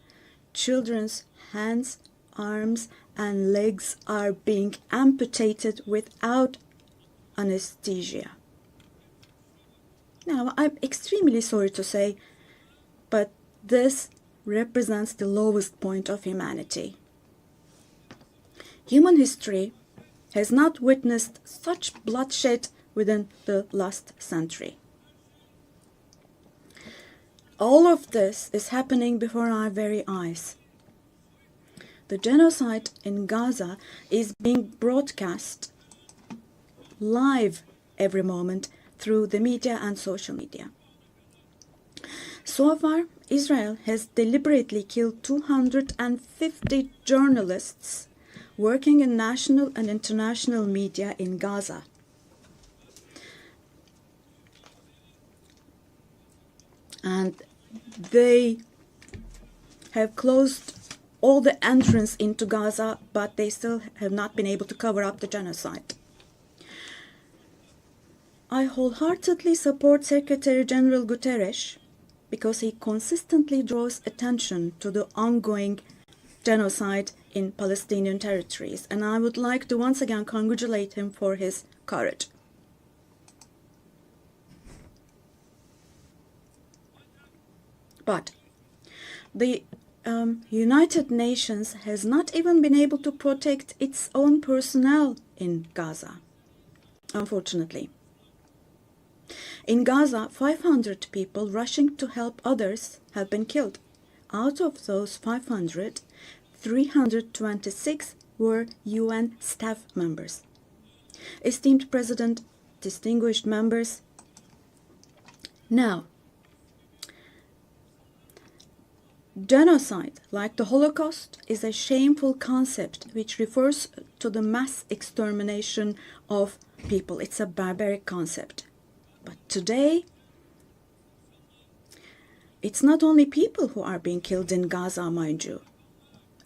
S8: children's hands, arms, and legs are being amputated without anesthesia. Now, I'm extremely sorry to say, but this represents the lowest point of humanity. Human history has not witnessed such bloodshed within the last century. All of this is happening before our very eyes. The genocide in Gaza is being broadcast live every moment through the media and social media. So far, Israel has deliberately killed 250 journalists working in national and international media in Gaza. And they have closed all the entrance into Gaza, but they still have not been able to cover up the genocide. I wholeheartedly support Secretary General Guterres because he consistently draws attention to the ongoing genocide in Palestinian territories, and I would like to once again congratulate him for his courage. But the United Nations has not even been able to protect its own personnel in Gaza, unfortunately. In Gaza, 500 people rushing to help others have been killed. Out of those 500, 326 were UN staff members. Esteemed President, distinguished members, now, genocide, like the Holocaust, is a shameful concept which refers to the mass extermination of people. It's a barbaric concept. But today, it's not only people who are being killed in Gaza, mind you.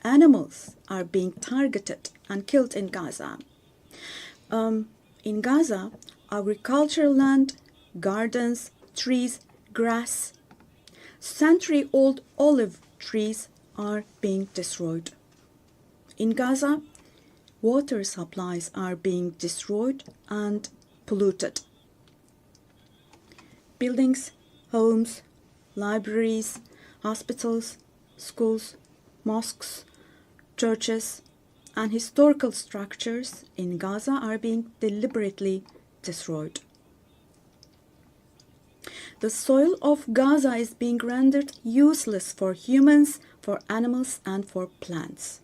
S8: Animals are being targeted and killed in Gaza. In Gaza, agricultural land, gardens, trees, grass, century-old olive trees are being destroyed. In Gaza, water supplies are being destroyed and polluted. Buildings, homes, libraries, hospitals, schools, mosques, churches, and historical structures in Gaza are being deliberately destroyed. The soil of Gaza is being rendered useless for humans, for animals, and for plants.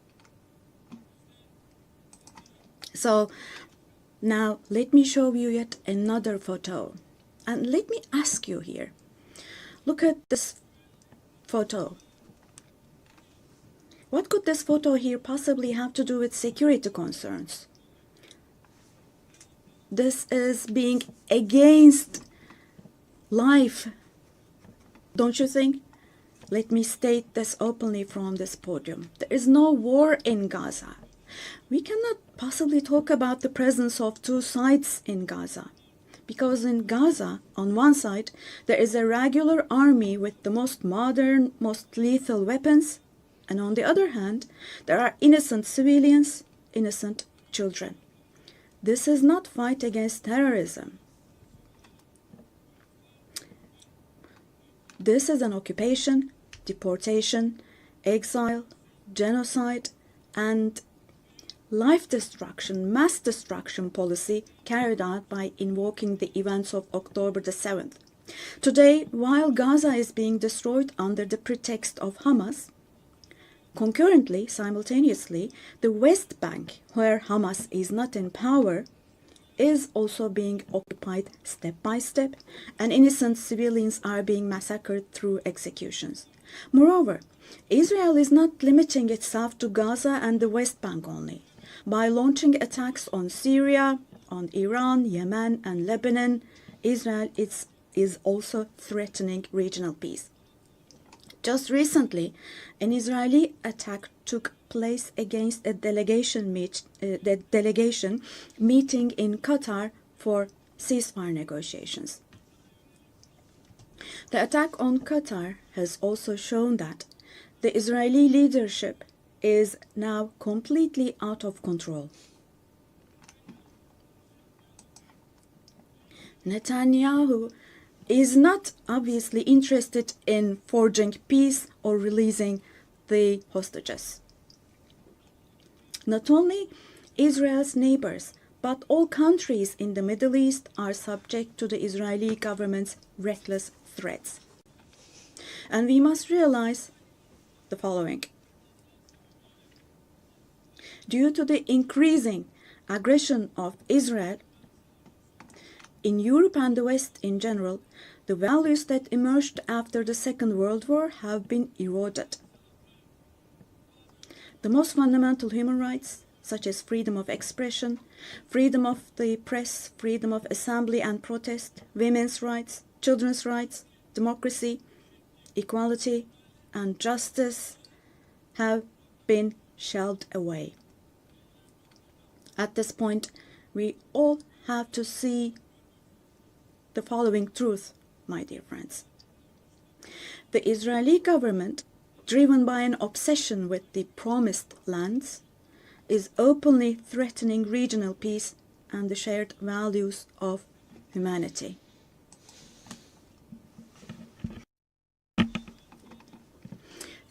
S8: So now let me show you yet another photo. And let me ask you here, look at this photo. What could this photo here possibly have to do with security concerns? This is being against life, don't you think? Let me state this openly from this podium. There is no war in Gaza. We cannot possibly talk about the presence of two sides in Gaza. Because in Gaza, on one side, there is a regular army with the most modern, most lethal weapons, and on the other hand, there are innocent civilians, innocent children. This is not fight against terrorism. This is an occupation, deportation, exile, genocide, and life destruction, mass destruction policy carried out by invoking the events of October the 7th. Today, while Gaza is being destroyed under the pretext of Hamas, concurrently, simultaneously, the West Bank, where Hamas is not in power, is also being occupied step by step, and innocent civilians are being massacred through executions. Moreover, Israel is not limiting itself to Gaza and the West Bank only. By launching attacks on Syria, on Iran, Yemen, and Lebanon, Israel is also threatening regional peace. Just recently, an Israeli attack took place against a delegation meeting in Qatar for ceasefire negotiations. The attack on Qatar has also shown that the Israeli leadership is now completely out of control. Netanyahu is not obviously interested in forging peace or releasing the hostages. Not only Israel's neighbors, but all countries in the Middle East are subject to the Israeli government's reckless threats. And we must realize the following. Due to the increasing aggression of Israel, in Europe and the West in general, the values that emerged after the Second World War have been eroded. The most fundamental human rights, such as freedom of expression, freedom of the press, freedom of assembly and protest, women's rights, children's rights, democracy, equality, and justice, have been shelved away. At this point, we all have to see the following truth, my dear friends. The Israeli government, driven by an obsession with the promised lands, is openly threatening regional peace and the shared values of humanity.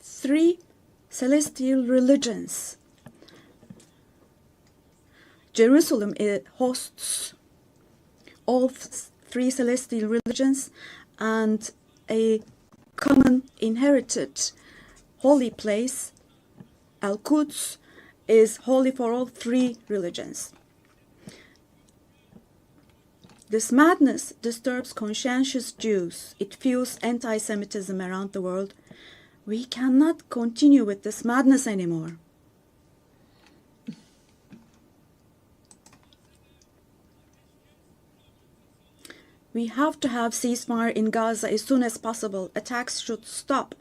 S8: Three celestial religions. Jerusalem hosts all three celestial religions, and a common inherited holy place, Al-Quds, is holy for all three religions. This madness disturbs conscientious Jews. It fuels anti-Semitism around the world. We cannot continue with this madness anymore. We have to have ceasefire in Gaza as soon as possible. Attacks should stop.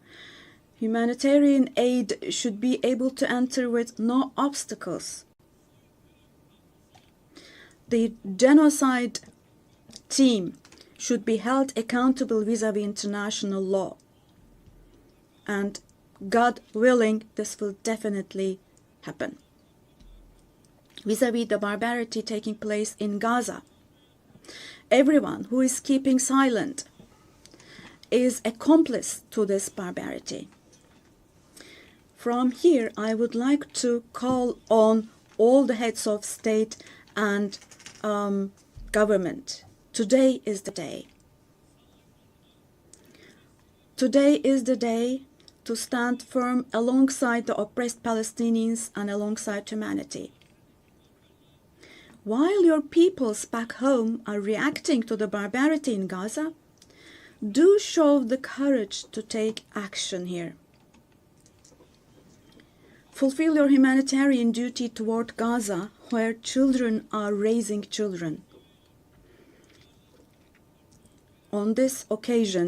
S8: Humanitarian aid should be able to enter with no obstacles. The genocide team should be held accountable vis-à-vis international law. And God willing, this will definitely happen. Vis-à-vis the barbarity taking place in Gaza, everyone who is keeping silent is accomplice to this barbarity. From here, I would like to call on all the heads of state and government. Today is the day. Today is the day to stand firm alongside the oppressed Palestinians and alongside humanity. While your peoples back home are reacting to the barbarity in Gaza, do show the courage to take action here. fulfill your humanitarian duty toward Gaza, where children are raising children. On this occasion,